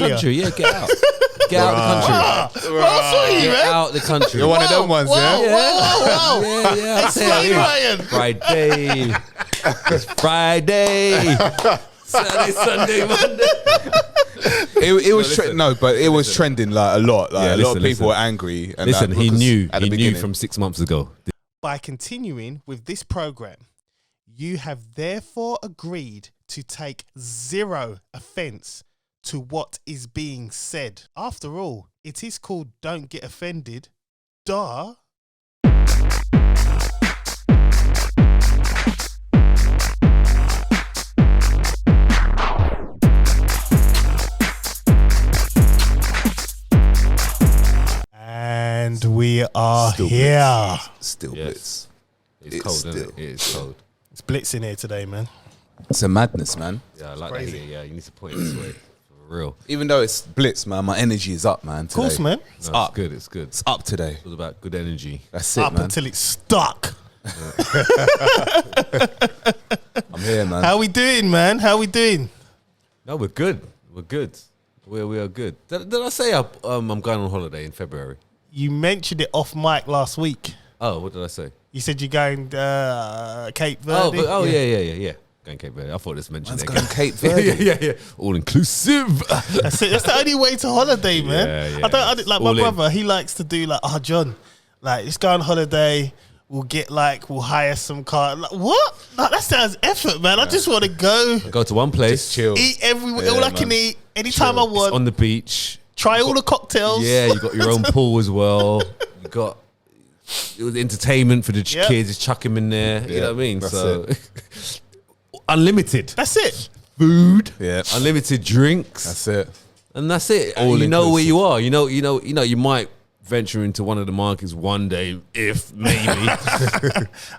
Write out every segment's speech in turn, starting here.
country. Yeah, get out. Get out the country. Get out the country. You're one of them ones, yeah? Yeah. Friday. It's Friday. Saturday, Sunday, Monday. It was but it was trending like a lot. Like a lot of people were angry. And listen, he knew beginning. from 6 months ago. By continuing with this program, you have therefore agreed to take zero offence to what is being said. After all, it is called Don't Get Offended. Duh. And we are Still here. Still blitz. It's cold, isn't it? It is cold. It's blitzing here today, man. It's a madness, man. Yeah, I like that here. Yeah, you need to put it this way. For real. Even though it's blitz, man, my energy is up, man. Today. Of course, man. It's up. It's good. It's good. It's up today. It's all about good energy. That's it, Up man. until it's stuck. I'm here, man. How we doing, man? How we doing? No, we're good. We're good. We are good. Did I say I'm going on holiday in February? You mentioned it off mic last week. Oh, what did I say? You said you're going Cape Verde. Yeah. Going Cape Verde. I thought this mentioned it. Going Cape Verde. yeah. All inclusive. That's it. That's the only way to holiday, man. Yeah. I don't like my brother. He likes to do like, John, like let's go on holiday. We'll hire some car. Like, what? Like, that sounds effort, man. I just want to go to one place, just chill, eat everywhere. All I can eat anytime I want. It's on the beach. Try all the cocktails. Yeah, you got your own pool as well. You got entertainment for the kids. Just chuck them in there. You know what I mean? So unlimited. That's it. Food. Yeah. Unlimited drinks. That's it. And that's it. All you know inclusive. where you are. You know. You might venture into one of the markets one day, if maybe.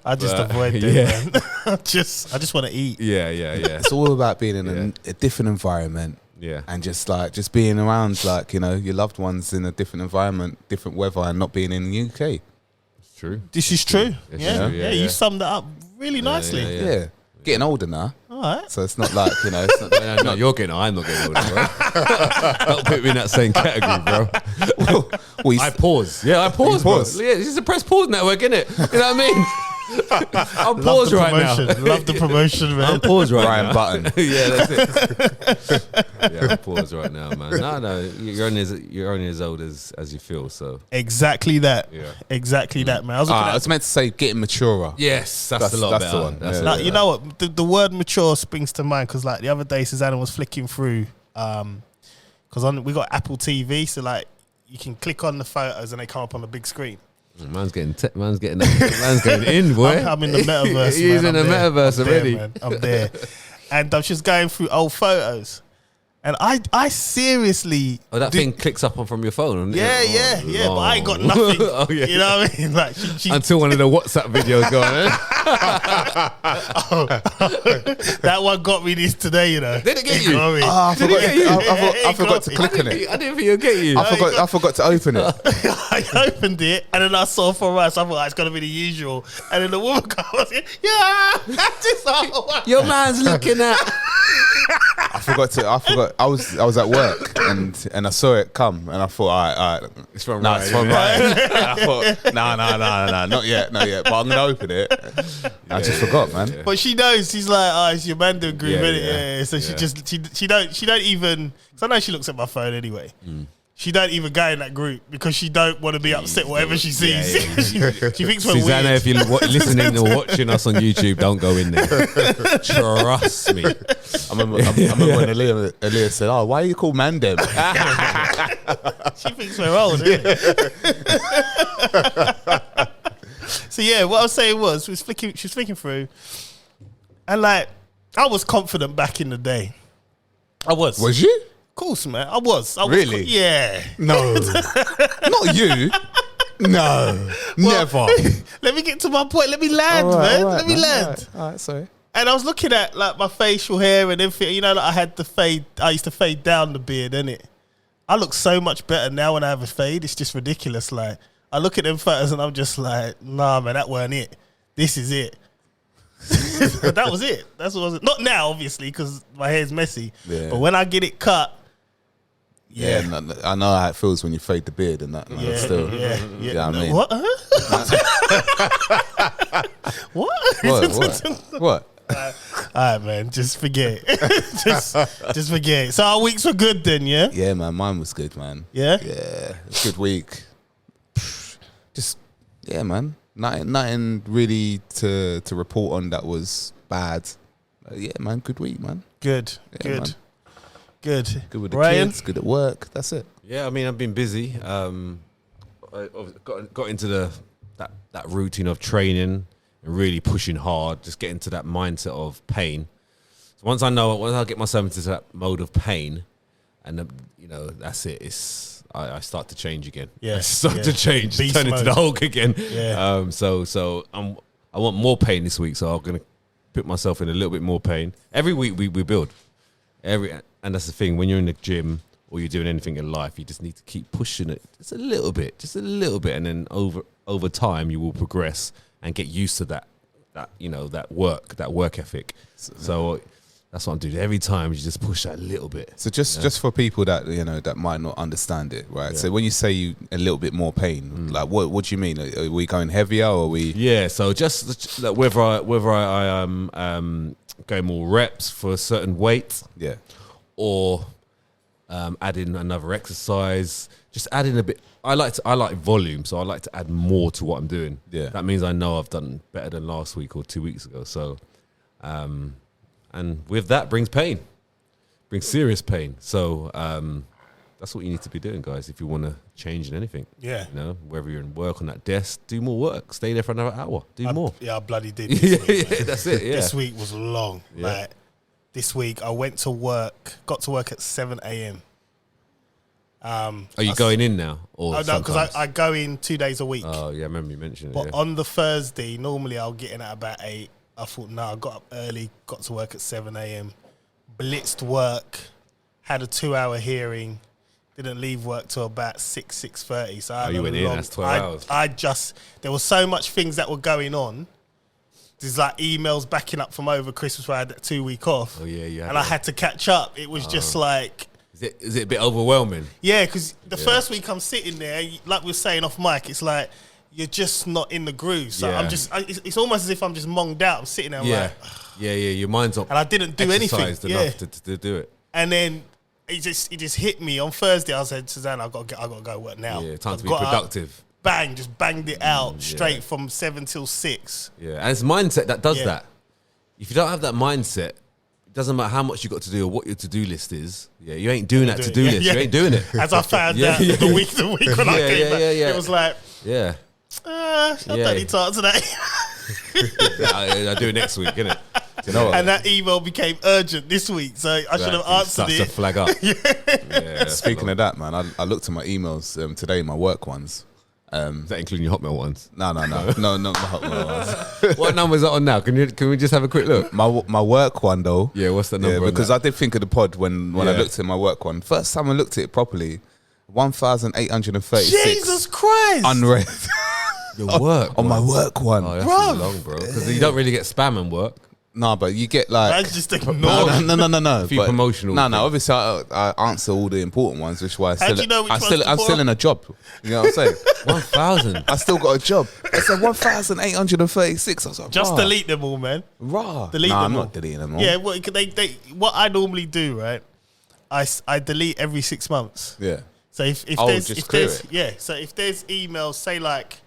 I just avoid them, man. I just want to eat. Yeah. It's all about being in a different environment. Yeah. And just being around your loved ones in a different environment, different weather, and not being in the UK. It's true. This is true. It's Yeah. true, You summed that up really nicely. Yeah. Getting older now. All right. So it's not like, it's not No, you're getting. I'm not getting older, bro. Don't put me in that same category, bro. I pause. Yeah, I pause, bro. Yeah, this is a press pause network, isn't it? You know what I mean? I'm paused right now. Love the promotion, man. I'm paused right Ryan now. Button. Yeah, that's it. Yeah, I'm paused right now, man. No, you're only as old as you feel. So Exactly that. Yeah. Exactly that, man. I was meant to say getting maturer. yes, that's a lot that's better. the one. That's Yeah. a Now, lot you better. know what? The word mature springs to mind because, like, the other day, Susanna was flicking through, because we got Apple TV, so like you can click on the photos and they come up on the big screen. Man's going in, boy. I'm in the metaverse. He's man. in the metaverse already. Man. I'm there, and I'm just going through old photos, and I seriously. Oh, that thing clicks up on from your phone. Yeah. But I ain't got nothing. Oh, yeah. You know what I mean? Like she Until one of the WhatsApp videos go on. that one got me this today. You know? Did it get you? Got me. I forgot to click on it. I didn't think it'd get you. I forgot to open it. I opened it and then I saw for us. I thought it's gonna be the usual. And then the woman comes, that's just all. Your man's looking at. I forgot. I was at work and I saw it come and I thought, all right. It's from No, Ryan. it's from Ryan. I thought, no, not yet. But I'm gonna open it. I just forgot, man. But she knows. She's like, it's your man doing group, Yeah, innit? yeah. Yeah. So she don't even. Cause I know she looks at my phone anyway. She don't even go in that group because she don't want to be upset whatever she sees. she thinks we're Susanna, weird. if you're listening or watching us on YouTube, don't go in there. Trust me. I remember when Aaliyah said, "Oh, why are you called Mandem?" She thinks we're old, innit? So yeah, what I was saying was, she was flicking through, and like I was confident back in the day. I was. Was you? Of course, man. I was. Really? Yeah. No, not you. No, never. Let me get to my point. Let me land, man. Let me land. All right, sorry. And I was looking at like my facial hair and everything. You know, like I had the fade. I used to fade down the beard, innit? I look so much better now when I have a fade. It's just ridiculous. Like I look at them photos and I'm just like, nah, man, that weren't it. This is it. That was it. That's what was it. Not now, obviously, because my hair's messy. Yeah. But when I get it cut, Yeah, and I know how it feels when you fade the beard and that. Man. Yeah, Still, yeah. You know what I mean? What? What? What? All right, man. Just forget it. just forget it. So our weeks were good then, yeah? Yeah, man. Mine was good, man. Yeah? Yeah, good week. Just, yeah, man. Nothing really to report on that was bad. Yeah, man. Good week, man. Good. Yeah, Good. man. Good. Good with the Ryan? kids. Good at work. That's it. Yeah, I mean, I've been busy. I got into that routine of training and really pushing hard, just getting to that mindset of pain. So once I get myself into that mode of pain, and that's it. I start to change again. Yeah, I start to change, Beast turn into mode. the Hulk again. Yeah. So I want more pain this week, so I'm gonna put myself in a little bit more pain. Every week we build. And that's the thing, when you're in the gym or you're doing anything in life, you just need to keep pushing it just a little bit, and then over time you will progress and get used to that work ethic. So that's what I'm doing. Every time you just push that a little bit. So just for people that that might not understand it, right? Yeah. So when you say you a little bit more pain, like what do you mean? Are we going heavier or are we? Yeah. So just whether I am going more reps for a certain weight, Yeah, or adding another exercise, just adding a bit. I like volume, so I like to add more to what I'm doing. Yeah, that means I know I've done better than last week or 2 weeks ago. So, and with that brings pain, brings serious pain. So that's what you need to be doing, guys, if you want to change in anything. Yeah. Whether you're in work on that desk, do more work. Stay there for another hour. Do more. Yeah, I bloody did this week, man. That's it. Yeah. This week was long. Yeah. Like, this week I got to work at 7 a.m. Are you going in now? Or no, because I go in 2 days a week. Oh, yeah, I remember you mentioned But it. on the Thursday, normally I'll get in at about 8. I thought, no, I got up early, got to work at 7 a.m. Blitzed work, had a 2-hour hearing, didn't leave work till about 6:30. So I you went in, that's 12 hours. There was so much things that were going on. There's like emails backing up from over Christmas where I had that 2 week off. Oh, yeah, yeah. And I had to catch up. It was just like... Is it a bit overwhelming? Yeah, because the first week I'm sitting there, like we were saying off mic, it's like you're just not in the groove. So Yeah. it's almost as if I'm just monged out. I'm sitting there, I'm like... Yeah, your mind's up. And I didn't do anything. Enough to do it. And then it just hit me on Thursday. I said, Suzanne, I got to go work now. Yeah, time to be Got up, productive. bang, just banged it out straight from 7 till 6. Yeah, and it's mindset that does Yeah. that. If you don't have that mindset, it doesn't matter how much you got to do or what your to-do list is. Yeah, you ain't doing that to-do list. You ain't doing it. As I found out the week when I came back, it was like, Yeah. I don't need to answer that. I do it next week, innit? you know what? And that email became urgent this week, so I should have answered Starts to it. flag up. Yeah, Speaking of that, man, I looked at my emails today, my work ones. Is that including your Hotmail ones? No, not my Hotmail ones. What number is that on now? Can we just have a quick look? My work one though. Yeah, what's the number? Yeah, on because that? I did think of the pod when I looked at my work one. First time I looked at it properly, 1,836. Jesus Christ! Unread. Your work on my one. work one. Oh, that's Bruv. long, bro. Because you don't really get spam and work. No, but you get like That's just ignored. no. A few promotional No. things. Obviously, I answer all the important ones, which is why How do you know which I'm one's still in a job. You know what I'm saying? 1,000. I still got a job. It said 1,836. I was like, Just rah, delete them all, man. rah. Delete Nah, them I'm all. not deleting them all. Yeah, well, what I normally do, right? I delete every 6 months. Yeah. So if Oh, there's just if clear there's it. yeah, so if there's emails, say like,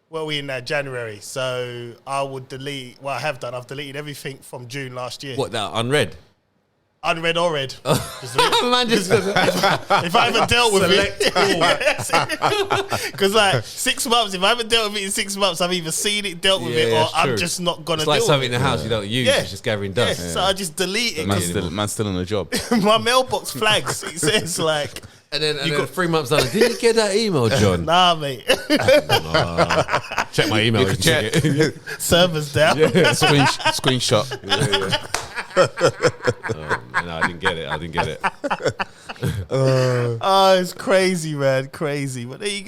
what are we in now? January. So I would delete. Well, I have done. I've deleted everything from June last year. What, that unread? Unread or read. Just delete it. Man, just If I haven't dealt with it, because like 6 months. If I haven't dealt with it in 6 months, I've either seen it, dealt with it, or it's I'm true. just not gonna It's like deal something with in it. the house you don't use. Yeah. It's just gathering Yeah, dust. so I just delete it. Man's still on the job. My mailbox flags. It says like, And then 3 months down, did you get that email, John? nah, mate. Check my email. You can check. Servers down. Screenshot. No, I didn't get it. Oh, it's crazy, man. Crazy. But there you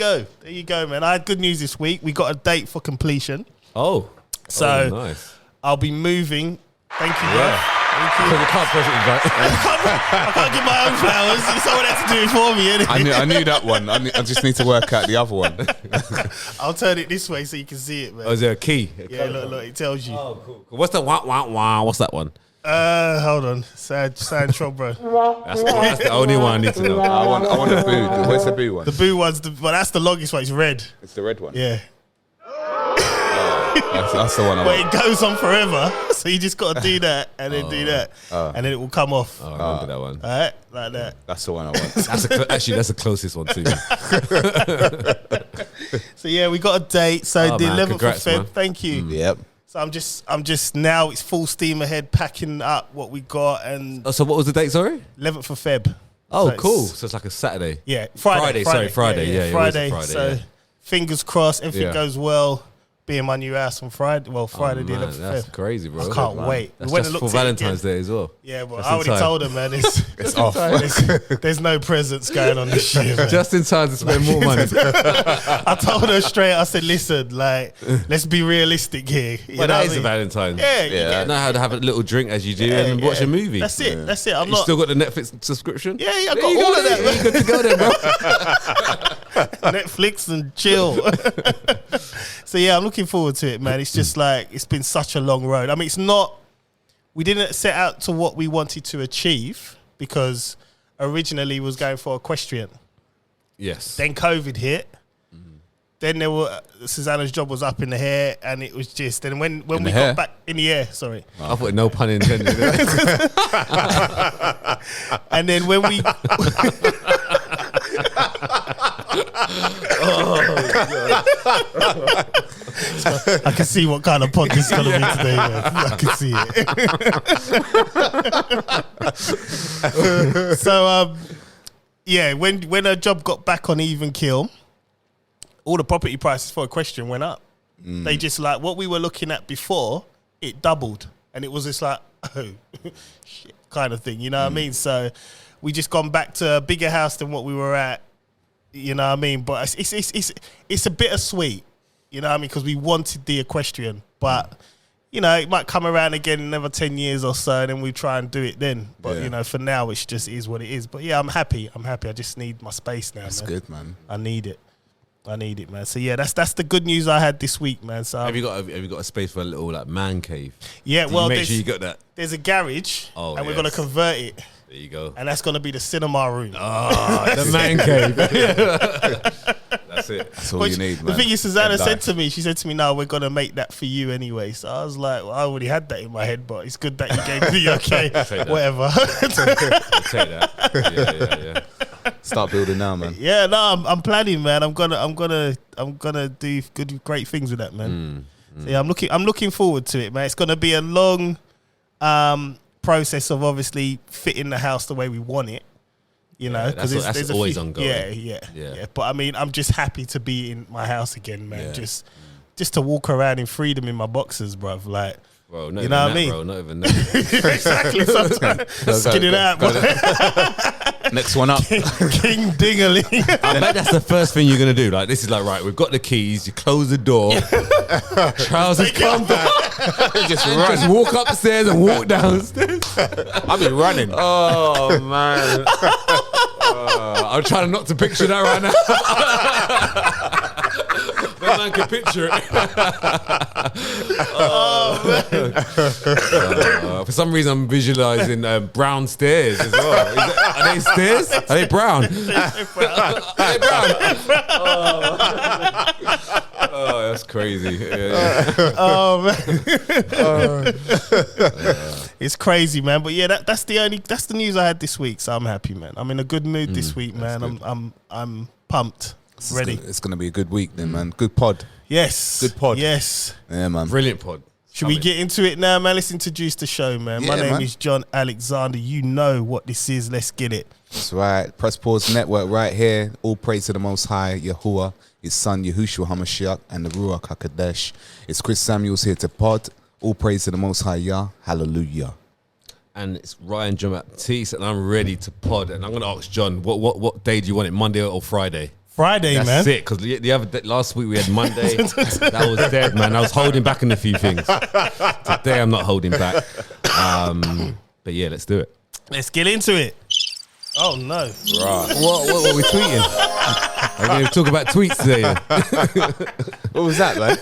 go, man. I had good news this week. We got a date for completion. Oh. So nice. I'll be moving. Thank you, Yeah. bro. You can't possibly vote. I can't give my own flowers. Someone has to do it for me, innit? I knew that one. I just need to work out the other one. I'll turn it this way so you can see it, man. Oh, is there a key? Yeah, look, it tells you. Oh, cool. What's the wah wah wah? What's that one? Hold on. Sandro, bro. That's the only one I need to know. I want the boo. Where's the boo one? The boo one's but that's the longest one. It's red. It's the red one. Yeah. That's the one I But want. it goes on forever, so you just got to do that and then do that, and then it will come off. Oh, I remember that one. All right, like that. That's the one I want. Actually, that's the closest one too. So yeah, we got a date. So Oh, the man, 11th congrats, of Feb. man. Thank you. Yep. So I'm just now. It's full steam ahead, packing up what we got, and Oh, so what was the date? Sorry. 11th of Feb. Oh, So cool. it's- So it's like a Saturday. Yeah, Friday. Friday. Yeah, it was a Friday. Friday, So yeah. fingers crossed, everything Yeah. goes well. Be in my new house on Friday. Well, Friday the Man, 11th of that's Feb. crazy, bro. I can't Man. wait. We That's went just and for looked at it Valentine's again. Day as well. Yeah, but Just I in already time. told him, man. It's off. There's no presents going on this year, man. Just in time to spend more money. I told her straight. I said, "Listen, like, let's be realistic here." You Well, know that what is I a mean? Valentine's. Yeah, you Yeah. I get- know how to have a little drink as you do and yeah. watch a movie. That's it. That's it. I'm You not. still got the Netflix subscription? Yeah, I There got you go, all of that, then. man. You good to go then, bro. Netflix and chill. So yeah, I'm looking forward to it, man. It's just like it's been such a long road. I mean, it's not. We didn't set out to what we wanted to achieve because originally we was going for equestrian. Yes. Then COVID hit. Then there were Susanna's job was up in the hair, and it was just. And when we the hair? got back in the air, sorry. I thought no pun intended. And then when we. I can see what kind of pod this is going to be today, man. I can see it. So, yeah, when her job got back on even keel, all the property prices for equestrian went up. They just like what we were looking at before, it doubled. And it was just like, oh, shit, kind of thing. You know what I mean? So we just gone back to a bigger house than what we were at. You know what I mean? But it's a bittersweet. You know what I mean? Because we wanted the equestrian. But, you know, it might come around again in another 10 years or so. And then we try and do it then. But, Yeah. you know, for now, it just is what it is. But, yeah, I'm happy. I just need my space now, That's man. good, man. I need it, man. So yeah, that's the good news I had this week, man. So Have you got a space for a little like man cave? yeah, Did well, you make there's, sure you got that. there's a garage, Oh, and we're gonna yes. convert it, There you go. and that's gonna be the cinema room. The man cave. That's it. That's all But you need, man. the thing is, Susanna In said life. to me, she said to me, "No, we're gonna make that for you anyway." So I was like, well, I already had that in my head, but it's good that you gave me the okay, that. whatever. Take that. Yeah. Start building now, man. Yeah, no, I'm planning, man. I'm gonna do great things with that, man. So yeah, I'm looking forward to it, man. It's gonna be a long process of obviously fitting the house the way we want it, you know, that's there's a always few, ongoing. Yeah. But I mean, I'm just happy to be in my house again, man. Yeah. Just to walk around in freedom in my boxers, bruv. Like, Bro, not you even know what that, I mean? bro. Not even that. exactly. Sometimes skin it out, bro. Next one up. King Dingaling. I bet that's the first thing you're gonna do. Like, this is like, right, we've got the keys. You close the door. Trousers come back. Just And run. just walk upstairs and walk downstairs. I'll be running. Oh man. I'm trying not to picture that right now. That man can picture it. For some reason, I'm visualizing brown stairs as well. Are they stairs? Are they brown? Are they brown? Oh, that's crazy. Yeah. Oh man, it's crazy, man. But yeah, that's the news I had this week. So I'm happy, man. I'm in a good mood this week, man. I'm pumped, ready. It's gonna be a good week then, man. Good pod. Yes, Good pod. Yes. Yeah, man. Brilliant pod. Should we get into it now, man? Let's introduce the show, man. My Yeah, name man. is John Alexander. You know what this is. Let's get it. That's right. Press Pause Network right here. All praise to the Most High, Yahuwah, His Son, Yahushua HaMashiach, and the Ruach HaKadosh. It's Chris Samuels here to pod. All praise to the Most High, Yah. Hallelujah. And it's Ryan John Baptiste, and I'm ready to pod. And I'm going to ask John, what day do you want it? Monday or Friday? Friday, That's man. it, because the other day, last week we had Monday. That was dead, man. I was holding back on a few things. Today I'm not holding back. But yeah, let's do it. Let's get into it. Oh no! Right. What were we tweeting? I'm going to talk about tweets today. What was that, man?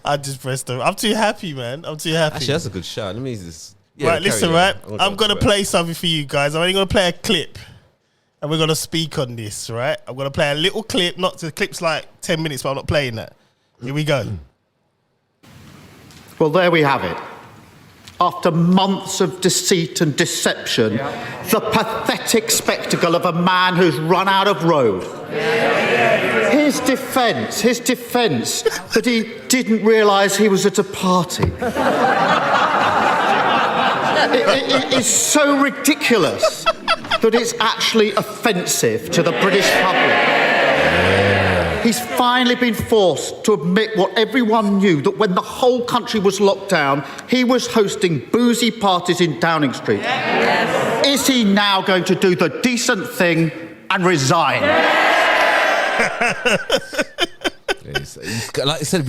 I just pressed them. I'm too happy, man. I'm too happy. Actually, that's a good shot. Let me just. Right, listen, right. I'm gonna play something for you guys. I'm only gonna play a clip, and we're gonna speak on this. Right? I'm gonna play a little clip. Not the clip's like 10 minutes, but I'm not playing that. Here we go. Well, there we have it. After months of deceit and deception, the pathetic spectacle of a man who's run out of road. His defence that he didn't realise he was at a party. It is so ridiculous that it's actually offensive to the British public. He's finally been forced to admit what everyone knew, that when the whole country was locked down, he was hosting boozy parties in Downing Street. Yes. Is he now going to do the decent thing and resign? Like I said,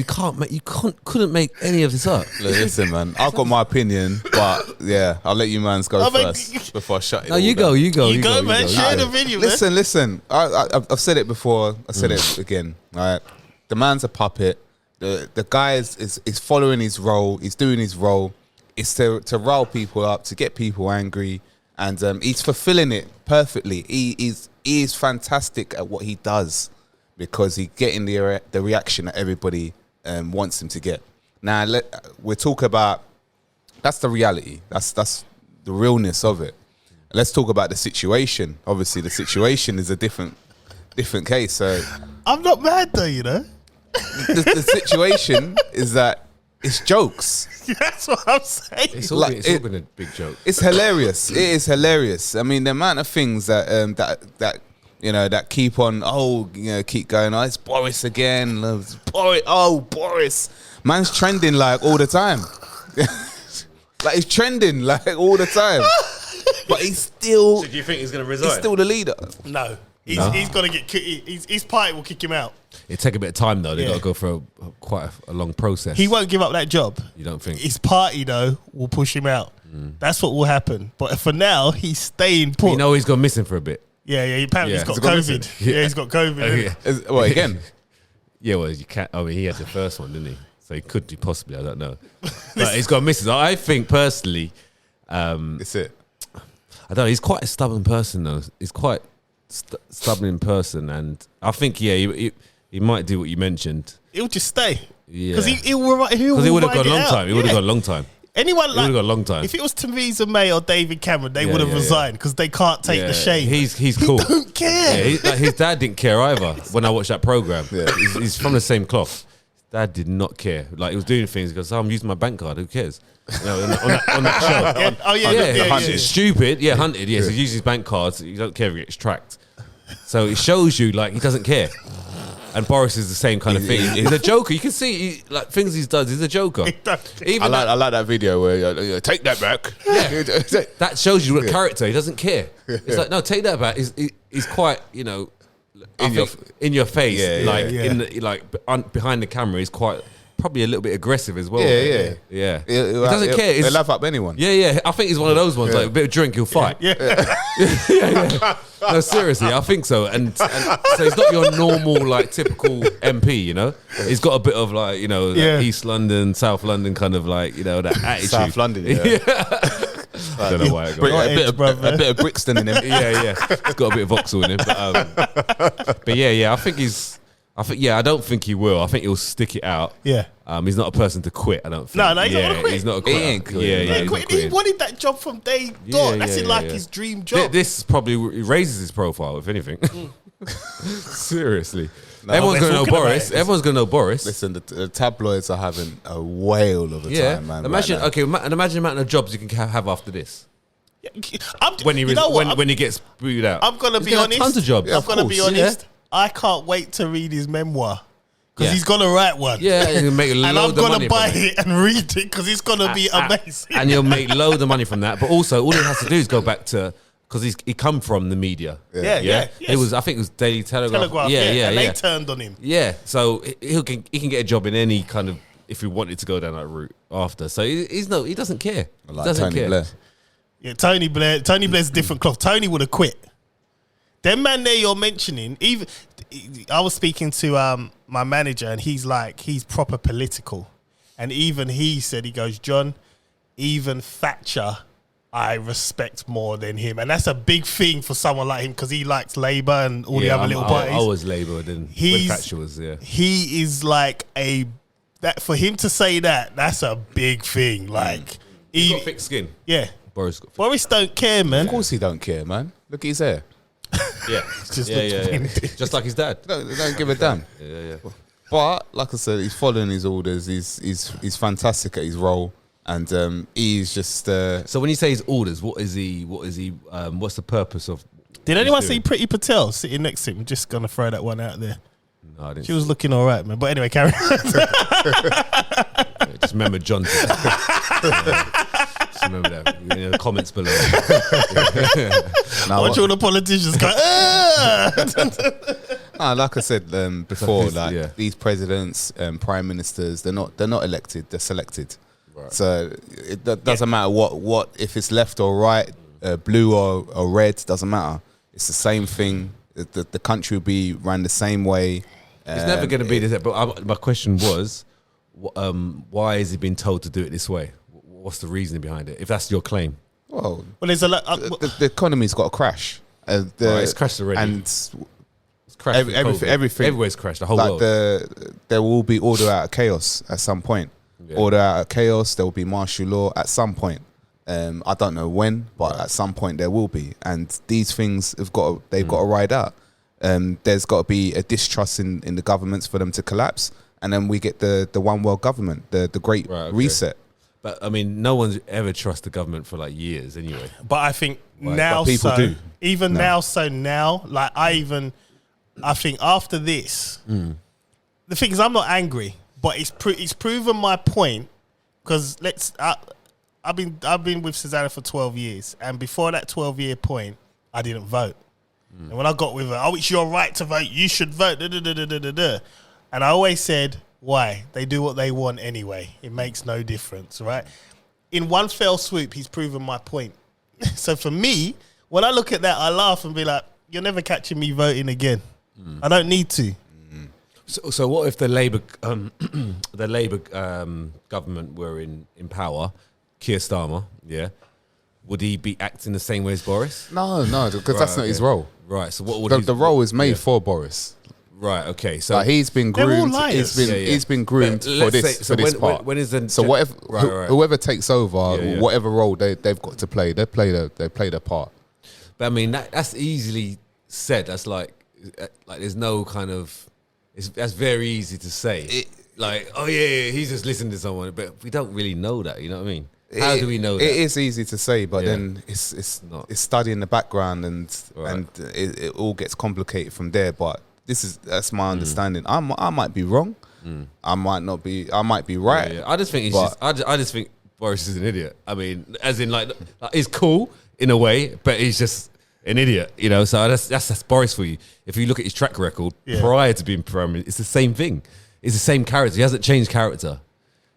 couldn't make any of this up. Look, listen, man. I've got my opinion, but yeah, I'll let you mans go first before I shut it. No, you go, man. Share the video, man. Listen. I've said it before. I said it again. All right, the man's a puppet. The guy is following his role. He's doing his role. It's to rile people up, to get people angry, and he's fulfilling it perfectly. He is fantastic at what he does, because he's getting the reaction that everybody wants him to get. Now, we're talking about, that's the reality. That's the realness of it. Let's talk about the situation. Obviously, the situation is a different case. So I'm not mad though, you know. The situation is that it's jokes. That's what I'm saying. It's all been a big joke. It's hilarious. It is hilarious. I mean, the amount of things that you know, that keep on, keep going, it's Boris again. Boris. Man's trending like all the time. Like he's trending like all the time. But he's still... So do you think he's going to resign? He's still the leader. No. He's going to get... His party will kick him out. It'll take a bit of time, though. They've got to go through quite a long process. He won't give up that job. You don't think? His party, though, will push him out. That's what will happen. But for now, he's staying put. You know he's gone missing for a bit. Yeah, apparently he's got COVID. Yeah, he's got COVID. What, again? Yeah, well, you can't... I mean, he had the first one, didn't he? So he could do possibly, I don't know. But he's got misses. I think, personally... It's it. I don't know, he's quite a stubborn person, though. He's quite stubborn in person, and I think, he might do what you mentioned. He'll just stay. Yeah. Because he would have gone a long time. He would have gone a long time. Anyone like... He would have got a long time. If it was Theresa May or David Cameron, they would have resigned because they can't take the shame. He's cool. He don't care. Yeah, his dad didn't care either when I watched that program. Yeah. He's from the same cloth. His dad did not care. Like, he was doing things. He goes, I'm using my bank card. Who cares? You know, on that show. It's stupid. Yeah, hunted. Yes, he uses his bank cards. You don't care if he gets tracked. So it shows you, like, he doesn't care. And Boris is the same kind of thing. He's a joker. You can see, like, things he does. He's a joker. I like that video where take that back. Yeah. That shows you the character. He doesn't care. It's like, no, take that back. He's quite, you know, in your face. Behind the camera, he's quite probably a little bit aggressive as well. Yeah. He doesn't care. He'll laugh up anyone. Yeah. I think he's one of those ones. Like a bit of drink, he'll fight. Yeah. No, seriously, I think so. And so he's not your normal, like, typical MP, you know? He's got a bit of, like, you know, East London, South London kind of, like, you know, that attitude. South London, yeah. I don't know why I got a bit of Brixton in him. Yeah. He's got a bit of Vauxhall in him. But I think I don't think he will. I think he'll stick it out. Yeah. He's not a person to quit, I don't think. No, he's not going to quit. He's not a quitter. He ain't quitting. He wanted that job from day dot. That's his dream job. This probably raises his profile, if anything. Seriously. Everyone's going to know Boris. Everyone's going to know Boris. Listen, the tabloids are having a whale of a time, man. Imagine, imagine the amount of jobs you can have after this. When he gets booed out. I'm going to be honest. Tons of jobs. I'm going to be honest. I can't wait to read his memoir. Because he's going to write one. Yeah, he'll make loads of money. And I'm going to buy it and read it because it's going to be amazing. And you'll make loads of money from that. But also, all he has to do is go back to... Because he come from the media. Yeah. Yes. I think it was Daily Telegraph. And they turned on him. Yeah, so he can get a job in any kind of if he wanted to go down that route after. So he doesn't care. He Like doesn't Tony care. Blair. Yeah, Tony Blair's a different cloth. Tony would have quit. Them man there you're mentioning, even I was speaking to my manager and he's proper political. And even he said, he goes, John, even Thatcher I respect more than him. And that's a big thing for someone like him because he likes Labour and all the other little parties. I was Labour then when Thatcher was, He is like that for him to say that's a big thing. Like he's got thick skin. Yeah. Boris don't care, man. Of course he don't care, man. Look at his hair. Yeah. Just like his dad. Don't give a damn. Yeah. But like I said, he's following his orders. He's fantastic at his role, and he's just. So when you say his orders, what is he? What's the purpose of? Did anyone see Priti Patel sitting next to him? I'm just gonna throw that one out there. No, I didn't. She was looking all right, man. But anyway, carry on. Just remember John. Just remember that in the comments below. Now, watch all the politicians go. Like I said before, these presidents, prime ministers, they're not elected; they're selected. Right. So it doesn't matter what if it's left or right, blue or red, doesn't matter. It's the same thing. The country will be run the same way. It's never going to be this. But my question was, why has he been told to do it this way? What's the reasoning behind it? If that's your claim. Well, there's a lot. The economy's got to crash. It's crashed already. And it's crashed everything. Everywhere's crashed. The whole world. There will be order out of chaos at some point. Yeah. Order out of chaos. There will be martial law at some point. I don't know when, but at some point there will be. And these things they've got to ride out. There's got to be a distrust in the governments for them to collapse, and then we get the one world government, the great reset. But I mean, no one's ever trusted the government for like years, anyway. But I think now, people do. Even now, like I think after this, the thing is, I'm not angry, but it's proven my point because I've been with Susanna for 12 years, and before that 12-year point, I didn't vote. And when I got with her, it's your right to vote. You should vote. And I always said, why? They do what they want anyway. It makes no difference, right? In one fell swoop, he's proven my point. So for me, when I look at that, I laugh and be like, you're never catching me voting again. I don't need to. So what if the Labour government were in power, Keir Starmer, would he be acting the same way as Boris? No, because that's not his role. Right. So what would the role is made for Boris? Right. Okay. So he's been groomed. He's been groomed for this part. When is the whoever takes over, whatever role they've got to play, they play their part. But I mean that's easily said. That's like there's no kind of. That's very easy to say. He's just listening to someone, but we don't really know that. You know what I mean? How do we know that? It is easy to say, but then it's studying the background and it all gets complicated from there. But that's my understanding. I might be wrong. I might not be. I might be right. I just think I just think Boris is an idiot. I mean, as in like he's cool in a way, but he's just an idiot. You know. So that's Boris for you. If you look at his track record prior to being prime minister, it's the same thing. It's the same character. He hasn't changed character.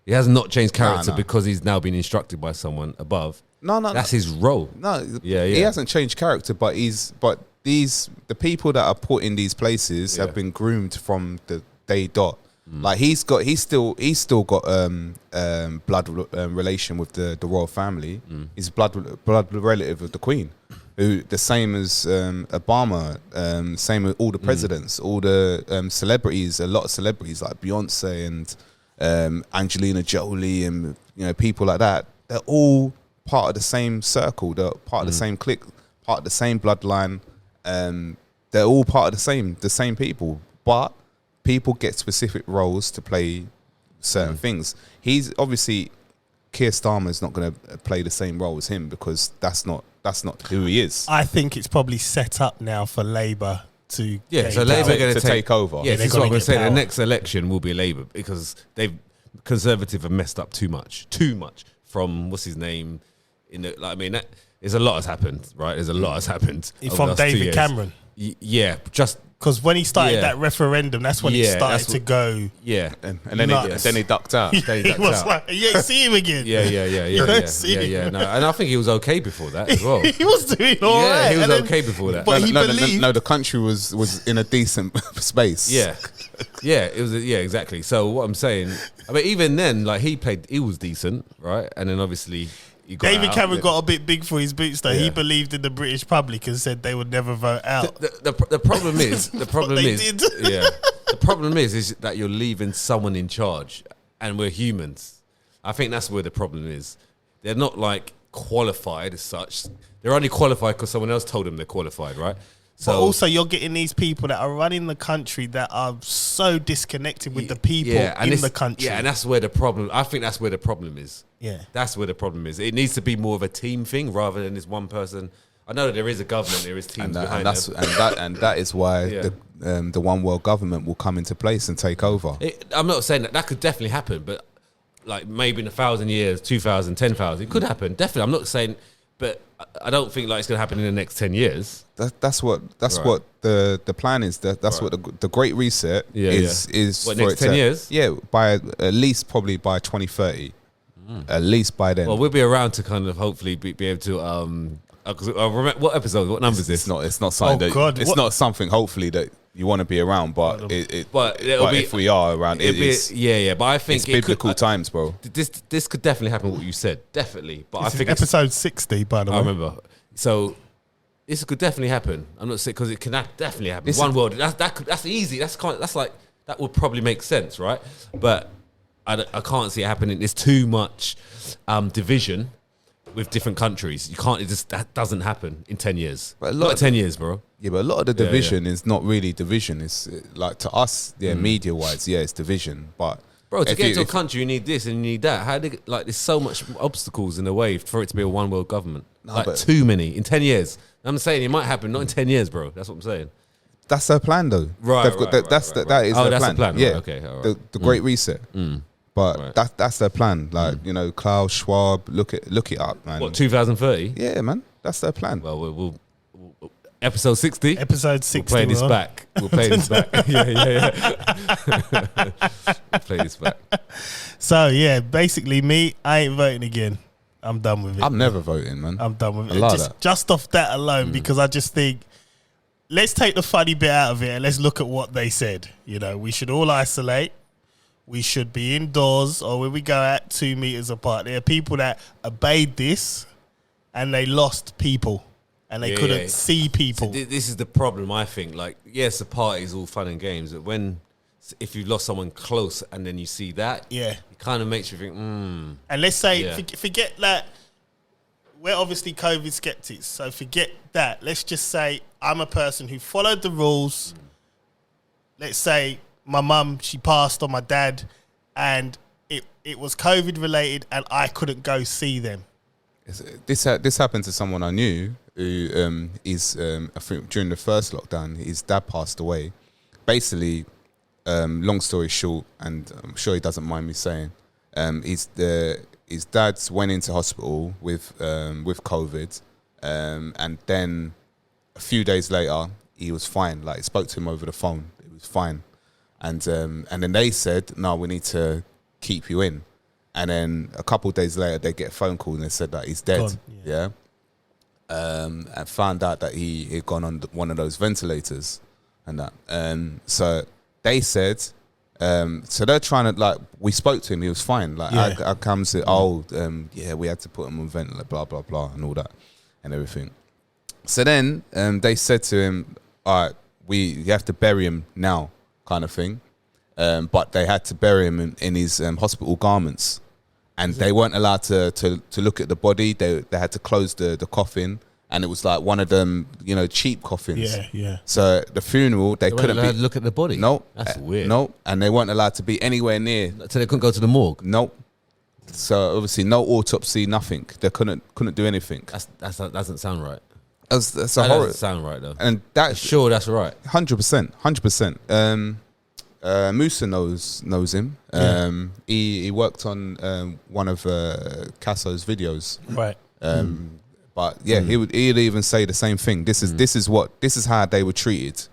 He has not changed character because he's now been instructed by someone above. No, that's his role. No, he hasn't changed character, but the people that are put in these places have been groomed from the day dot. Like he's still got blood relation with the royal family. He's blood relative of the Queen, who the same as Obama, same with all the presidents, all the celebrities. A lot of celebrities like Beyonce and Angelina Jolie and people like that. They're all part of the same circle. They're part of the same clique, part of the same bloodline. They're all part of the same people, but people get specific roles to play certain things. He's obviously Keir Starmer is not going to play the same role as him because that's not who he is. I think it's probably set up now for Labour to so Labour are going to take over. Yeah, this is what I'm going to say. The next election will be Labour because Conservative have messed up too much from what's his name there's a lot has happened, right? There's a lot has happened from David Cameron. Just Because when he started that referendum, that's when he started to go. Yeah, and then he ducked out. He was like, you ain't see him again. Yeah. No, and I think he was okay before that as well. He was doing all right. He was okay before that. But he believed. No, the country was in a decent space. Yeah, it was. Yeah, exactly. So what I'm saying, I mean, even then, like he was decent, right? And then obviously. David Cameron got a bit big for his boots, though. He believed in the British public and said they would never vote out. The problem is, the problem is that you're leaving someone in charge, and we're humans. I think that's where the problem is. They're not like qualified as such. They're only qualified because someone else told them they're qualified, right? So, but also, you're getting these people that are running the country that are so disconnected with the people in the country. Yeah, and that's where the problem. I think that's where the problem is. Yeah, that's where the problem is. It needs to be more of a team thing rather than this one person. I know that there is a government, there is teams behind them. And that is why the one world government will come into place and take over. I'm not saying that could definitely happen, but like maybe in 1,000 years, 2,000, 10,000, it could happen. Definitely, I'm not saying, but I don't think like it's going to happen in the next 10 years. That's what the plan is. That's what the Great Reset is. What, for next 10 years? Yeah, by at least probably by 2030. At least by then. Well, we'll be around to kind of hopefully be able to. Remember, what episode? What number is this? It's not something. Not something. Hopefully that you want to be around, but if we are around, But I think it's biblical times, bro. This could definitely happen. What you said, definitely. But I think episode 60, by the way. I remember. So this could definitely happen. I'm not saying because it can definitely happen. One world. That's easy. That's like that would probably make sense, right? But I can't see it happening. There's too much division with different countries. You can't. That doesn't happen in 10 years. But not 10 years, bro. Yeah, but a lot of the division is not really division. It's like to us, media wise, it's division. But bro, to get into a country, you need this and you need that. There's so much obstacles in the way for it to be a one world government. Too many in 10 years. I'm saying it might happen, not in 10 years, bro. That's what I'm saying. That's their plan, though. Right. That is their plan. The plan. Yeah. Right, okay. All right. The Great Reset. But that's their plan. Like Klaus Schwab, look it up, man. What 2030? Yeah, man. That's their plan. Well, we'll episode 60. Episode 60. We'll play this back. We'll play this back. We'll play this back. So yeah, basically, I ain't voting again. I'm done with it. I'm never voting, man. I'm done with it. Just off that alone, because I just think, let's take the funny bit out of it and let's look at what they said. We should all isolate. We should be indoors, or when we go out 2 meters apart. There are people that obeyed this and they lost people and they couldn't see people. So this is the problem, I think. Like, yes, the party is all fun and games, but if you've lost someone close and then you see that, it kind of makes you think, And let's say, forget that. We're obviously COVID skeptics, so forget that. Let's just say I'm a person who followed the rules. Let's say my mum, she passed, or my dad, and it was COVID related and I couldn't go see them. This happened to someone I knew who I think during the first lockdown, his dad passed away. Basically, long story short, and I'm sure he doesn't mind me saying, his dad went into hospital with COVID, and then a few days later he was fine. Like, he spoke to him over the phone, he was fine, and then they said, no, we need to keep you in, and then a couple of days later they get a phone call and they said that he's dead. And found out that he had gone on one of those ventilators and that. So they said, so they're trying to, like, we spoke to him, he was fine. Like, I come to, we had to put him on ventilator, blah, blah, blah, and all that and everything. So then they said to him, all right, you have to bury him now, kind of thing. But they had to bury him in his hospital garments. And they weren't allowed to look at the body. They had to close the coffin, and it was like one of them, cheap coffins. Yeah. So the funeral, they couldn't allowed to look at the body. No, that's weird. No, and they weren't allowed to be anywhere near. So they couldn't go to the morgue. Nope. So obviously, no autopsy, nothing. They couldn't do anything. That doesn't sound right. That's that doesn't sound right though. And that's sure that's right. 100%. Musa knows him. He worked on one of Casso's videos. Right. But yeah, he'd even say the same thing. This is how they were treated.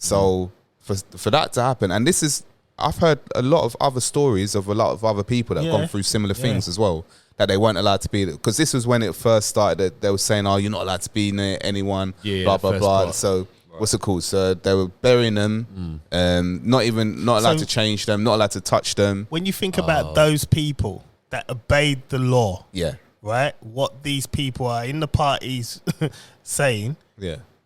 So for that to happen, and this is, I've heard a lot of other stories of a lot of other people that have gone through similar things as well, that they weren't allowed to be, because this was when it first started, that they were saying, oh, you're not allowed to be near anyone, blah, blah, blah. Part. So what's it called? So they were burying them, not allowed to change them, not allowed to touch them. When you think about those people that obeyed the law, right? What these people are in the parties saying,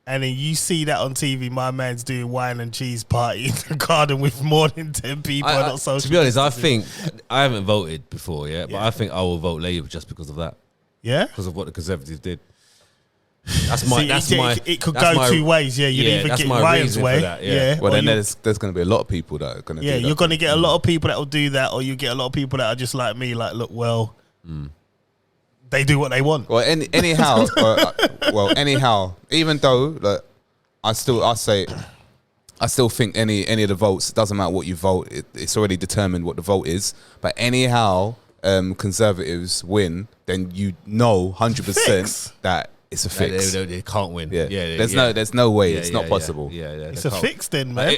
and then you see that on TV, my man's doing wine and cheese party in the garden with more than 10 people. To be honest, I think, I haven't voted before, but I think I will vote Labour just because of that. Yeah? Because of what the Conservatives did. It could go two ways. Yeah, you'd either get Ryan's way. Well, then there's going to be a lot of people that are going to do that. Yeah, you're going to get a lot of people that will do that, or you get a lot of people that are just like me, like, look, well, they do what they want. Well, anyhow, even though, like, I still think any of the votes, doesn't matter what you vote, it's already determined what the vote is. But anyhow, Conservatives win, then you know 100% that it's a fix. They can't win. There's no way. It's not possible. It's a fix then, man.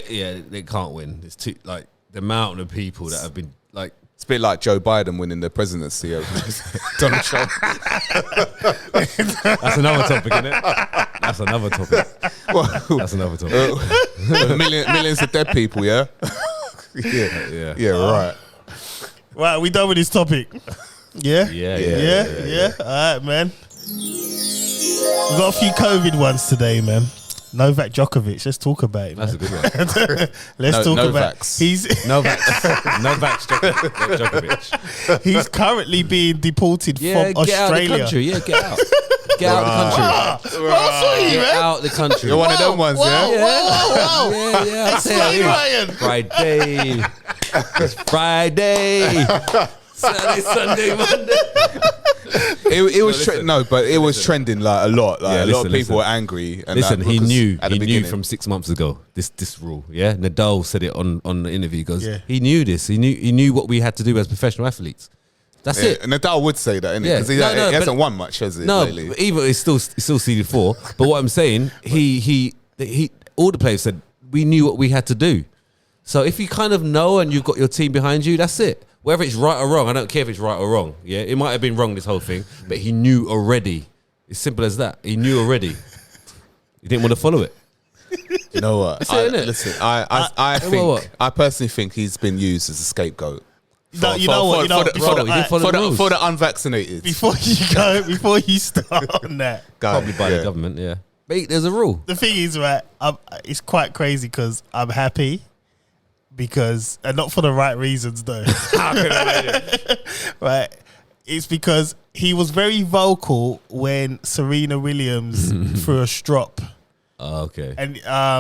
They can't win. It's too, like, the amount of people that have been, like, it's a bit like Joe Biden winning the presidency over Donald Trump. That's another topic, isn't it? That's another topic. That's another topic. Millions of dead people, yeah? Right. Right, we done with this topic. Yeah? Yeah. All right, man. We've got a few COVID ones today, man. Novak Djokovic. Let's talk about it, man. That's a good one. Let's talk about Novak Djokovic. He's currently being deported from Australia. Get out of the country. Yeah, get out. Get out the country. Get out the country. You're one of them ones, yeah? Yeah. Explain, Ryan. Friday. It's Friday. Saturday, Sunday, Monday. It was trending like a lot. Like a lot of people were angry. And he knew from 6 months ago this rule. Yeah, Nadal said it on the interview. He goes, he knew this. He knew what we had to do as professional athletes. That's it. And Nadal would say that, innit? Because he hasn't won much, has he? No, lately? Even it's still seeded 4. But what I'm saying, he all the players said we knew what we had to do. So if you kind of know and you've got your team behind you, that's it. Whether it's right or wrong, I don't care if it's right or wrong. Yeah, it might have been wrong, this whole thing, but he knew already. It's simple as that. He knew already. He didn't want to follow it. You know what? Listen, I personally think he's been used as a scapegoat. For the unvaccinated. Before you start on that, probably by the government. Yeah, but there's a rule. The thing is, right? It's quite crazy because I'm happy. Because, and not for the right reasons though. Right. It's because he was very vocal when Serena Williams threw a strop. Oh, okay. And I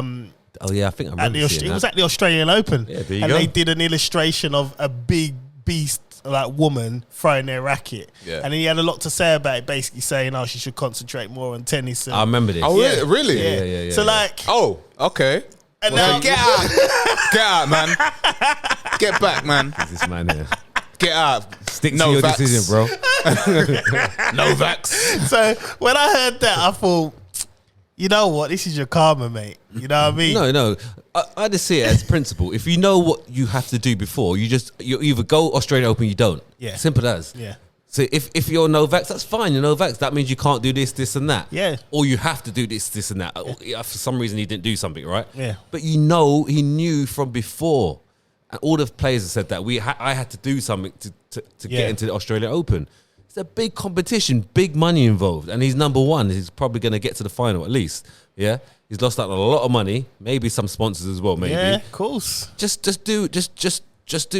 think I remember it was at the Australian Open. Yeah, there you and go. they did an illustration of a big beast like woman throwing their racket. Yeah. And he had a lot to say about it, basically saying, oh, she should concentrate more on tennis. And, I remember this. Oh, really? Yeah. So like, oh, okay. And now, get out, man. Get back, man. This man here. Get out. Stick to your decision, bro. No vax. So when I heard that, I thought, you know what? This is your karma, mate. You know what I mean? No. I just see it as principle. If you know what you have to do before, you either go Australia Open, you don't. Yeah. Simple as. Yeah. So if you're Novak, that's fine. You're Novak. That means you can't do this, and that. Yeah. Or you have to do this, and that. Yeah. For some reason, he didn't do something, right? Yeah. But he knew from before. And all the players have said that I had to do something to get into the Australia Open. It's a big competition, big money involved, and he's number one. He's probably going to get to the final at least. Yeah. He's lost out on a lot of money, maybe some sponsors as well. Maybe. Yeah, of course. Just do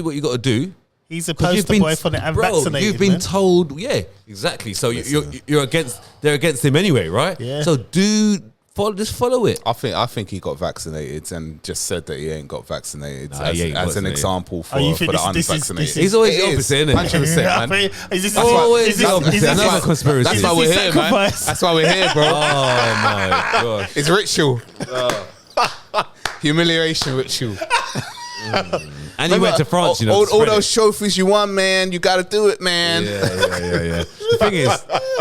what you got to do. He's a poster boy for the unvaccinated. You've been told, yeah, exactly. So you're against. They're against him anyway, right? Yeah. So just follow it. I think he got vaccinated and just said that he ain't got vaccinated as an example for the unvaccinated. He's always the opposite, isn't he? 100%, man. Is always the opposite. Another conspiracy. That's why we're here, man. That's why we're here, bro. Oh my gosh, it's ritual. Humiliation ritual. And he went to France, all those trophies you won, man. You got to do it, man. Yeah.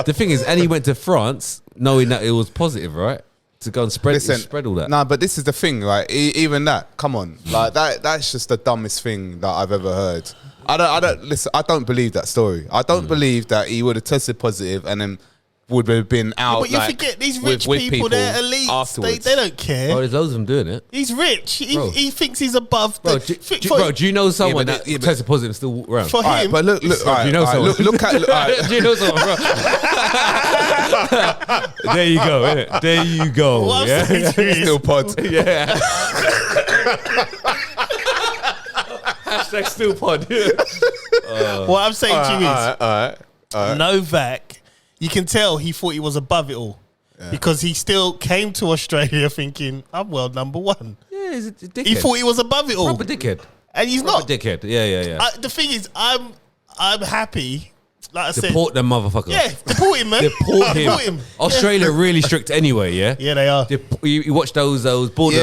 The thing is, and he went to France knowing that it was positive, right? to go and spread all that. Nah, but this is the thing, right? Even that, come on, like that's just the dumbest thing that I've ever heard. I don't listen. I don't believe that story. I don't believe that he would have tested positive and then would have been out. But you forget these rich people, they're elites. Afterwards. They don't care. Oh, there's loads of them doing it. He's rich. He thinks he's above. Bro, do you know someone that tested positive and still walk around? For him, right, but look. Do you know someone? Look at. Do you know someone, bro? There you go, innit? There you go. What I'm Yeah. saying to you is- Still pod. Yeah. Hashtag still pod. what I'm saying to you is, All right. Novak, you can tell he thought he was above it all because he still came to Australia thinking, I'm world number one. Yeah, he's a dickhead. He thought he was above it all. proper dickhead. And he's Proper not. dickhead. Yeah. The thing is, I'm happy. Like I said, Deport them motherfuckers. yeah, deport him, man. Deport him. Australia really strict anyway, yeah? Yeah, they are. You watch those border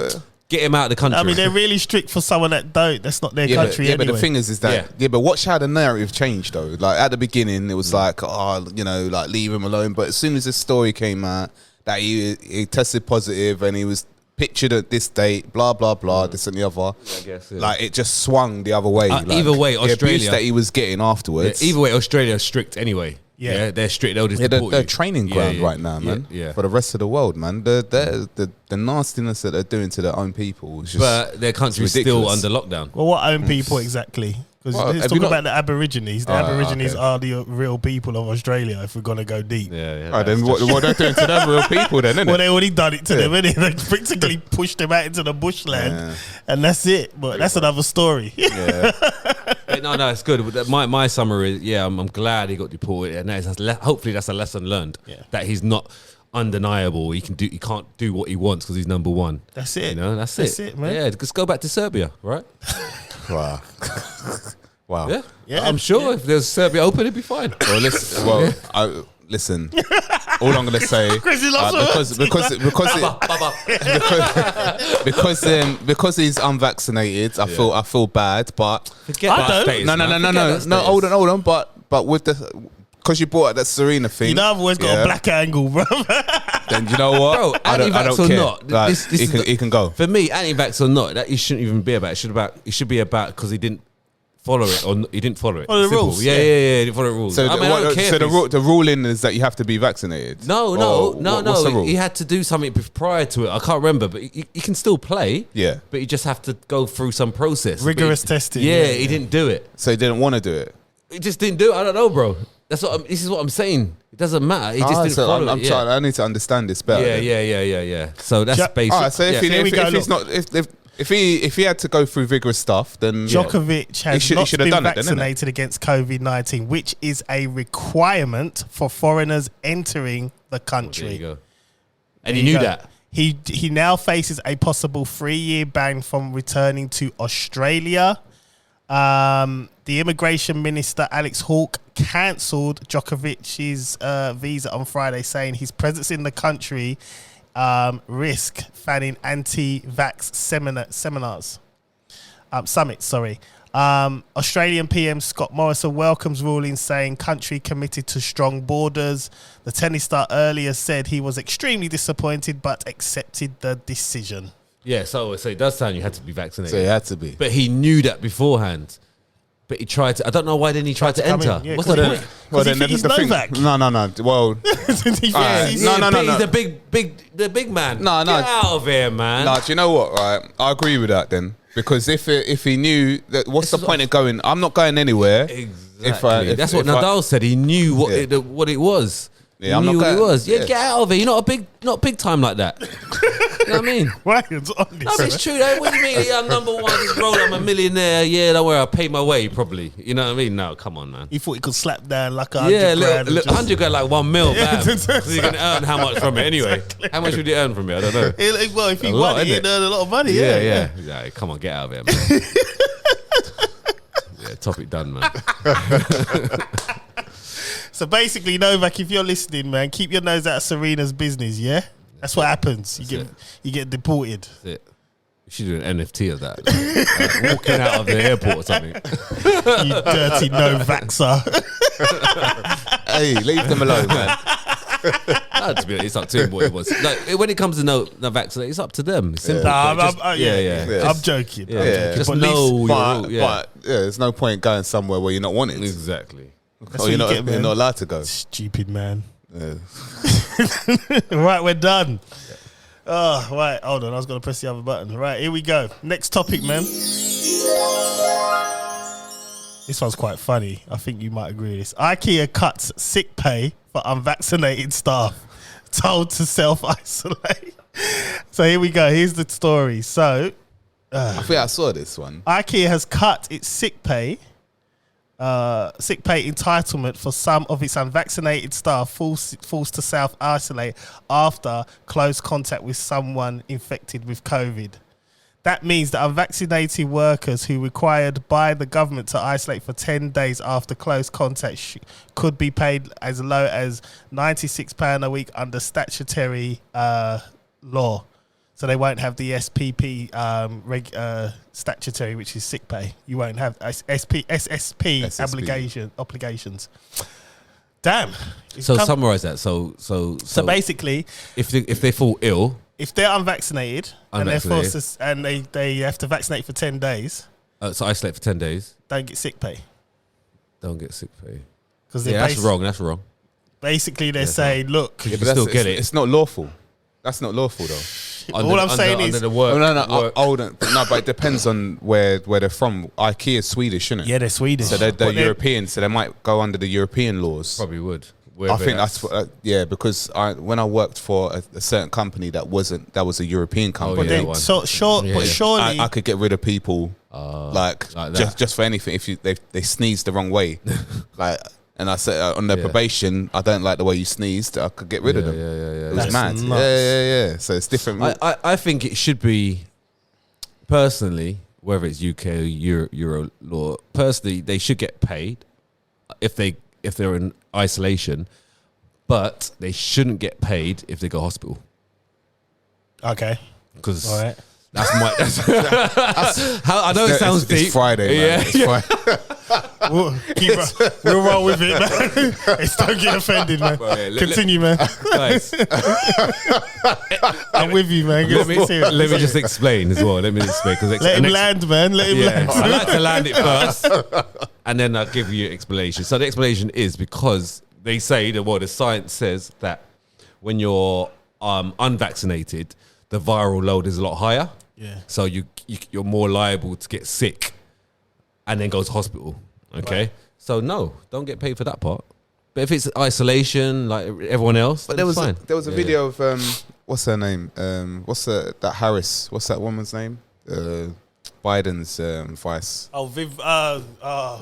forts. Get him out of the country. I mean, they're really strict for someone that's not their country anyway. But the thing is that but watch how the narrative changed though. Like at the beginning, it was like, like leave him alone. But as soon as this story came out that he tested positive and he was pictured at this date, blah blah blah, this and the other. I guess, yeah. Like it just swung the other way. Either way, the Australia abuse that he was getting afterwards. either way, Australia's strict anyway. Yeah. They're strict. They'll just deport they're you. training ground right now, man. Yeah. For the rest of the world, man. The nastiness that they're doing to their own people is just. But their country's still under lockdown. Well, what own people exactly? Because Well, let's have talk you not- about the Aborigines. The Aborigines are the real people of Australia. If we're gonna go deep, Yeah. Alright, then what they're doing to them real people then, isn't well, it? they already done it to them. Innit? They practically pushed them out into the bushland, and that's it. But that's another story. Yeah. No, it's good. My summary is, I'm glad he got deported, and hopefully that's a lesson learned. Yeah. That he's not undeniable. He can't do what he wants because he's number one. That's it. You know, that's it, man. Yeah, just go back to Serbia, right? Wow. Wow. Yeah, Yeah. I'm sure if there's Serbia open, it'd be fine. Well, listen. All I'm gonna say Chris, he loves because he's unvaccinated. I feel bad, but Forget I that don't. status, no. man. Forget that status. Hold on. But with because you brought up that Serena thing, You know, I've always got a black angle, bro. Then you know what? Bro, I don't anti-vax or care. not, Like, he can go. For me, anti-vax or not, that it shouldn't even be about. It should be about because he didn't follow it or he didn't follow it. Follow the Simple. rules, Yeah, yeah. he didn't follow the rules. So, I don't care. so if the ruling is that you have to be vaccinated. No. What's the rule? He had to do something prior to it. I can't remember, but he can still play. Yeah. But you just have to go through some process. Rigorous But testing. Yeah, he didn't do it. So he didn't want to do it. He just didn't do it. I don't know, bro. This is what I'm saying. It doesn't matter. He just didn't so follow I'm it. trying. I need to understand this better. Yeah. So that's basic. All right. So if, yeah. if he had to go through vigorous stuff, then Djokovic has not should have been done it then, innit? vaccinated against COVID-19, which is a requirement for foreigners entering the country. There you go. There And he you knew go. that. He now faces a possible 3-year ban from returning to Australia. The immigration minister Alex Hawke cancelled Djokovic's visa on Friday, saying his presence in the country risk fanning anti-vax summits. Australian PM Scott Morrison welcomes ruling, saying country committed to strong borders. The tennis star earlier said he was extremely disappointed but accepted the decision. Yeah, so it does sound you had to be vaccinated. So he had to be. But he knew that beforehand. But he tried to. I don't know why didn't he try to come enter. in, yeah, What's 'cause the he- Well, Because then he's the thing. Novak. No. Well, He's no. He's the big man. No. Get out of here, man. no. Do you know what? Right, I agree with that then. Because if he knew that, what's the point of going? I'm not going anywhere. Exactly. That's what Nadal said. He knew what it was. Yeah, he I'm knew not what it going- was. Yeah, yeah. get out of here. You're not big time like that. You know what I mean? Ryan's on this. No, but it's true. Though. What do you mean? Yeah, I'm number one. Just roll. I'm a millionaire. Yeah, don't worry. I'll pay my way probably. You know what I mean? No, come on, man. He thought he could slap down like Yeah, 100 grand. look, 100 grand like 1 mil. Yeah, Bam. exactly. So you can earn how much from it anyway? How much would you earn from it? I don't know. Well, if he A won lot, it, he'd innit? earn a lot of money. Yeah. Come on, get out of here, man. Yeah, topic done, man. So basically, Novak, if you're listening, man, keep your nose out of Serena's business, yeah? That's what happens. You get deported. That's it. You should do an NFT of that. Like walking out of the airport or something. You dirty no-vaxxer. Hey, leave them alone, man. No, To be honest, it's up to him what it was. Like, when it comes to no vaccinate, it's up to them. It's simple. Nah, Just- I'm joking. Yeah, I'm joking. just But at know least- But there's no point going somewhere where you're not wanted. exactly. That's Or what you're not, you get, man. you're not allowed to go. Stupid man. Yeah. Right, we're done. Oh, right. Hold on. I was going to press the other button. Right, here we go. Next topic, man. This one's quite funny. I think you might agree with this. IKEA cuts sick pay for unvaccinated staff told to self-isolate. So here we go. Here's the story. So I think I saw this one. IKEA has cut its sick pay entitlement for some of its unvaccinated staff forced to self-isolate after close contact with someone infected with COVID. That means that unvaccinated workers who required by the government to isolate for 10 days after close contact could be paid as low as £96 a week under statutory law. So they won't have the SPP statutory, which is sick pay. You won't have SSP obligations. Damn. So summarize that. So basically, if they fall ill, if they're unvaccinated and they're forced to, and they have to vaccinate for 10 days, so isolate for 10 days, don't get sick pay. don't get sick pay. Because that's wrong. That's wrong. Basically, they're saying, look, You can still get it. It's not lawful. That's not lawful though. all I'm saying is, the work. No, but it depends on where they're from. IKEA is Swedish, isn't it? yeah, they're Swedish. So they're European, so they might go under the European laws. Probably would. I think that's what, because when I worked for a certain company that was a European company. But then, surely, I could get rid of people like that. just for anything if they sneeze the wrong way, like. And I said on their probation, I don't like the way you sneezed. I could get rid of them. It was That's mad. nuts. Yeah. So it's different. I think it should be, personally, whether it's UK or Euro law, personally, they should get paid if they're in isolation, but they shouldn't get paid if they go to hospital. okay, Because all right. that's my. I know it sounds deep. It's Friday, man. It's Friday. We'll roll with it, man. Don't get offended, man. Continue, man. Guys, I'm with you, man. let me just explain as well. Let me explain. Let him land, man. Let him land. I like to land it first, and then I'll give you an explanation. So the explanation is because they say the science says that when you're unvaccinated, the viral load is a lot higher. Yeah. So you're more liable to get sick, and then go to hospital. Okay. Right. So no, don't get paid for that part. But if it's isolation like everyone else, But then there fine. was a video of what's her name? What's that Harris? What's that woman's name? Biden's vice. Oh, Viv. Or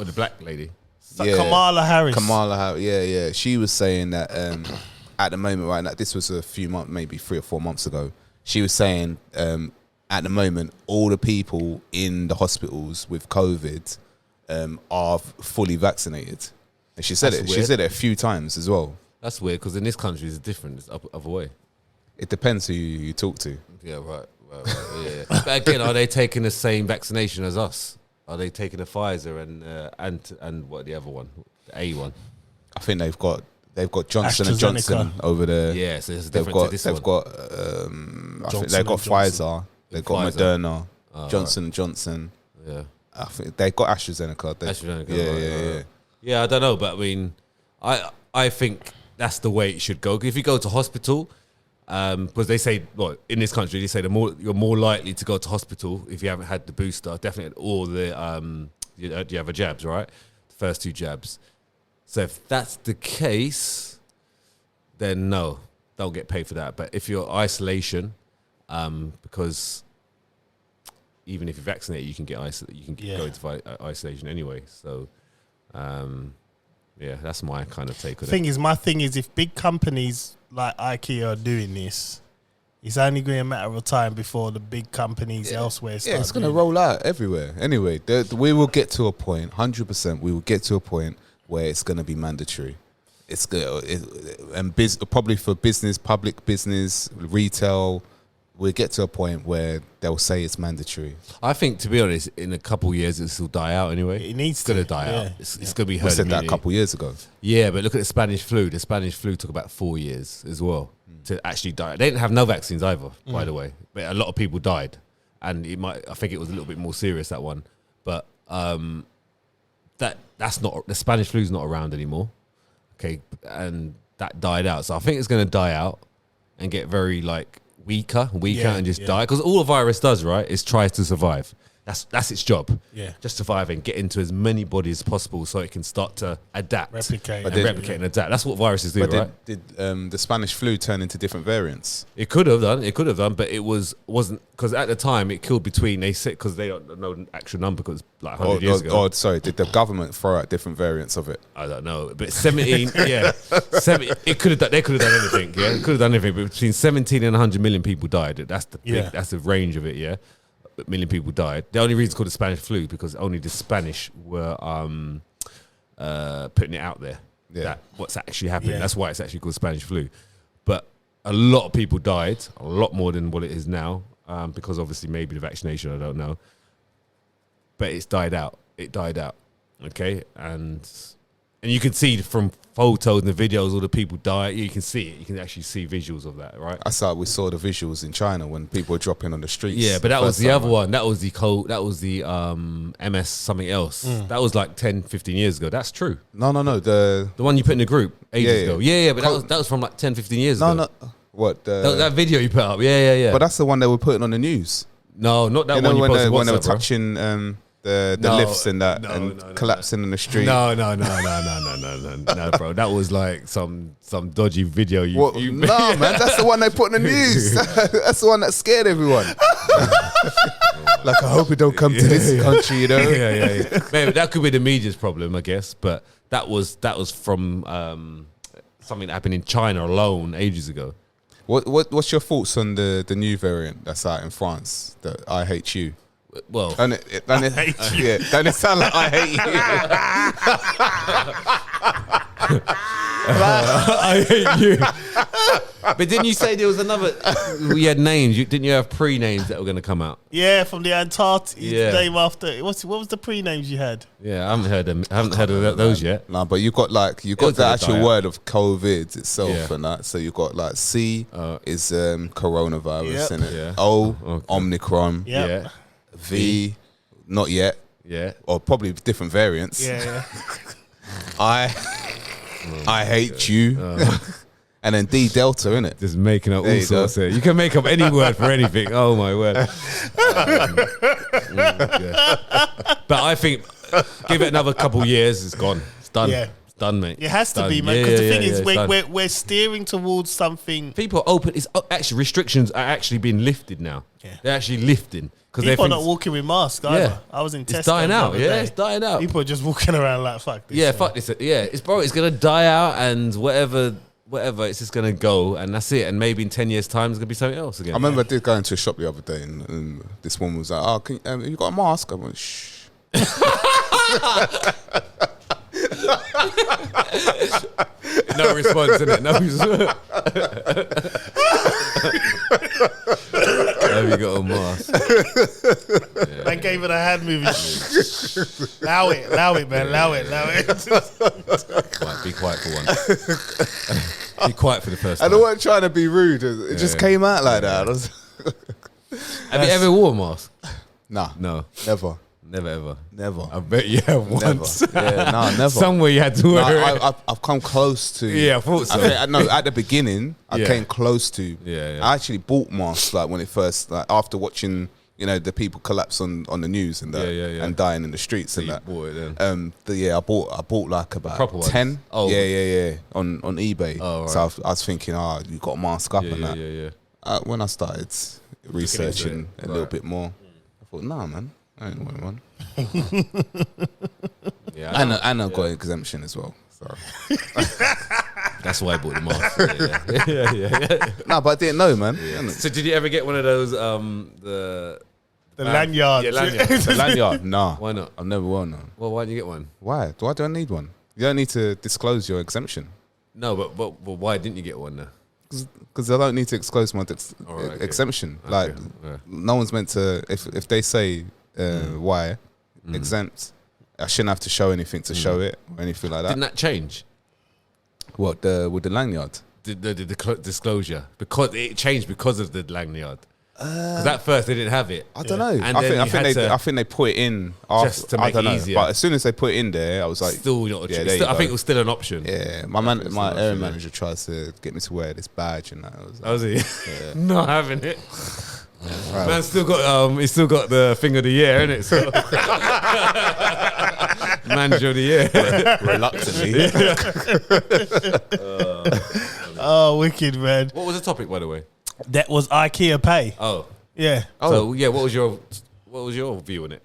the black lady. Yeah. Kamala Harris. Kamala Harris. Yeah. She was saying that at the moment, right now, this was a few months, maybe 3 or 4 months ago. She was saying at the moment, all the people in the hospitals with COVID are fully vaccinated. And she said That's it. weird. She said it a few times as well. That's weird because in this country it's different. It's other way. It depends who you talk to. Yeah, right. Yeah. But again, are they taking the same vaccination as us? Are they taking the Pfizer and what the other one, the A one? I think they've got Johnson and Johnson over there. Yeah, so it's They've different got to this they've one. got I think they've got and Johnson. Pfizer, they've got Pfizer. Moderna, Oh, Johnson and Johnson. Yeah. I think they've got AstraZeneca. AstraZeneca, Yeah. right. Yeah, I don't know, but I mean, I think that's the way it should go. If you go to hospital, because they say, well, in this country, they say you're more likely to go to hospital if you haven't had the booster, definitely all the the other jabs, right? The first 2 jabs. So if that's the case, then no, don't get paid for that. But if you're isolation, because even if you're vaccinated, you can get go into isolation anyway. So, yeah, that's my kind of take on it. My thing is, if big companies like IKEA are doing this, it's only going to be a matter of time before the big companies elsewhere start. Yeah, it's going to doing roll out everywhere. Anyway, we will get to a point, 100%. We will get to a point where it's going to be mandatory. It's good, probably for business, public business, retail, we'll get to a point where they'll say it's mandatory. I think, to be honest, in a couple of years, it'll die out anyway. It needs to. It's to. going to die out. It's going to be We herd said that a immunity. couple of years ago. Yeah, but look at the Spanish flu. The Spanish flu took about 4 years as well to actually die. They didn't have no vaccines either, by the way. But a lot of people died. And I think it was a little bit more serious, that one. But that's not, the Spanish flu's not around anymore. Okay. And that died out. So I think it's going to die out and get very weaker and just die. Because all a virus does, right, is tries to survive. That's its job. Yeah. Just survive and get into as many bodies as possible so it can start to adapt. Replicate. And replicate and adapt. That's what viruses do, But right? did the Spanish flu turn into different variants? It could have done, but it wasn't, because at the time it killed between, they said, because they don't know the actual number, because 100 years ago. Or, sorry, did the government throw out different variants of it? I don't know, but 17, it could have done. They could have done anything. Yeah, it could have done anything. But between 17 and 100 million people died. That's the big, that's the range of it. Yeah, but million people died. The only reason it's called the Spanish flu because only the Spanish were putting it out there. Yeah. That what's actually happening. Yeah. That's why it's actually called Spanish flu. But a lot of people died, a lot more than what it is now, because obviously maybe the vaccination. I don't know, but it's died out. It died out. Okay, and you can see from photos and the videos all the people die. You can see it. You can actually see visuals of that, right? We saw the visuals in China when people were dropping on the streets. Yeah, but that was first the time, other right? one. That was the MS something else. That was like 10, 15 years ago. That's true. No. The one you put in the group ages ago. Yeah, but that was from like 10, 15 years ago. No. What? That video you put up. Yeah. But that's the one they were putting on the news. No, not that You know, one you when posted they were WhatsApp, bro. touching the No, lifts and that no, and no, collapsing in the street. No, bro. That was like some dodgy video you. What? you No, man, that's the one they put in the news. That's the one that scared everyone. Like, I hope it don't come to this country, you know? Yeah. Maybe that could be the media's problem, I guess. But that was from something that happened in China alone ages ago. What's your thoughts on the new variant that's out in France, the I Hate You? Well, Don't it sound like I hate you? I hate you. But didn't you say there was another? We had names. Didn't you have pre-names that were going to come out? Yeah, from the Antarctic name after. What was the pre-names you had? Yeah, I haven't heard them. I haven't heard of those yet. No, but you got was the gonna actual die out. word of COVID itself Yeah. and that. So you got like C is coronavirus, Yep. and Yeah. O Okay. Omicron, Yep. Yeah. V not yet, Yeah. or probably different variants. Yeah. I hate you, and then D Delta, innit? Just making up There all you go. sorts of. You can make up any word for anything. Oh my word. But I think give it another couple years, it's gone. It's done. Yeah. It's done, mate. It has It's to done. be, man. Because the thing is, it's done. we're steering towards something. People are open. It's actually restrictions are actually being lifted now. Yeah. They're actually lifting because People are not walking with masks either. Yeah. I was in Tesco. It's dying the out. other Yeah, day. it's dying out. People are just walking around like, fuck this. Yeah, fuck this. Yeah, it's gonna die out, and whatever, it's just gonna go, and that's it. And maybe in 10 years' time, it's gonna be something else again. I remember I did go into a shop the other day, and this woman was like, "Oh, you got a mask?" I went, "Shh." No response, innit? No response. Have you got a mask? Man gave it a hand movie. Allow it, man. Allow it. Right, be quiet for once. Be quiet for the first And time. I wasn't trying to be rude. It just came out like that. I was, Have you ever worn a mask? nah, No, never, never ever. never, I bet you have never. once. Yeah, no, never. Somewhere you had to No, wear it. I've come close to. Yeah, I thought so. No, at the beginning, I Yeah. came close to. Yeah. I actually bought masks like when it first, like after watching, the people collapse on the news and that, Yeah. and dying in the streets and You that. bought it then. I bought like about Proper ones? 10. Oh. Yeah. On eBay. Oh, So right. I was thinking, you got a mask up and that. Yeah. When I started researching a little Right. bit more, I thought, nah, man, I ain't wearing one. Yeah, And I got an exemption as well. So. that's why I bought the mask. Yeah. No, but I didn't know, man. So did you ever get one of those the lanyards. Yeah, lanyard. The lanyard? Nah. Why not? I've never worn one. Well, why didn't you get one? Why? Do I need one? You don't need to disclose your exemption. No, but why didn't you get one though? because I don't need to disclose my exemption. Okay. Like, Yeah. no one's meant to. If they say why exempt, I shouldn't have to show anything to show it or anything like that. Didn't that change? What with the lanyard? The disclosure, because it changed because of the lanyard. Because at first they didn't have it. I don't know. And I think they put it in after, just to make it easier. But as soon as they put it in there, I was like, Still not. yeah, I think it was still an option. yeah. My area manager tries to get me to wear this badge, and that. I was like, Was he? Not having it. right. Man still got he's still got the thing of the year, innit? So manager of the year. reluctantly. Oh, wicked, man. What was the topic, by the way? That was IKEA pay. Oh, Yeah. so yeah, what was your view on it?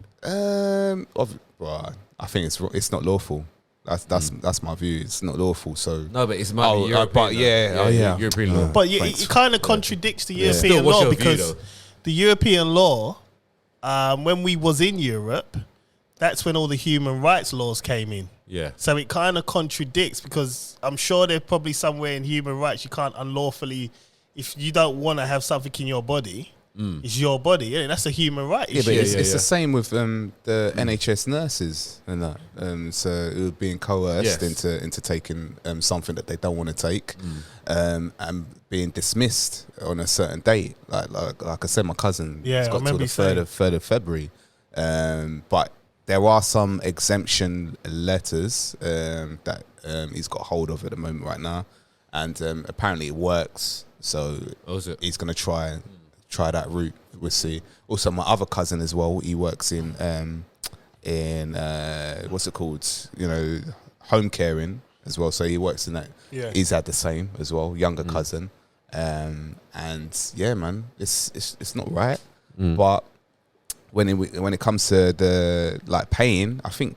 Right. I think it's not lawful. That's my view. It's not lawful. So No, but it's might be European. but yeah. European law. But Thanks. it kind of contradicts the European Still, what's law your view, because though? the European law, when we was in Europe, that's when all the human rights laws came in. Yeah. So it kind of contradicts because I'm sure there's probably somewhere in human rights you can't unlawfully, if you don't want to have something in your body, it's your body. Yeah, that's a human right Yeah, issue. but it's the same with the NHS nurses and that. So it was being coerced Yes. into taking something that they don't want to take, and being dismissed on a certain date. Like I said, my cousin Yeah, has I got till remember the you saying. third of February, but there are some exemption letters that he's got hold of at the moment right now, and apparently it works. So he's gonna try that route. We'll see. Also, my other cousin as well. He works in what's it called? Home caring as well. So he works in that. Yeah. He's had the same as well. Younger cousin, and yeah, man, it's not right. But when it comes to the paying, I think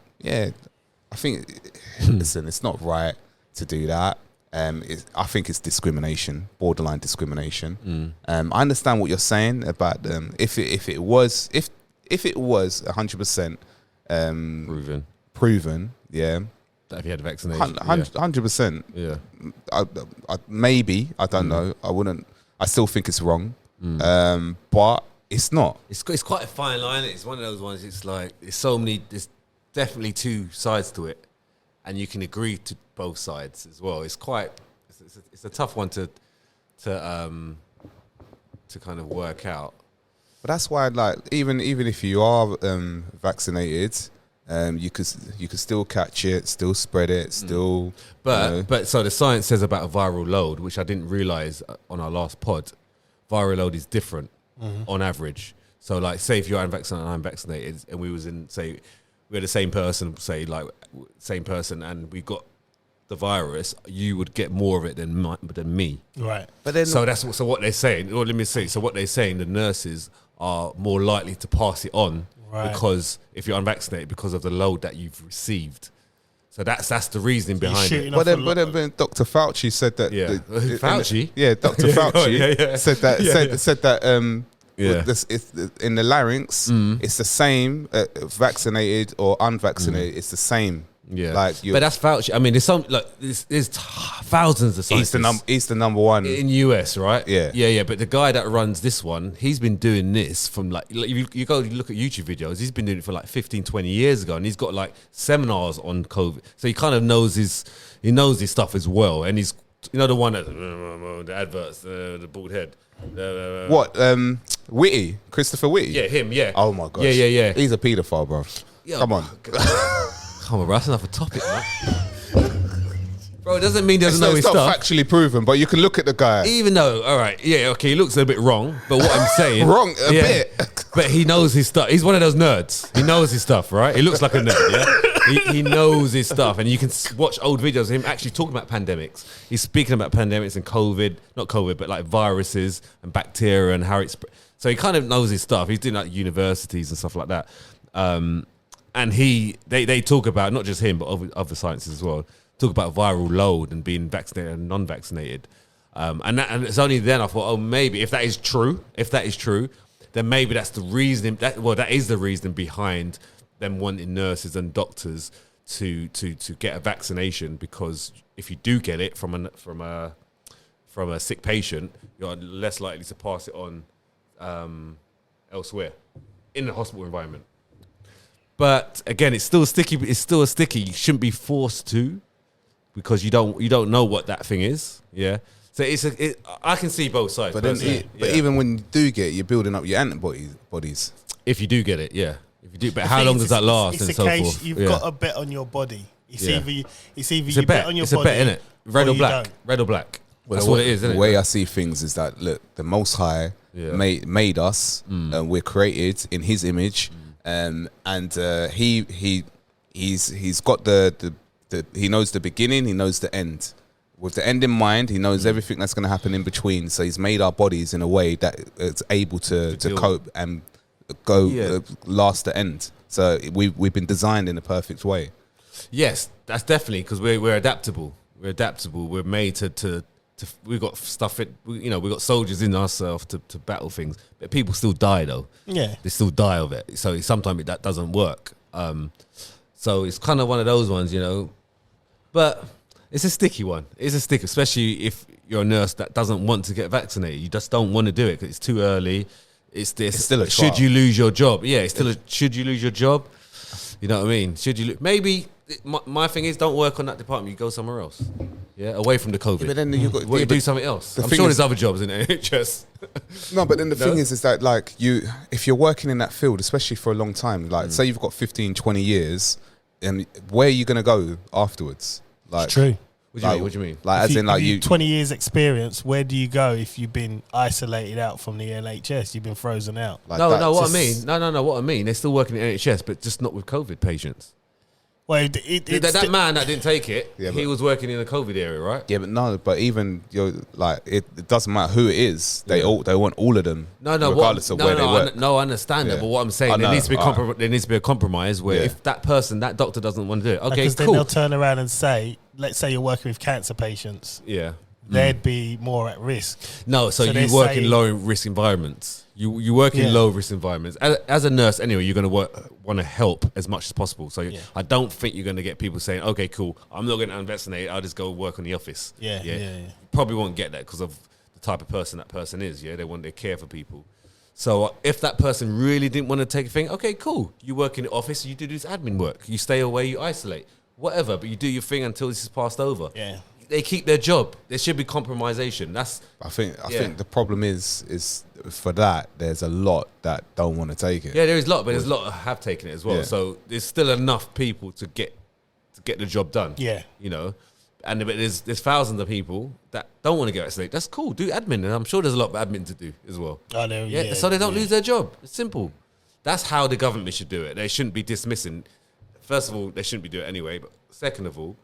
listen, it's not right to do that. I think it's discrimination, borderline discrimination. I understand what you're saying about if it was 100% proven, yeah, That if you had vaccination. 100%. Yeah. Maybe I don't know. I wouldn't. I still think it's wrong, but it's not. It's quite a fine line. It's one of those ones. It's like there's definitely two sides to it, and you can agree to both sides as well. It's a tough one to kind of work out. But that's why, even if you are vaccinated, you could still catch it, still spread it, still. But so the science says about a viral load, which I didn't realize on our last pod. Viral load is different on average. So say if you're unvaccinated and I'm vaccinated, and we had the same person, and we got the virus, you would get more of it than me. Right. But then, So that's what they're saying. Or let me see. So what they're saying, the nurses are more likely to pass it on because if you're unvaccinated, because of the load that you've received. So that's the reasoning behind it. But then Dr. Fauci said that. Yeah, Fauci. Dr. Fauci said that. Said that. Yeah. It's in the larynx, it's the same. Vaccinated or unvaccinated, it's the same. Yeah, but that's Fauci. I mean, there's thousands of scientists. He's the number one in US, right? Yeah. But the guy that runs this one, he's been doing this from you go look at YouTube videos. He's been doing it for 15, 20 years ago, and he's got seminars on COVID. So he kind of knows his stuff as well. And he's the one that the adverts, the bald head. What? Whitty, Christopher Whitty. Yeah, him. Yeah. Oh my gosh. Yeah. He's a paedophile, bro. Yeah, Come on. Come on, bro. That's enough a topic, man. Bro, it doesn't mean he doesn't know his It's not stuff. factually proven, but you can look at the guy. Even though, all right, yeah, okay, he looks a bit wrong, but what I'm saying... Wrong a bit. But he knows his stuff. He's one of those nerds. He knows his stuff, right? He looks like a nerd, yeah? He knows his stuff, and you can watch old videos of him actually talking about pandemics. He's speaking about pandemics and COVID, not COVID, but viruses and bacteria and how it's... So he kind of knows his stuff. He's doing universities and stuff like that. And they talk about, not just him, but other sciences as well, talk about viral load and being vaccinated and non-vaccinated. And it's only then I thought, maybe if that is true, then maybe that's the reason. That is the reason behind them wanting nurses and doctors to get a vaccination, because if you do get it from a from a sick patient, you're less likely to pass it on elsewhere in the hospital environment. But again, it's still sticky. It's still a sticky. You shouldn't be forced to, because you don't know what that thing is. Yeah. So I can see both sides. But then, even when you do get it, you're building up your antibodies. If you do get it, yeah. If you do, but how long does that last and so forth? You've got a bet on your body. It's either you a bet on your body. It's a bet, innit? Red or black. Red or black. Well, that's what it is, isn't it? The way I see things is that, look, the Most High made us, and we're created in His image, and he's got the he knows the beginning, he knows the end. With the end in mind, he knows everything that's going to happen in between. So he's made our bodies in a way that it's able to cope and go last the end. So we've been designed in a perfect way. Yes, that's definitely, because we're adaptable. We're adaptable. We're made to we've got stuff. We've got soldiers in ourselves to battle things. But people still die though. Yeah, they still die of it. So sometimes that doesn't work. So it's kind of one of those ones, But it's a sticky one. It's a stick, especially if you're a nurse that doesn't want to get vaccinated. You just don't want to do it because it's too early. It's this. It's still a trial. Should you lose your job? Yeah, it's still a should you lose your job? You know what I mean? Should you maybe my thing is, don't work on that department. You go somewhere else. Yeah, away from the COVID. Yeah, but then you do something else. I'm sure there's other jobs in the NHS. No, but then the thing is that like if you're working in that field, especially for a long time, like say you've got 15, 20 years, and where are you going to go afterwards? Like, it's true. What do you mean? Like, as in, like you 20 years experience. Where do you go if you've been isolated out from the NHS? You've been frozen out. Like what I mean. No. What I mean, they're still working in the NHS, but just not with COVID patients. Well, that man that didn't take it, he was working in the COVID area, right? Yeah, but even it doesn't matter who it is. They want all of them. Regardless of where they work. I understand that, but what I'm saying, there needs to be a compromise where if that doctor doesn't want to do it, okay, because cool. Then they'll turn around and say, let's say you're working with cancer patients. Yeah. They'd be more at risk. No, so you work in low risk environments. You work in low risk environments. As a nurse, anyway, you're going to want to help as much as possible. So I don't think you're going to get people saying, "Okay, cool, I'm not going to vaccinate. I'll just go work in the office." Yeah. You probably won't get that because of the type of person that person is. Yeah, they care for people. So if that person really didn't want to take a thing, okay, cool. You work in the office. You do this admin work. You stay away. You isolate. Whatever, but you do your thing until this is passed over. Yeah. They keep their job. There should be compromisation. I think the problem is for that there's a lot that don't want to take it. Yeah, there is a lot, but there's a lot that have taken it as well. Yeah. So there's still enough people to get the job done. Yeah, but there's thousands of people that don't want to get vaccinated. That's cool. Do admin, and I'm sure there's a lot of admin to do as well. I know. Yeah. So they don't lose their job. It's simple. That's how the government should do it. They shouldn't be dismissing. First of all, they shouldn't be doing it anyway. But second of all,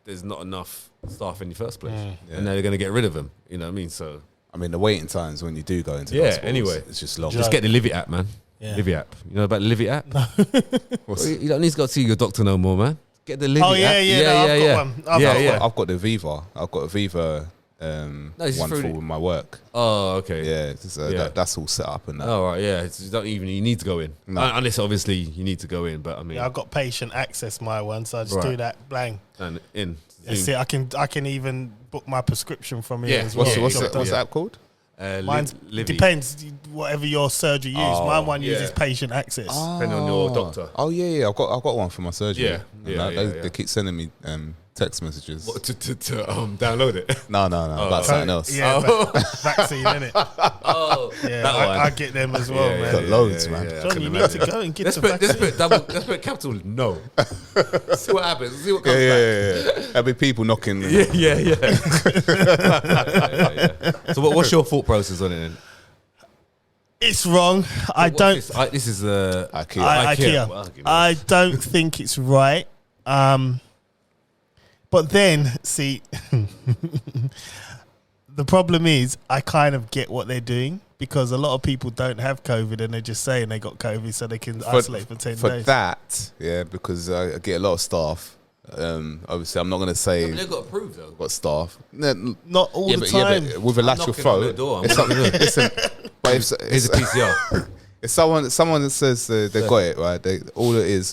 there's not enough staff in the first place, and they're going to get rid of them. You know what I mean? So, the waiting times when you do go into hospitals, anyway, it's just long. Just get the Livit app, man. Yeah. Livit app. You know about the Livit app? No. You don't need to go see your doctor no more, man. Get the Livit app. I've got one. I've got the Viva. I've got a Viva. One for with my work. Oh, okay. Yeah, that's all set up and that. Oh, right, yeah. You need to go in. No. Unless, obviously, you need to go in, but I mean... Yeah, I've got patient access, my one, so I just do that, bang. And in. That's it. I can even book my prescription from here as well. What's the app called? Mine's depends whatever your surgery uses. My one uses patient access. Depending on your doctor. Oh, yeah. I've got one for my surgery. They keep sending me... text messages. What, to download it? No, about something else. Yeah, vaccine, innit? Oh, yeah, I get them as well, man. Got loads, man. John, you need to go and get the vaccine. Let's put capital no. See what happens. See what comes back. Yeah. There'll be people knocking. Yeah. So what's your thought process on it then? It's wrong. This is IKEA. Well, I don't think it's right. But then, see, the problem is I kind of get what they're doing because a lot of people don't have COVID and they're just saying they got COVID so they can isolate for 10 days. For that, because I get a lot of staff. Obviously, I'm not going to say... Yeah, but they've got approved, though. Got staff. Not all the time. Yeah, but with a lateral flow... Here's a PCR. If someone that says they got it, right, all it is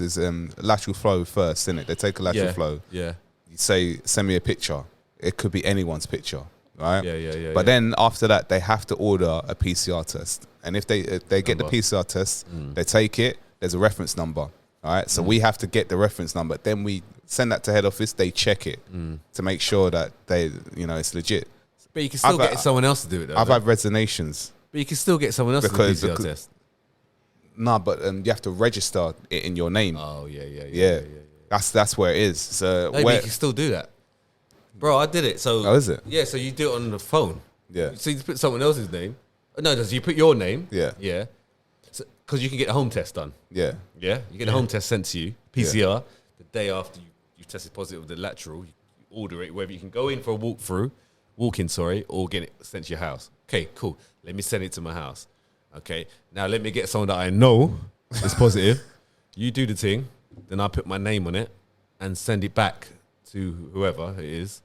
lateral flow first, isn't it? They take a lateral flow. Yeah. you say, send me a picture. It could be anyone's picture, right? Yeah. But then after that, they have to order a PCR test. And if they get the PCR test, they take it, there's a reference number, all right? So we have to get the reference number. Then we send that to head office, they check it to make sure that it's legit. But you can still get someone else to do it, though. I've had resignations. But you can still get someone else to do the PCR test. No, but you have to register it in your name. Oh, yeah. That's where it is. So Maybe you can still do that. Bro, I did it. So is it? Yeah, so you do it on the phone. Yeah. So you put someone else's name. No, you put your name. Yeah. Yeah. Because you can get a home test done. Yeah. Yeah. You get a home test sent to you, PCR, the day after you tested positive with the lateral. You order it, whether you can go in for a walk-in, or get it sent to your house. Okay, cool. Let me send it to my house. Okay. Now let me get someone that I know is positive. You do the thing. Then I put my name on it and send it back to whoever it is.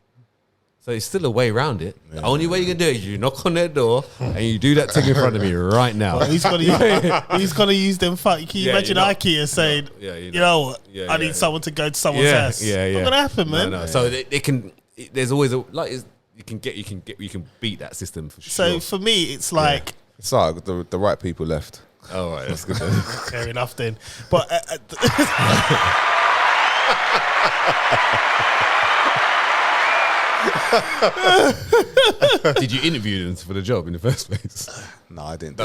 So it's still a way around it. The only way you can do it is you knock on their door and you do that thing in front of me right now. Well, he's gonna use them. Can you imagine IKEA saying, you know what? I need someone to go to someone's house. Not gonna happen, man. No. So they can. There's always you can beat that system for sure. So for me, it's like it's like the right people left. All right, that's good. Fair enough then. But did you interview them for the job in the first place? No, I didn't. So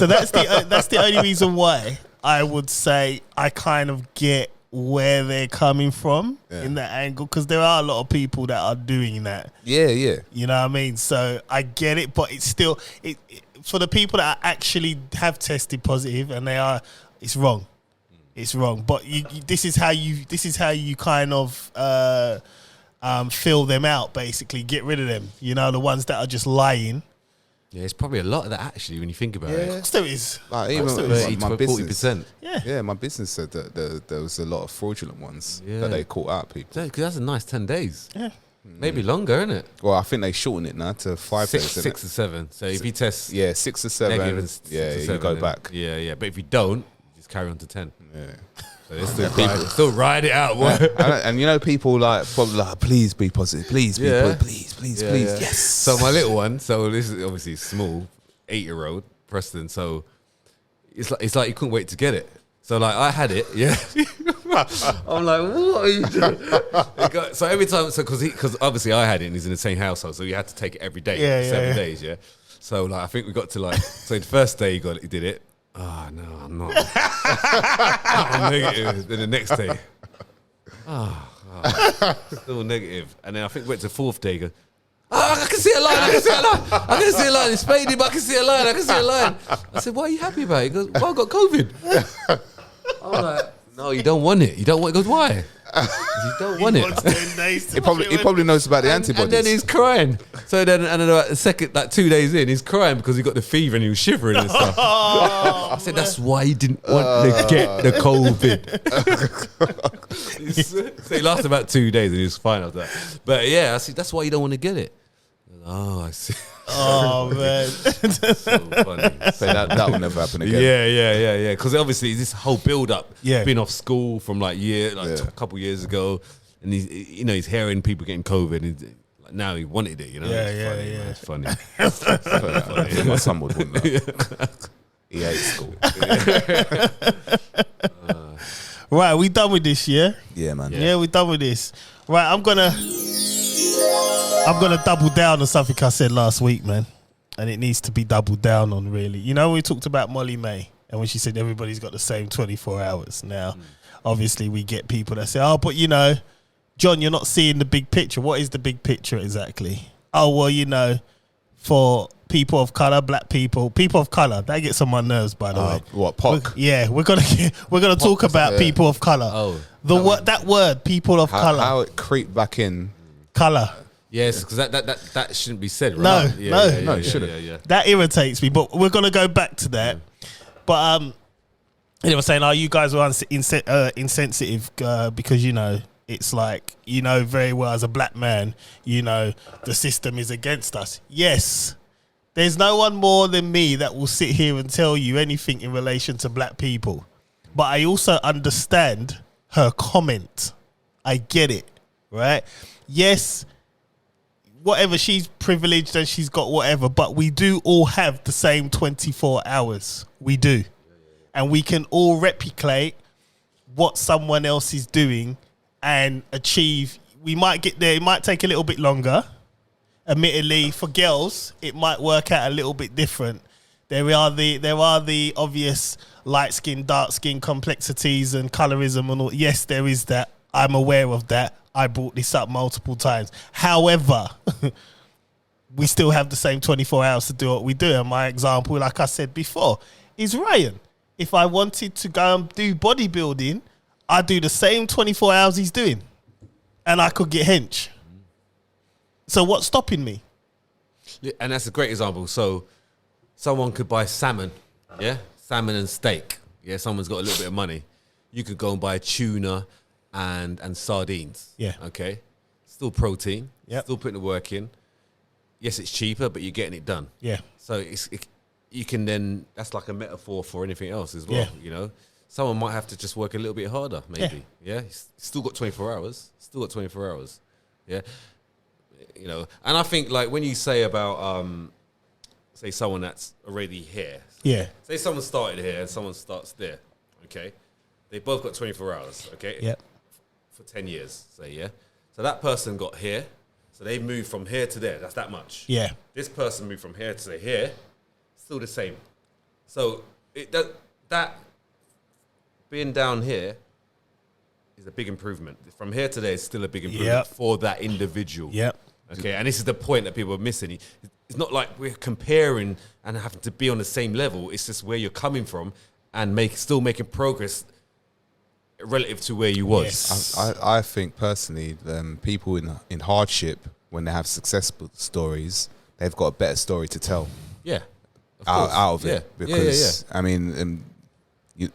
that's the only reason why I would say I kind of get where they're coming from in that angle, because there are a lot of people that are doing that. Yeah. You know what I mean? So I get it, but it's still for the people that actually have tested positive and it's wrong. It's wrong. But this is how you kind of fill them out. Basically, get rid of them. You know, the ones that are just lying. Yeah, it's probably a lot of that actually when you think about it. Still is. Like even 30 to 40%. Yeah, my business said that there was a lot of fraudulent ones that they caught out people. Because that's a nice 10 days. Yeah. Maybe longer, isn't it? Well, I think they shorten it now to 5 days. 6 or 7. So if you test 6 or 7, you go back. Yeah. But if you don't, you just carry on to 10. Yeah. So they still ride it out, boy. And you know, people probably like, please be positive, please be positive, please, yes. So my little one, so this is obviously small, 8-year-old Preston. So it's like you couldn't wait to get it. So like I had it, I'm like, what are you doing? So every time, because obviously I had it and he's in the same household, so you had to take it every day, 7 days, So like I think we got to so the first day he did it. Oh no, I'm not. I'm negative. Then the next day, still negative. And then I think we went to 4th day. He goes, I can see a line. I can see a line. It's fading, but I can see a line. I said, why are you happy about it? He goes, well, I got COVID. I'm like, no, you don't want it. You don't want it. He goes, why? You don't want it. He probably knows about the antibodies. And then he's crying. So then, and then about the second, 2 days in, he's crying because he got the fever and he was shivering and stuff. I said, that's why he didn't want to get the COVID. So he lasted about 2 days and he was fine after that. But yeah, I see, that's why you don't want to get it. Oh, I see. Oh man, so funny. So that will never happen again. Yeah. Because obviously this whole build up, been off school from a couple years ago, and he's hearing people getting COVID, and now he wanted it. It's funny. It's funny. My son would want that. He hates school. Right, we done with this, yeah? Yeah, man. Yeah, we done with this. Right, I'm gonna double down on something I said last week, man. And it needs to be doubled down on, really. You know, we talked about Molly May, and when she said everybody's got the same 24 hours. Now, obviously, we get people that say, oh, but John, you're not seeing the big picture. What is the big picture exactly? Oh, well, for people of color, black people of color, that gets on my nerves, by the way. What, POC? We're gonna talk about people of color. Oh, that word, people of color. How it creeped back in. Color. Yes, because that shouldn't be said, right? No, it shouldn't. Yeah. That irritates me, but we're gonna go back to that. But they were saying, you guys were insensitive because it's like very well as a black man, the system is against us. Yes. There's no one more than me that will sit here and tell you anything in relation to black people. But I also understand her comment. I get it, right? Yes, whatever, she's privileged and she's got whatever, but we do all have the same 24 hours. We do. And we can all replicate what someone else is doing and achieve. We might get there. It might take a little bit longer. Admittedly, for girls, it might work out a little bit different. There are the obvious light skin, dark skin complexities and colorism and all. Yes, there is that. I'm aware of that. I brought this up multiple times. However, we still have the same 24 hours to do what we do. And my example, like I said before, is Ryan. If I wanted to go and do bodybuilding, I'd do the same 24 hours he's doing. And I could get hench. So what's stopping me? And that's a great example. So someone could buy salmon, yeah? Salmon and steak. Yeah, someone's got a little bit of money. You could go and buy tuna and sardines. Yeah. Okay. Still protein. Yep. Still putting the work in. Yes, it's cheaper, but you're getting it done. Yeah. So you can then, that's like a metaphor for anything else as well. Yeah. You know, someone might have to just work a little bit harder, maybe. Yeah. He's still got 24 hours. Still got 24 hours. Yeah. You know, and I think like when you say about, say someone that's already here. Yeah. Say someone started here and someone starts there. Okay. They both got 24 hours. Okay. Yep. For 10 years, say, yeah. So that person got here. So they moved from here to there. That's that much. Yeah. This person moved from here to here. Still the same. So that being down here is a big improvement. From here to there is still a big improvement for that individual. Yep. Okay, and this is the point that people are missing. It's not like we're comparing and having to be on the same level. It's just where you're coming from and still making progress relative to where you was. Yes. I think personally, people in hardship, when they have successful stories, they've got a better story to tell. Yeah. Out of it. Because, I mean,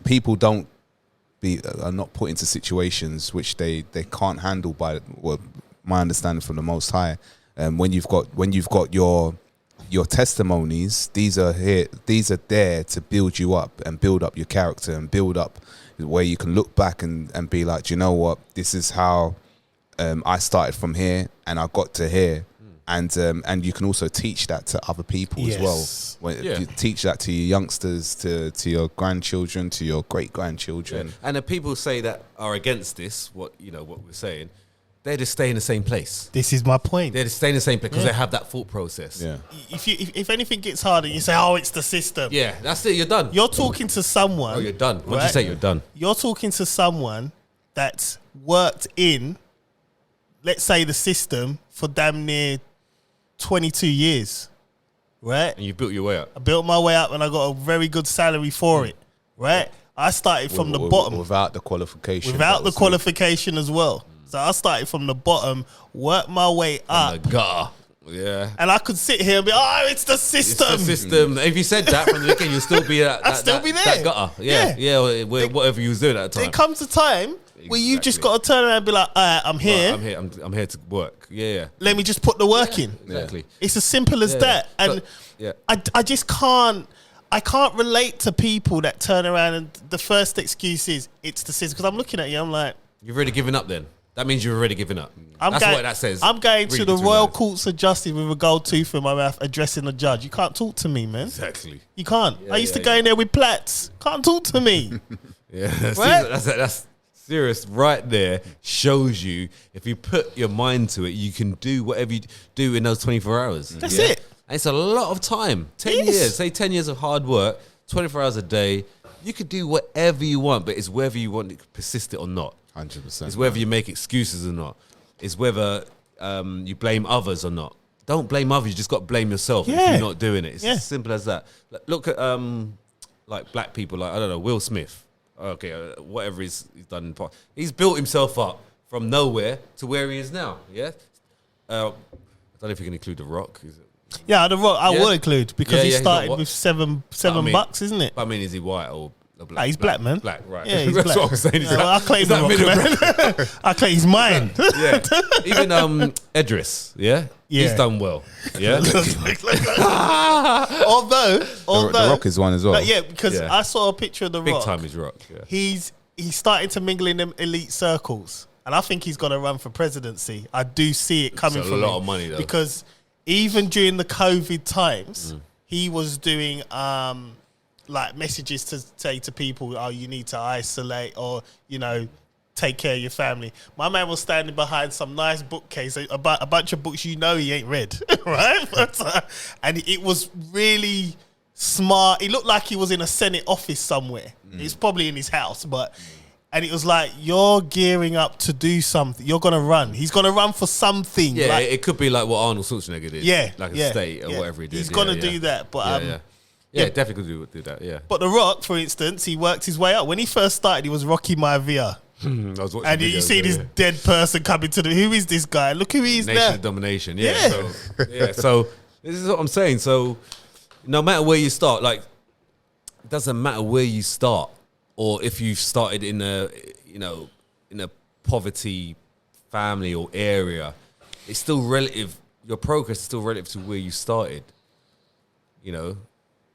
people are not put into situations which they can't handle by, well, my understanding from the Most High. When you've got your testimonies, these are there to build you up and build up your character and build up where you can look back and be like, do you know what? This is how I started from here and I got to here. And you can also teach that to other people as well. You teach that to your youngsters, to your grandchildren, to your great grandchildren. Yeah. And the people say that are against this, what we're saying, they just stay in the same place. This is my point. They just stay in the same place because they have that thought process. Yeah. If anything gets harder, you say, "Oh, it's the system." Yeah, that's it. You're done. You're talking to someone. Oh, you're done. Once right? you say you're done, You're talking to someone that's worked in, let's say, the system for damn near 22 years, right? and you built your way up. I built my way up and I got a very good salary for it, right? I started from the bottom. Without the qualification. Without the qualification as well. So I started from the bottom, worked my way up. The gutter. Yeah. And I could sit here and be, oh, it's the system. It's the system. If you said that from the beginning, you'll still be at I'd still be there. that gutter. Yeah. Whatever you was doing at the time. There comes a time where you just got to turn around and be like, all right, I'm here. Right, I'm here to work. Yeah. Let me just put the work in. Exactly. It's as simple as that. And I just can't. I can't relate to people that turn around and the first excuse is it's the system. Because I'm looking at you, I'm like, you've already given up then. That means you've already given up. That's what that says. I'm going to the Royal Courts of Justice with a gold tooth in my mouth addressing a judge. You can't talk to me, man. Exactly. You can't. I used to go in there with plaits. Can't talk to me. That's serious right there. Shows you if you put your mind to it, you can do whatever you do in those 24 hours. That's it. And it's a lot of time. 10 years. Say 10 years of hard work, 24 hours a day. You could do whatever you want, but it's whether you want to persist it or not. 100%. It's whether you make excuses or not. It's whether you blame others or not. Don't blame others. You just got to blame yourself if you're not doing it. It's as simple as that. Look at like black people, like, I don't know, Will Smith. Okay, whatever he's done in the past. He's built himself up from nowhere to where he is now. Yeah. I don't know if you can include The Rock. Yeah, The Rock I would include because he started with seven bucks, isn't it? I mean, is he white or black? He's black, man. Black, right. Yeah, he's That's black. what I'm saying. I claim The Rock, man. I claim he's mine. Yeah. Even Idris, he's done well. Yeah. although The Rock is one as well. Because I saw a picture of The Rock. Big time is Rock. Yeah. He's he's starting to mingle in them elite circles. And I think he's going to run for presidency. I do see it coming from him. It's a lot of money, though. Because even during the COVID times, he was doing like messages to say to people, oh, you need to isolate or, you know, take care of your family. My man was standing behind some nice bookcase, a bunch of books you know he ain't read, right? And it was really smart. It looked like he was in a Senate office somewhere. It's probably in his house, but... And it was like, you're gearing up to do something. You're going to run. He's going to run for something. Yeah, like, it could be like what Arnold Schwarzenegger did. Yeah. Like a state or whatever he did. He's going to do that. But definitely could do that, yeah. But The Rock, for instance, he worked his way up. When he first started, he was Rocky Maivia. I was watching And you see this dead person coming to who is this guy? Look who he is Nation now. of Domination, yeah. So this is what I'm saying. So no matter where you start, like, it doesn't matter where you start or if you've started in a, you know, in a poverty family or area, it's still relative. Your progress is still relative to where you started, you know.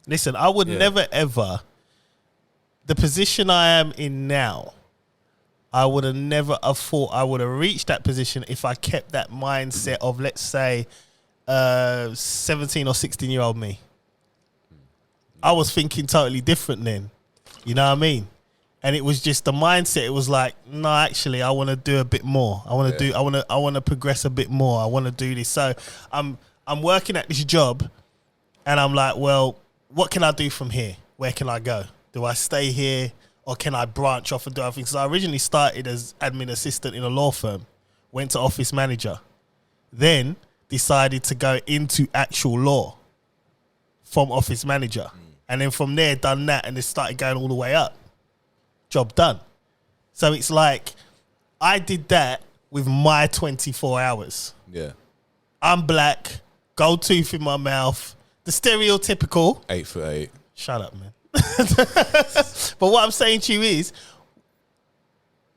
Listen, I would never, ever, the position I am in now, I would have never have thought I would have reached that position if I kept that mindset of, let's say, 17 or 16-year-old me. I was thinking totally different then. You know what I mean? And it was just the mindset. It was like, no, actually, I want to do a bit more. I want to I want to progress a bit more. I want to do this. So I'm working at this job, and I'm like, well, what can I do from here? Where can I go? Do I stay here, or can I branch off and do other things? So I originally started as admin assistant in a law firm, went to office manager, then decided to go into actual law from office manager. And then from there, done that, and it started going all the way up. Job done. So it's like, I did that with my 24 hours. Yeah. I'm black, gold tooth in my mouth, the stereotypical. 8'8". Shut up, man. But what I'm saying to you is,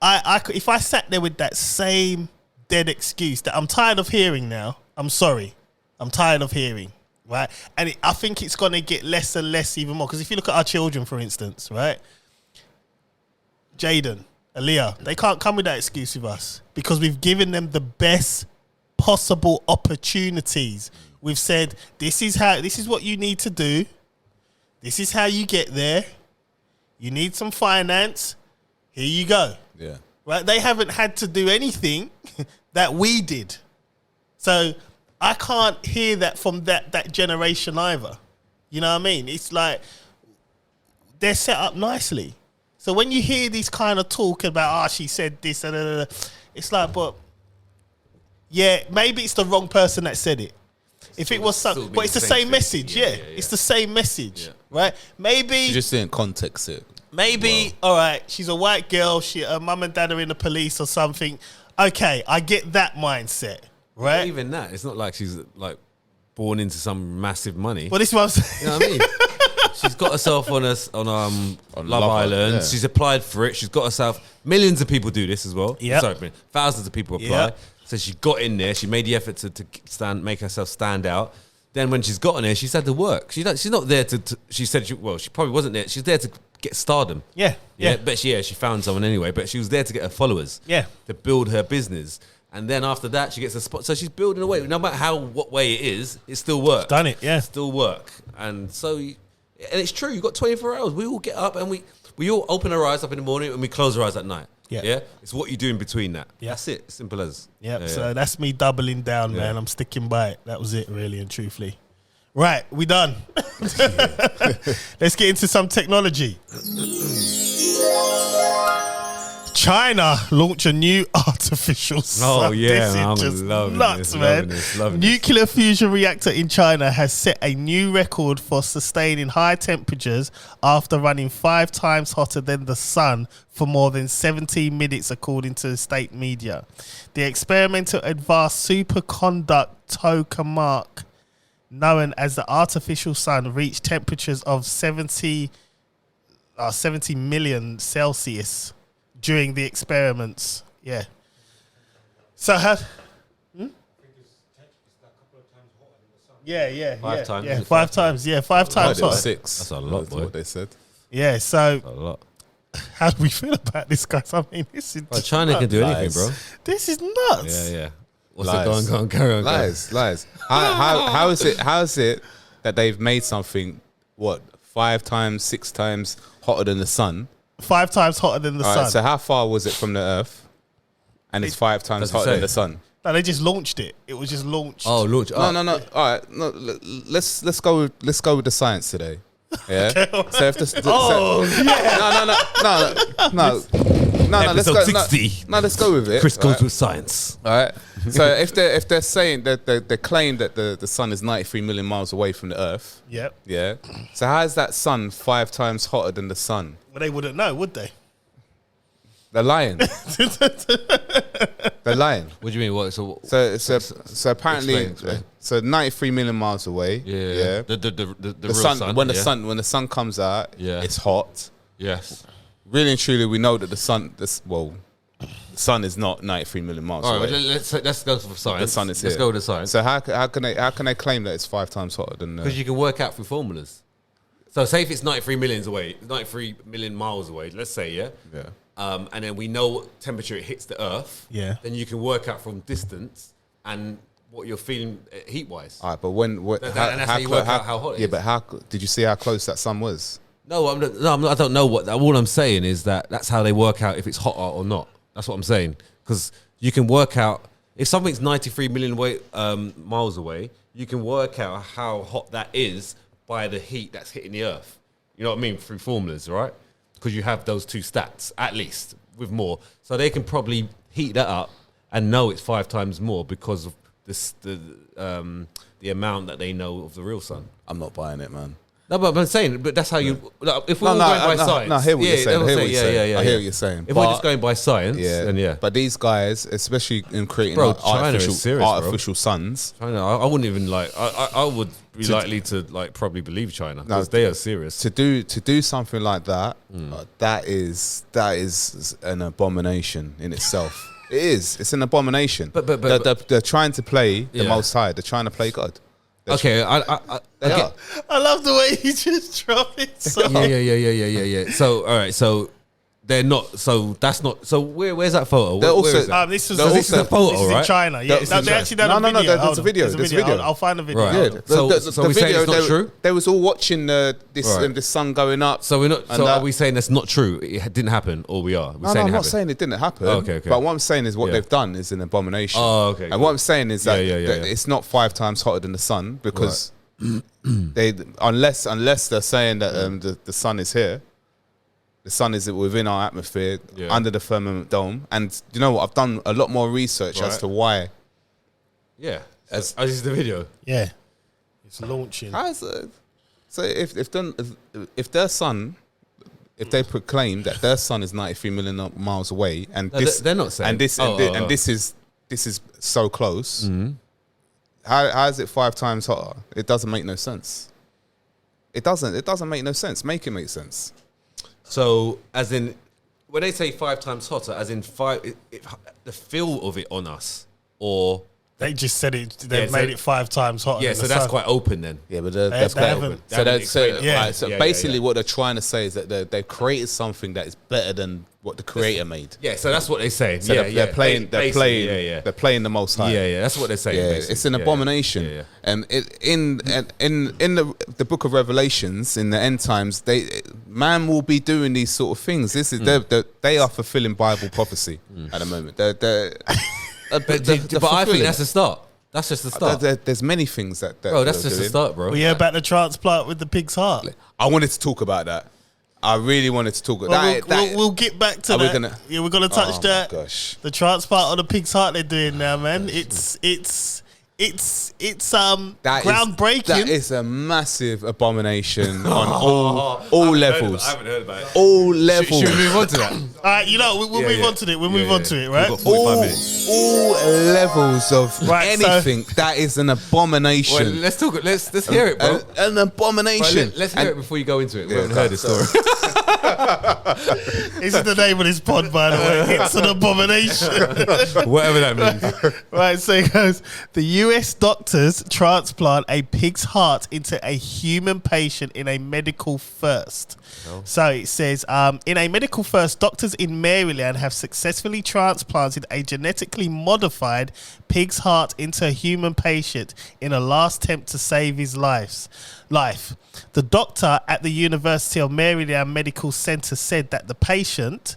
if I sat there with that same dead excuse that I'm tired of hearing now, I'm sorry, I'm tired of hearing, right? And I think it's going to get less and less even more. Because if you look at our children, for instance, right? Jaden, Aaliyah, they can't come with that excuse with us because we've given them the best possible opportunities. We've said, this is what you need to do. This is how you get there. You need some finance. Here you go. Yeah. Right? They haven't had to do anything that we did. So I can't hear that from that generation either. You know what I mean? It's like they're set up nicely. So when you hear these kind of talk about, she said this, it's like, but yeah, maybe it's the wrong person that said it. If it was something, but it's the same message, yeah. It's the same message, right? Maybe You just didn't context it. Maybe, all right, she's a white girl, her mum and dad are in the police or something. Okay, I get that mindset, right? Not even that. It's not like she's like born into some massive money. Well, this is what I'm saying. You know what I mean? She's got herself on Love Island. Yeah. She's applied for it. She's got herself. Millions of people do this as well. Yeah. Sorry, thousands of people apply. Yep. So she got in there. She made the effort to make herself stand out. Then when she's gotten there, she's had to work. She's not there to she said, she probably wasn't there. She's there to get stardom. Yeah. But she found someone anyway. But she was there to get her followers. Yeah. To build her business. And then after that, she gets a spot. So she's building away. No matter what way it is, it still works. Done it, yeah. Still work. And so, and it's true. You've got 24 hours. We all get up and we all open our eyes up in the morning and we close our eyes at night. Yeah. It's what you do in between that. Yeah. That's it. Simple as. Yep. So that's me doubling down, man. I'm sticking by it. That was it, really and truthfully. Right, we done. Let's get into some technology. China launched a new artificial sun. Oh yeah, this is just nuts, man. Nuclear fusion reactor in China has set a new record for sustaining high temperatures after running 5 times hotter than the sun for more than 17 minutes, according to the state media. The experimental advanced superconductor tokamak, known as the artificial sun, reached temperatures of 70 million Celsius during the experiments. Yeah. So have... Yeah. 5 times. Yeah, 5 times. Yeah, 5 times. 6. That's a lot, boy. What they said. Yeah, so... That's a lot. how do we feel about this, guys? I mean, this is China can do anything, Lies. bro. This is nuts. Yeah. What's Lies. it going? Go on, carry on. Lies. How is it that they've made something 5 times, 6 times hotter than the sun? 5 times hotter than the All sun. right, so how far was it from the Earth? And it's 5 times Does it hotter say? than the sun. No, they just launched it. It was just launched. Oh, launch. No. All right, no. Let's go with the science today. Yeah. So if the no. Let's Episode go. 60. No, let's go with it. Chris goes right? with science. All right. So if they're saying that they claim that the sun is 93 million miles away from the Earth. Yep. Yeah. So how is that sun 5 times hotter than the sun? Well, they wouldn't know, would they? They're lying. They're lying. What do you mean? What? So apparently, explain. so 93 million miles away. yeah. The real sun. When the sun comes out, it's hot. Yes. Really and truly, we know that the sun is not 93 million miles All away. right, let's go for science. The sun is here. Let's go with the science. So how can they claim that it's 5 times hotter than? Because you can work out through formulas. So say if it's 93 million miles away, let's say, yeah. And then we know what temperature it hits the Earth. Yeah. Then you can work out from distance and what you're feeling heat wise. All right, but that's how you work out how hot it is. But how did you see how close that sun was? No, I don't know what. All I'm saying is that's how they work out if it's hotter or not. That's what I'm saying. Because you can work out if something's 93 million miles away, you can work out how hot that is by the heat that's hitting the Earth. You know what I mean? Through formulas, right? Because you have those 2 stats at least with more, so they can probably heat that up and know it's 5 times more because of the amount that they know of the real sun. I'm not buying it, man. No, but I'm saying, but that's how you. If we're all going by science, I hear what you're saying. I hear what you're saying. If we're just going by science, then yeah. But these guys, especially in creating China is serious, artificial suns. China, I wouldn't even I would be likely to probably believe China because they are serious. To do something like that, that is an abomination in itself. It is. It's an abomination. But they're trying to play the Most High. They're trying to play God. Okay, I love the way he just dropped it. So. Yeah. So all right, so they're not. So that's not. So where's that photo? They're also. Where is that? This is a photo, this is right? in China. Yeah, they actually done a video. There's a video. There's a video. I'll find the video. Right. Yeah, So we're saying it's not true? They was all watching the sun going up. So we're not. So are we saying that's not true? It didn't happen, or we are? We're saying I'm it not happened. saying it didn't happen. Okay. But what I'm saying is what they've done is an abomination. Oh, okay. And what I'm saying is that, Yeah. it's not 5 times hotter than the sun because they unless they're saying that the sun is here. The sun is within our atmosphere, under the firmament dome. And you know what? I've done a lot more research as to why. Yeah. As is the video. Yeah. It's launching. So if their sun, if they proclaim that their sun is 93 million miles away, and they're not saying, and this is so close, how is it 5 times hotter? It doesn't make no sense. It doesn't make no sense. Make it make sense. So, as in, when they say 5 times hotter, as in the feel of it on us, or they just said it. They've made it 5 times hotter. Yeah, so that's quite open then. Yeah, but they haven't. So basically, what they're trying to say is that they've created something that is better than what the creator made. Yeah, so that's what they say. So they're playing the Most High. Yeah, that's what they're saying. Yeah, basically. it's an abomination. Yeah. And in the book of Revelations, in the end times, man will be doing these sort of things. This is they are fulfilling Bible prophecy at the moment. But I think that's the start. That's just the start. There's many things that bro, that's just the start, bro. Well, yeah, about the transplant with the pig's heart. I wanted to talk about that. I really wanted to talk about that. We'll get back to that. We're gonna touch that. Gosh. The transplant of the pig's heart they're doing now, man. It's groundbreaking. That is a massive abomination on all levels. I haven't heard about it. All levels. Should we move on to that? All right, we'll move on to it. We'll move on to it, right? We've got 45 minutes. All levels of anything that is an abomination. Well, let's talk. Let's hear it, bro. An abomination. Let's hear it before you go into it. We haven't heard this story. This is the name of this pod, by the way. It's an abomination. Whatever that means. Right, so it goes, the US doctors transplant a pig's heart into a human patient in a medical first. So it says, in a medical first, doctors in Maryland have successfully transplanted a genetically modified pig's heart into a human patient in a last attempt to save his life. The doctor at the University of Maryland Medical Center said that the patient,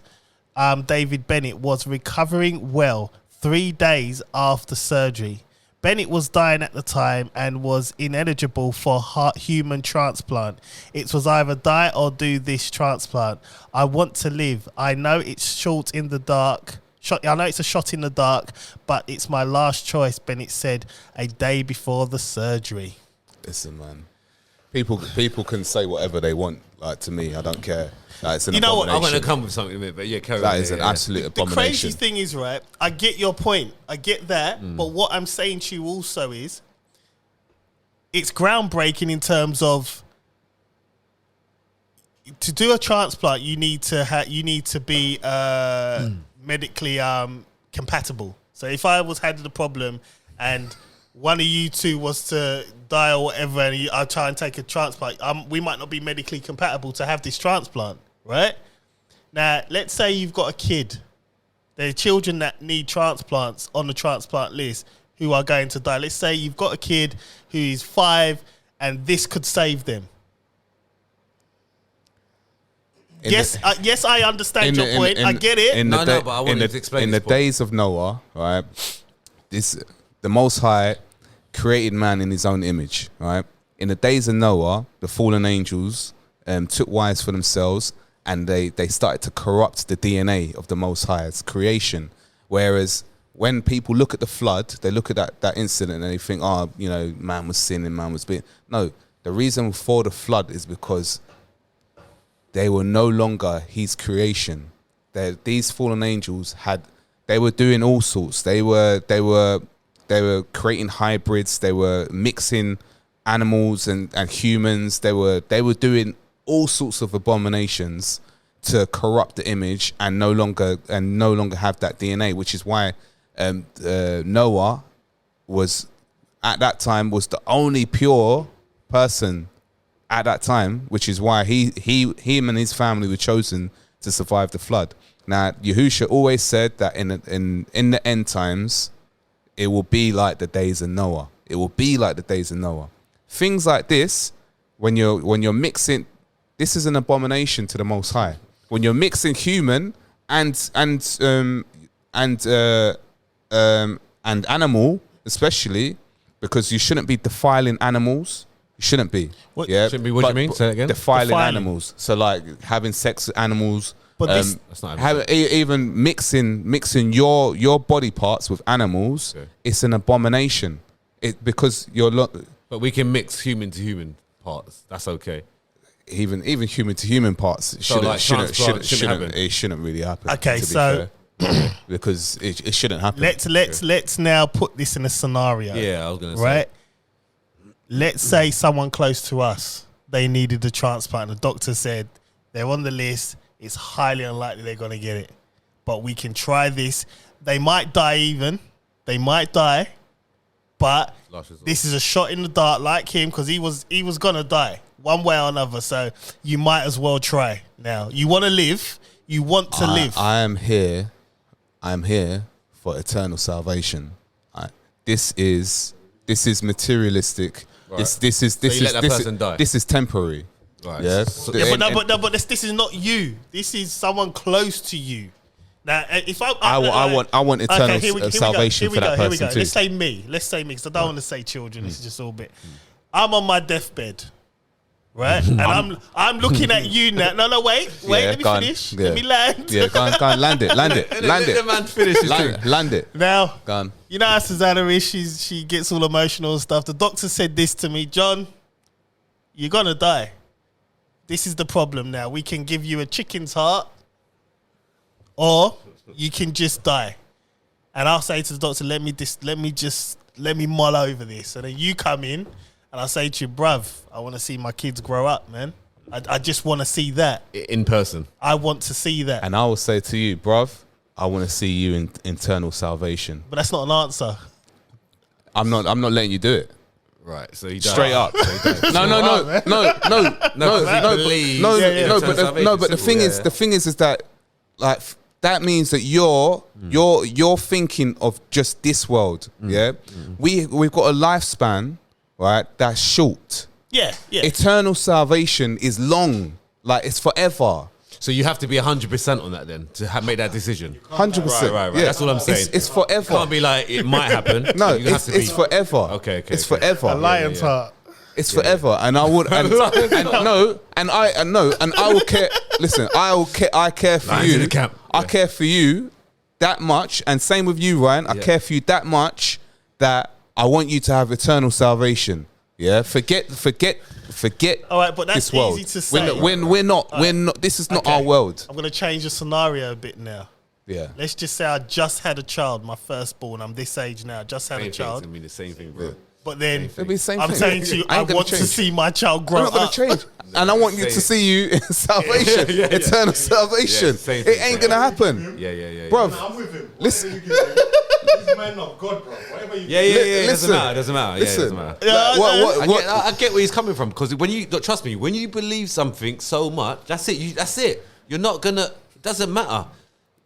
David Bennett, was recovering well 3 days after surgery. Bennett was dying at the time and was ineligible for human transplant. It was either die or do this transplant. I want to live. I know it's short in the dark. I know it's a shot in the dark, but it's my last choice, Bennett said a day before the surgery. Listen, man. People can say whatever they want. Like, to me, I don't care. Like, it's an You know what? abomination. I'm going to come with something a bit, but yeah, carry on. That is an Yeah. absolute The abomination. crazy thing is, right, I get your point. I get that. But what I'm saying to you also is it's groundbreaking in terms of to do a transplant, you need to be medically compatible. So if I was had the problem and one of you two was to die or whatever, and I try and take a transplant, we might not be medically compatible to have this transplant, right? Now, let's say you've got a kid. There are children that need transplants on the transplant list who are going to die. Let's say you've got a kid who is 5 and this could save them. Yes, I understand your point. I get it. But I want you to explain in the this point. days of Noah, right? The Most High created man in his own image, right? In the days of Noah, the fallen angels took wives for themselves, and they started to corrupt the DNA of the Most High's creation. Whereas when people look at the flood, they look at that incident and they think, man was sinning, man was being... No, the reason for the flood is because they were no longer his creation. These fallen angels they were doing all sorts. They were creating hybrids. They were mixing animals and humans. They were doing all sorts of abominations to corrupt the image and no longer have that DNA, which is why Noah was at that time was the only pure person at that time, which is why him and his family were chosen to survive the flood. Now, Yahusha always said that in the end times, it will be like the days of Noah. It will be like the days of Noah. Things like this, when you're mixing, this is an abomination to the Most High. When you're mixing human and animal, especially, because you shouldn't be defiling animals. You shouldn't be. What? Yeah. Shouldn't be. What do you mean? Say that again. Defiling animals. So like having sex with animals. But that's not even mixing your body parts with animals. Okay. It's an abomination. Because But we can mix human to human parts. That's okay. Even human to human parts shouldn't happen. It shouldn't really happen. Okay, to be so fair. Because it shouldn't happen. let's now put this in a scenario. Yeah, I was gonna say. Right. Let's say someone close to us, they needed a transplant. The doctor said they're on the list. It's highly unlikely they're going to get it. But we can try this. They might die even. They might die. But this is a shot in the dark like him because he was going to die one way or another. So you might as well try. Now, you want to live. You want to live. I am here for eternal salvation. This is materialistic. Right. This is temporary. Right. Yeah. But this is not you. This is someone close to you. Now, if I want eternal salvation for that person too. Let's say me, because I don't want to say children. This is just all bit. I'm on my deathbed, right? And I'm looking at you now. No, wait. Let me finish. Yeah. Let me land. Yeah, go on, land it. The man finishes. Land it. Now, Go on. you know how Susanna is. She gets all emotional and stuff. The doctor said this to me, John. You're gonna die. This is the problem now. We can give you a chicken's heart, or you can just die. And I'll say to the doctor, let me mull over this. And then you come in, and I'll say to you, bruv, I want to see my kids grow up, man. I just want to see that in person. I want to see that. And I will say to you, bruv, I want to see you in eternal salvation. But that's not an answer. I'm not letting you do it. Right, so he died. Straight up. No. But the thing is that like that means that you're thinking of just this world. Yeah, we've got a lifespan, right? That's short. Yeah. Eternal salvation is long, like it's forever. So you have to be 100% on that then to make that decision. 100%. Right. Yeah. That's all I'm saying. It's forever. It can't be like it might happen. No, it's forever. Okay. It's forever. A lion's heart. It's forever, and I would, and I will care. Listen, I care for Lions in you. the camp. I care for you that much, and same with you, Ryan. I care for you that much that I want you to have eternal salvation. Yeah, forget. All right, but that's this world. easy to say. We're not. This is not our world. I'm going to change the scenario a bit now. Yeah. Let's just say I just had a child, my firstborn. I'm this age now. Just had a It's child. gonna be the same thing, bro. But then It'll be the same I'm thing. saying to you, I I ain't gonna want to change. see my child grow I'm not gonna up. change, and I want you to see you in salvation, eternal salvation. same It thing, ain't bro. gonna happen. Yeah. Bruv. I'm with him. Listen. He's a man of God, bro. Whatever you Yeah. It doesn't Listen. matter. It doesn't matter. Listen. Yeah, it doesn't matter. Yeah, I get where he's coming from because when you trust me, when you believe something so much, that's it. That's it. You're not gonna. It doesn't matter.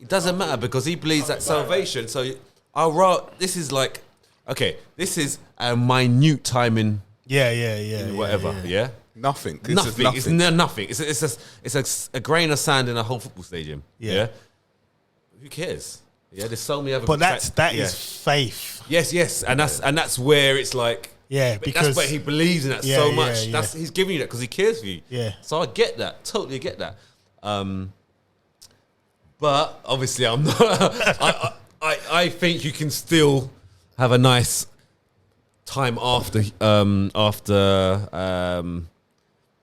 It doesn't matter because he believes that salvation. So I'll rather. This is like, okay, this is a minute time in whatever. Yeah. Nothing. This is Nothing. It's nothing. It's a grain of sand in a whole football stadium. Yeah. Who cares? Yeah. There's so many other. But that is faith. Yes, and that's where it's like. Yeah, But because that's where he believes in that Yeah, so yeah, much. yeah. He's giving you that because he cares for you. Yeah. So I get that. Totally get that. But obviously, I'm not. I think you can still have a nice time after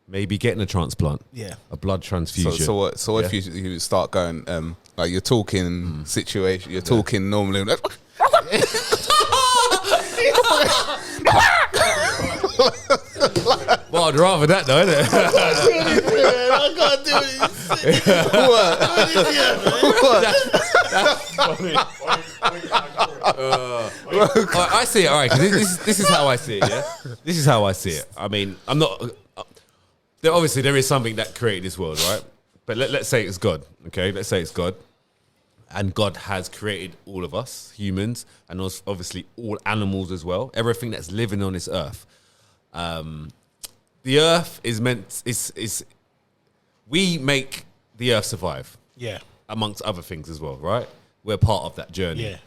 maybe getting a transplant. Yeah. A blood transfusion. So what if you start going like you're talking situation, you're talking normally. Well, I'd rather that though, innit? I can't do it. I see it, all right. 'Cause this is how I see it. Yeah, this is how I see it. I mean, I'm not. Obviously, there is something that created this world, right? But let's say it's God. Okay, let's say it's God, and God has created all of us, humans, and obviously all animals as well. Everything that's living on this earth. The earth is meant. We make the earth survive. Yeah. Amongst other things as well, right? We're part of that journey. Yeah.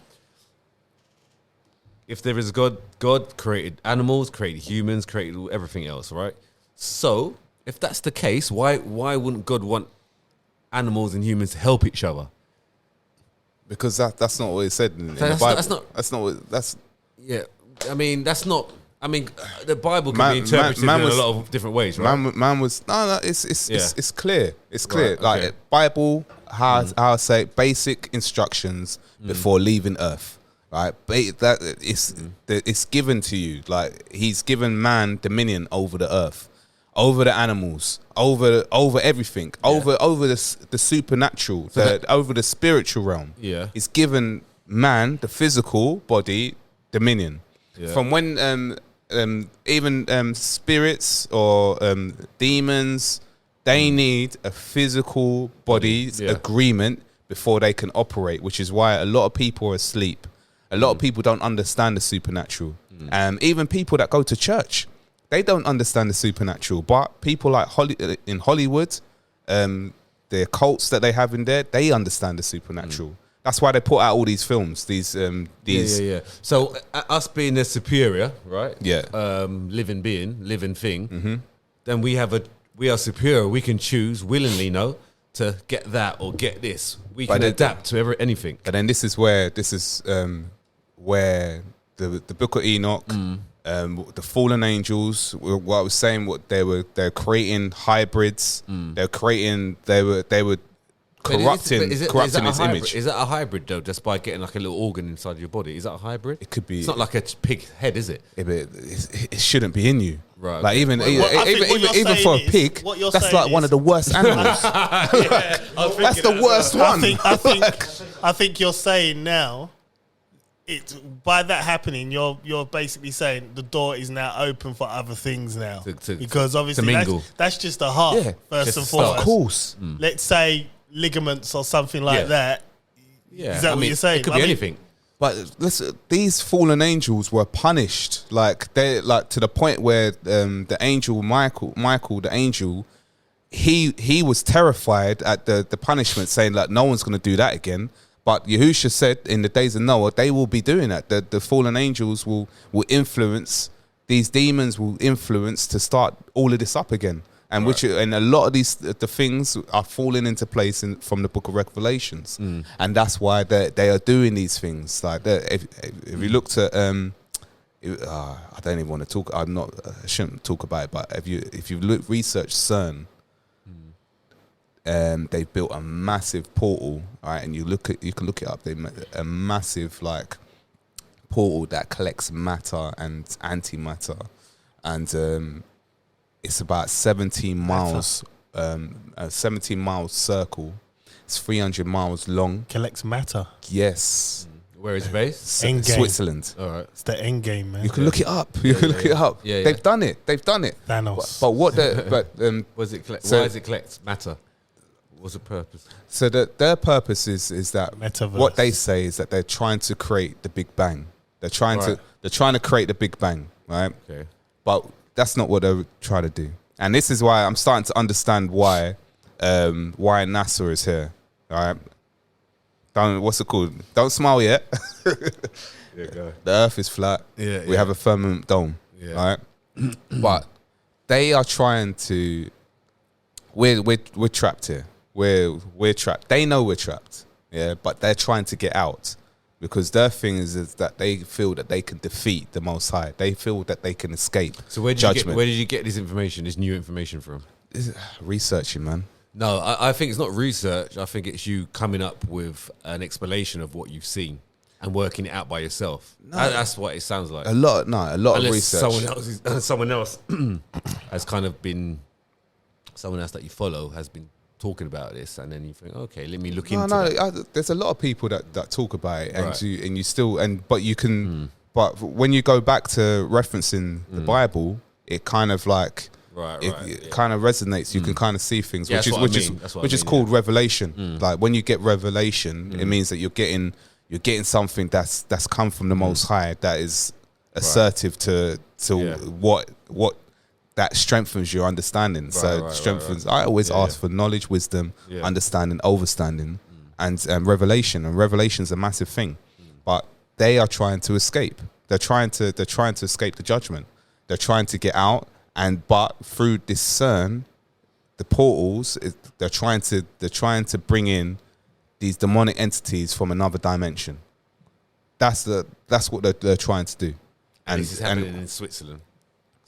If there is a God, God created animals, created humans, created everything else, right? So, if that's the case, why wouldn't God want animals and humans to help each other? Because that's not what it said in the That's Bible. not. Yeah, I mean, that's not. I mean, the Bible can be interpreted in a lot of different ways, right? Man was no. It's clear. It's clear. Right, like okay. Bible has how I say basic instructions before leaving Earth. Right, it's given to you. Like he's given man dominion over the earth, over the animals, over everything, over the supernatural, over the spiritual realm. Yeah, he's given man the physical body dominion. Yeah. From when even spirits or demons, they need a physical body agreement before they can operate, which is why a lot of people are asleep. A lot of people don't understand the supernatural. Even people that go to church, they don't understand the supernatural. But people like in Hollywood, the cults that they have in there, they understand the supernatural. That's why they put out all these films. Yeah. So us being the superior, right? Yeah. Living being, living thing. Then we are superior. We can choose willingly, to get that or get this. We can adapt to anything. But then this is where the Book of Enoch, the fallen angels, what I was saying, they're creating hybrids. They were corrupting its image. Is that a hybrid though? Just by getting like a little organ inside your body, is that a hybrid? It could be. It's not like a pig head, is it? It shouldn't be in you. Right. Like even for a pig, that's like one of the worst animals. That's the worst one. I think you're saying now. By that happening, you're basically saying the door is now open for other things now, because obviously that's just a heart first and foremost. Of course. Let's say ligaments or something like that. Yeah, is that what you're saying? It could be anything. But listen, these fallen angels were punished, like they to the point where the angel Michael, the angel, he was terrified at the punishment, saying like no one's going to do that again. But Yahusha said in the days of Noah, they will be doing that. The fallen angels will influence, these demons will influence to start all of this up again. And and a lot of the things are falling into place from the book of Revelations. And that's why they are doing these things. Like if you looked at, I don't even want to talk, I shouldn't talk about it, but if you research CERN, they've built a massive portal, right? And you can look it up. They a massive like portal that collects matter and antimatter, and it's about 17 miles, a 17 mile circle. It's 300 miles long. Collects matter. Yes. Where is it based? Switzerland. All right. It's the end game, man. You can look it up. You can look it up. Yeah, They've done it. Thanos. But what why does it collect matter? What's the purpose? So their purpose is that Metaverse. What they say is that they're trying to create the Big Bang. They're trying to create the Big Bang, right? Okay. But that's not what they're trying to do. And this is why I'm starting to understand why NASA is here. All right. What's it called? Don't smile yet. Yeah, go. The Earth is flat. Yeah. We have a firmament dome. Yeah. All right. But they are trying to. We're trapped here. We're trapped. They know we're trapped. Yeah. But they're trying to get out. Because their thing is that they feel that they can defeat the Most High. They feel that they can escape judgment. Where did you get this information, this new information from? Researching, man. No, I think it's not research. I think it's you coming up with an explanation of what you've seen and working it out by yourself. No, that's what it sounds like. A lot of research. Someone else has kind of been, someone else that you follow has been talking about this, and then you think, okay, let me look into that. There's a lot of people that talk about it, but you can, but when you go back to referencing the Bible, it kind of like kind of resonates. You can kind of see things, which is called revelation. Like when you get revelation, it means that you're getting something that's come from the Most High, that is assertive to what that strengthens your understanding. Strengthens. I always ask for knowledge, wisdom, understanding, overstanding, and revelation. And revelation's a massive thing. But they are trying to escape. They're trying to escape the judgment. They're trying to get out, but through discern the portals, they're trying to bring in these demonic entities from another dimension. That's what they're trying to do. And this is happening in Switzerland.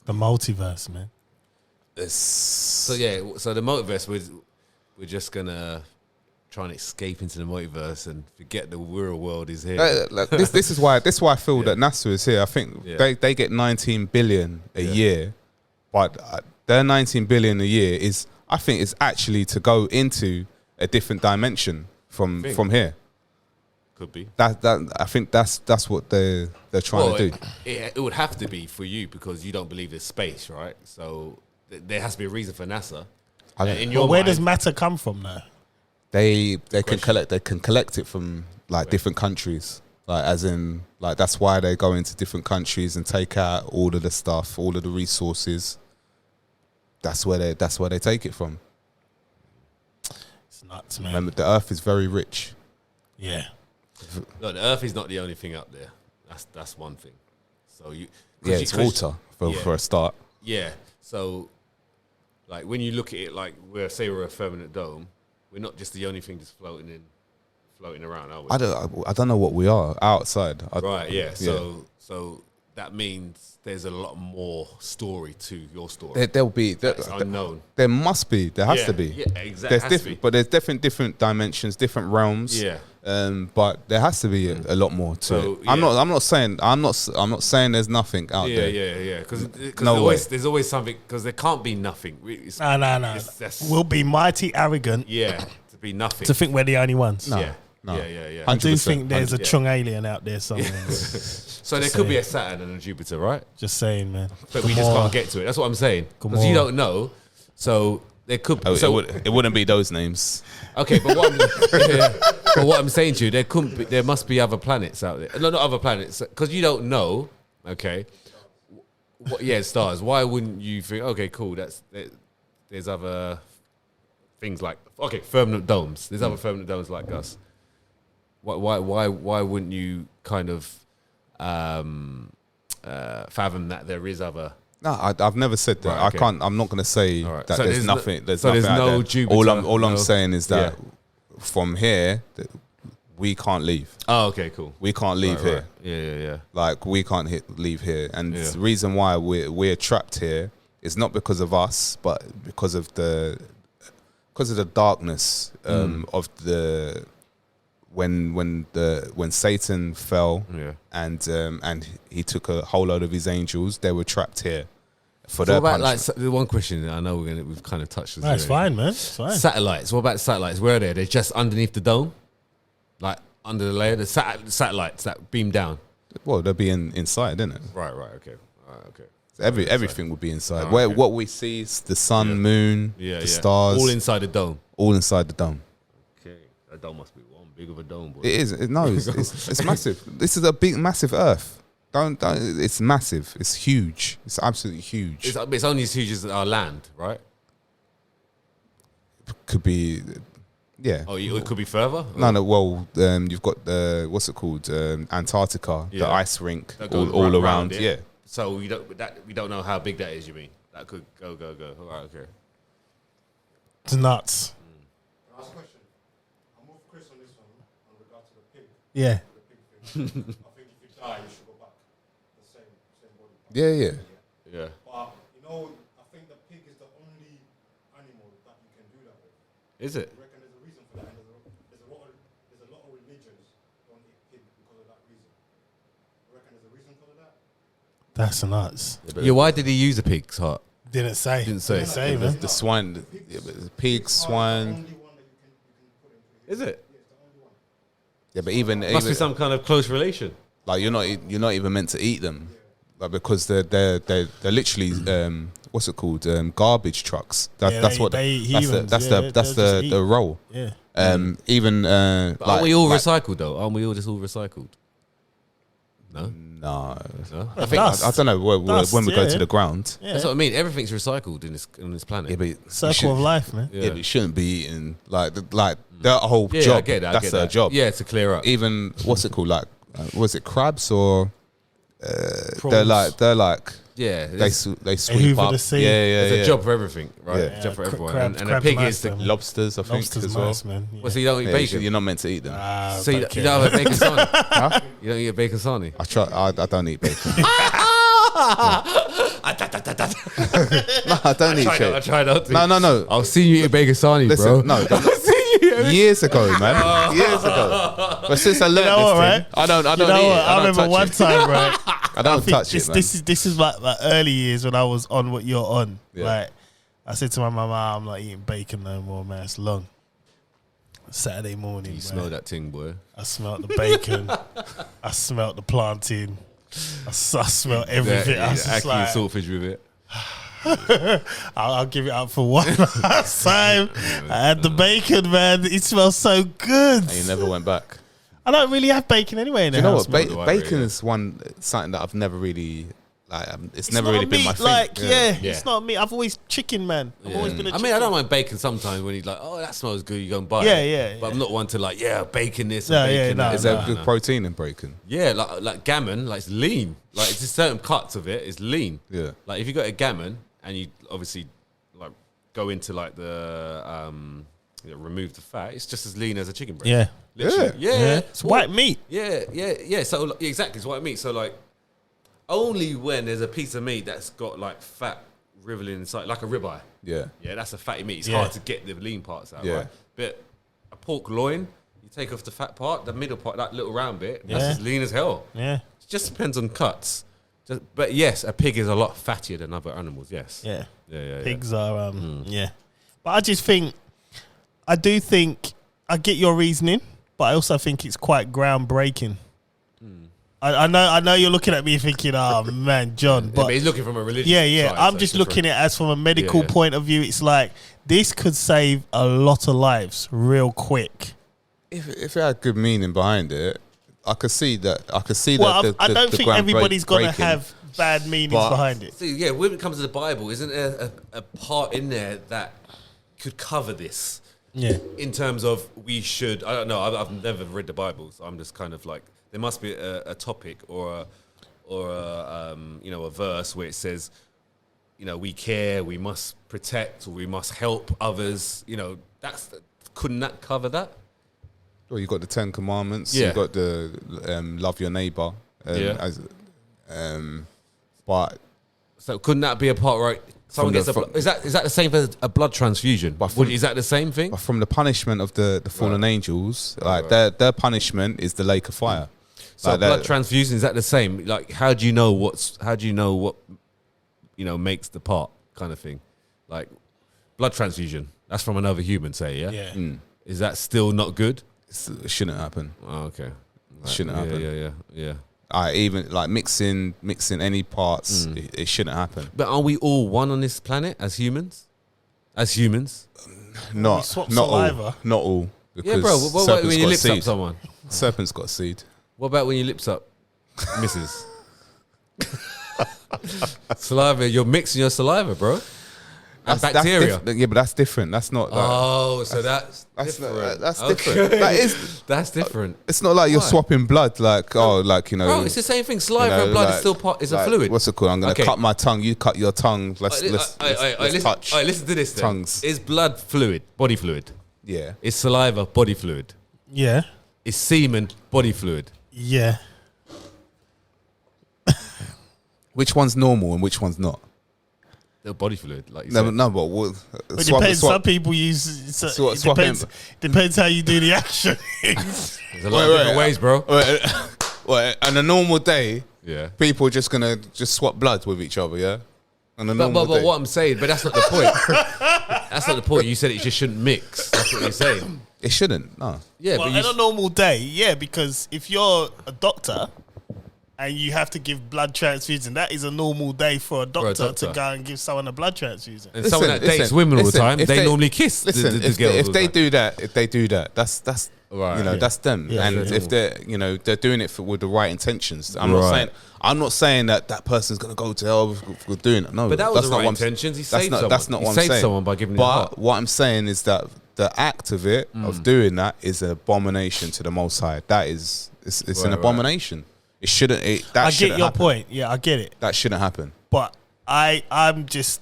The multiverse, man. So the multiverse, we're just gonna try and escape into the multiverse and forget the real world is here. This is why I feel that NASA is here. I think they get 19 billion a year, but their 19 billion a year is actually to go into a different dimension from here. Could be. I think that's what they're trying to do. It would have to be for you, because you don't believe there's space, right? So there has to be a reason for NASA. Where does matter come from now? They can collect it from like different countries. Like as in like that's why they go into different countries and take out all of the stuff, all of the resources. That's where they take it from. It's nuts, man. Remember, the Earth is very rich. Yeah. No, the Earth is not the only thing up there. That's one thing. So it's water for a start. Yeah. So, like when you look at it, like we're a firmament dome, we're not just the only thing just floating around, are we? I don't know what we are outside. Right. Yeah. So that means there's a lot more story to your story. There'll be That's unknown. There must be. There has to be. Yeah, exactly. But there's different dimensions, different realms. Yeah. But there has to be a lot more to it. I'm not saying there's nothing out there. Yeah. Because there's always something. Because there can't be nothing. No. We'll be mighty arrogant. Yeah, to be nothing. To think we're the only ones. No. Yeah. No. Yeah. I do think there's a chung alien out there somewhere. So there could be a Saturn and a Jupiter, right? Just saying, man. But we just can't get to it. That's what I'm saying. Because you don't know. So there could. It wouldn't be those names. Okay, but what I'm saying to you, there must be other planets out there. No, not other planets, because you don't know. Okay, stars. Why wouldn't you think? Okay, cool. There's other things like firmament domes. There's other firmament domes like us. Why wouldn't you kind of fathom that there is other? No, I've never said that. Right, okay. I can't. I'm not going to say that there's nothing. There's nothing out no there. Jupiter. All I'm saying is that from here, we can't leave. Oh, okay, cool. We can't leave here. Right. Yeah. Like we can't leave here, and the reason why we're trapped here is not because of us, but because of the darkness of the. When Satan fell and he took a whole load of his angels, they were trapped here for their punishment. The one question I know we've kind of touched. That's fine, man. It's fine. Satellites. What about satellites? Where are they? They're just underneath the dome, like under the layer. The satellites that beam down. Well, they'll be inside, isn't it? Right. Okay. Okay. So everything would be inside. What we see is the sun, moon, the stars, all inside the dome. All inside the dome. Okay, that dome must be one big of a dome, boy. It is. It's massive. This is a big, massive Earth. Don't. It's massive. It's huge. It's absolutely huge. It's only as huge as our land, right? Could be, yeah. Oh, it could be further. No. Well, you've got the what's it called? Antarctica, the ice rink, all around. Yeah. So we don't know how big that is. You mean that could go? All right, okay. It's nuts. Last question. I'll move Chris on this one in regard to the pig. Yeah. The pig thing. I think if you die, you should go back. The same body part. Yeah. But, I think the pig is the only animal that you can do that with. Is it? I reckon there's a reason for that. And there's a lot of religions don't eat pig because of that reason. I reckon there's a reason for that. That's nuts. Yeah, why did he use a pig's heart? Didn't say, man. The swine, the pig, swine. Is it? Yeah, but even Must be some kind of close relation. like you're not even meant to eat them, like because they're literally what's it called, garbage trucks. That's the role. Yeah. Even Aren't we all recycled though? Aren't we all just all recycled? No. I think I don't know when we go to the ground. Yeah. That's what I mean. Everything's recycled on this planet. Yeah, but Circle of life, man. Yeah, but you shouldn't be eating like their whole job. I get that. That's their job. Yeah, to clear up. Even what's it called? Like was it crabs or Prawns. they're like Yeah, they sweep hoover up. the sea. There's a job for everything, right? Yeah. A job for everyone. Crabs, and a pig is the lobsters, I think, Lobsters as well. nice, man. Yeah. Well, so you don't eat bacon. You're not meant to eat them. So you don't have a bacon sarnie. Huh? You don't eat a bacon sarnie. I don't eat bacon. No, I don't eat I shit. try not to. No. I'll see you eat a bacon sarnie, bro. Listen, no. Years ago, man. Years ago. But since I learned know this what, thing, I don't eat it. I remember one time, right? I don't touch it, man. This is like early years when I was on what you're on. Yeah. Like I said to my mama, I'm not eating bacon no more, man. It's long. Saturday morning. You man. smell that thing, boy. I smelled the bacon. I smelled the plantain. I smelled everything. I was just like, saltfish with it. I'll give it up for one last time. I had the bacon, man. It smells so good. And you never went back. I don't really have bacon anyway in the You know house. what? man. Bacon is something that I've never really like. It's never not really a been meat, my thing. like, Yeah. it's not me. I've always chicken, man. I've always been a I chicken. mean, I don't mind bacon sometimes when he's like, oh, that smells good, you go and buy Yeah, it. yeah, But I'm not one to like, bacon this No, and yeah, bacon no, that. Is there good protein in bacon? Yeah, like gammon, like it's lean. Like it's just certain cuts of it is lean. Yeah. Like if you got a gammon and you obviously like go into like the remove the fat, it's just as lean as a chicken breast. Yeah. Literally. Yeah. It's white meat. Yeah. So exactly, it's white meat. So like Only when there's a piece of meat that's got like fat riveling inside, like a ribeye. Yeah. Yeah, that's a fatty meat. It's Yeah. hard to get the lean parts out, Yeah. right? But a pork loin, you take off the fat part, the middle part, that little round bit, that's Yeah. as lean as hell. Yeah. It just depends on cuts. But yes, a pig is a lot fattier than other animals, yes. Yeah. Yeah. Pigs are, yeah. But I just think, I get your reasoning, but I also think it's quite groundbreaking. I know you're looking at me thinking, oh man, John. But But he's looking from a religious yeah. side, I'm so just it's looking different. at it as from a medical Yeah. point of view. It's like, this could save a lot of lives real quick. If it had good meaning behind it, I could see that. Well, I don't think everybody's going to breaking. have bad meanings But- behind it. See, yeah, when it comes to the Bible, isn't there a part in there that could cover this? Yeah. In terms of we should, I don't know, I've never read the Bible, so I'm just kind of like, there must be a topic or a verse where it says, we care, we must protect, or we must help others. Couldn't that cover that? Well, you got the 10 Commandments. Yeah. You got the love your neighbor. Yeah. But So couldn't that be a part, right? Someone From gets the- is that the same as a blood transfusion? But from- Is that the same thing? But from the punishment of the fallen angels, like their punishment is the lake of fire. So Like blood that- transfusion, is that the same? Like, how do you know what makes the part kind of thing? Like blood transfusion, that's from another human, say, yeah? Yeah. Is that still not good? it shouldn't happen. Oh, okay. Shouldn't happen. Yeah. Even like mixing any parts, it shouldn't happen. But are we all one on this planet as humans? Not swap not all. saliva. Not all. Yeah, Because bro. What about serpent's when you got lips up seed. someone? Serpent's got seed. What about when you lips up, Mrs. Saliva, you're mixing your saliva, bro. And bacteria. Yeah, but that's different. That's not. Like, Oh, so that's different. That's Okay. different. That is. That's different. It's not like you're Why? swapping blood. Like Bro, it's the same thing. Saliva and blood is still is a fluid. What's it called? I'm gonna Okay. cut my tongue. You cut your tongue. Let's touch. All right, listen to this. Then. tongues. Is blood fluid? Body fluid. Yeah. Is saliva body fluid? Yeah. Is semen body fluid? Yeah. Which one's normal and which one's not? They're body fluid, like you No, said. no, but what, It depends. Some people use. It swap depends how you do the action. There's a lot of different ways, bro. Well, on a normal day, Yeah. people are just gonna just swap blood with each other. Yeah. On a But normal day. what I'm saying, but that's not the point. That's not the point. You said it just shouldn't mix. That's what you're saying. It shouldn't. No. Yeah, Well, but on a normal day, yeah, because if you're a doctor and you have to give blood transfusion, that is a normal day for a doctor, doctor. to go and give someone a blood transfusion. and someone that dates women all the time, if they normally kiss Listen, the if girls. if all they the time. do that, that's Right. you know, Yeah. that's them. Yeah, and yeah. if they're doing it with the right intentions. I'm Right. not saying that person's gonna go to hell for doing it. No, But that was that's the not right what I'm- intentions. He that's saved not, someone. That's not He what I'm saved saying. someone by giving him the heart. But what I'm saying is that the act of it, of doing that, is an abomination to the Most High. That is, it's an Right. abomination. It shouldn't. That I shouldn't get your happen. point. Yeah, I get it. That shouldn't happen. But I'm just,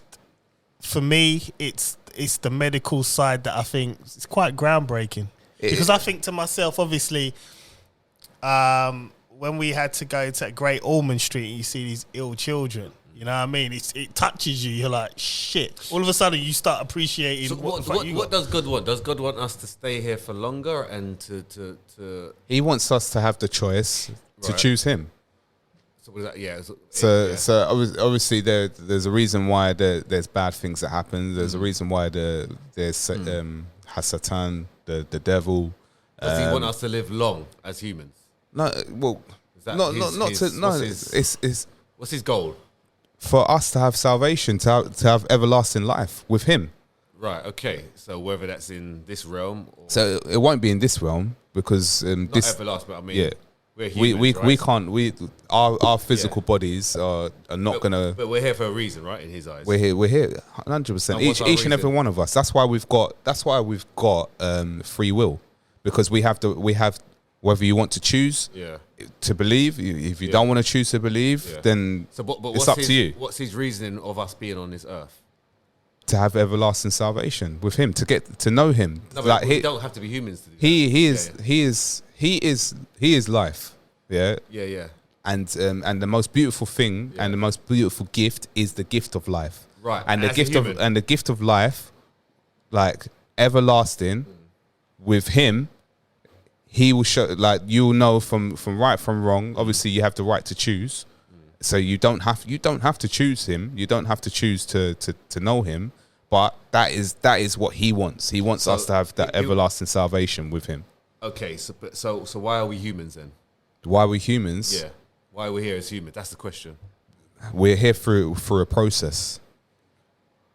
for me, it's the medical side that I think is quite groundbreaking. Because I think to myself, obviously, when we had to go to Great Ormond Street and you see these ill children, you know what I mean? It touches you. You're like, shit. All of a sudden, you start appreciating So what the fuck you what got. does God want? Does God want us to stay here for longer and to He wants us to have the choice to Right. choose Him. so what is that? Yeah. So obviously there's a reason why there's bad things that happen. There's a reason why there's Hasatan, the devil. Does he want us to live long as humans? No, well, Is that not his- not his- to no. what's his- It's What's his goal? for us to have salvation, to have everlasting life with Him. Right. Okay. So whether that's in this realm or So it won't be in this realm because not this. everlasting, but I mean, Yeah. we're humans, We right? can't our physical bodies are not gonna. But we're here for a reason, right? In his eyes. We're here 100%. And what's Each our and every reason? one of us. That's why we've got free will, because we have whether you want to choose Yeah. to believe. If you don't want to choose to believe, Yeah. then So, but it's what's up his, to you What's his reasoning of us being on this earth? to have everlasting salvation with Him, to get to know Him. No, but Like we don't have to be humans to do that. he Yeah, is life. Yeah, Yeah. and the most beautiful thing and the most beautiful gift is the gift of life. Right. And the As a gift of human. and the gift of life, like everlasting, with him, he will show, like, you'll know from right from wrong. Obviously, you have the right to choose, so you don't have to choose him. You don't have to choose to know him. But that is what he wants. He wants us to have that everlasting salvation with him. Okay, so why are we humans then? Why are we humans? Yeah, why are we here as humans? That's the question. We're here through a process.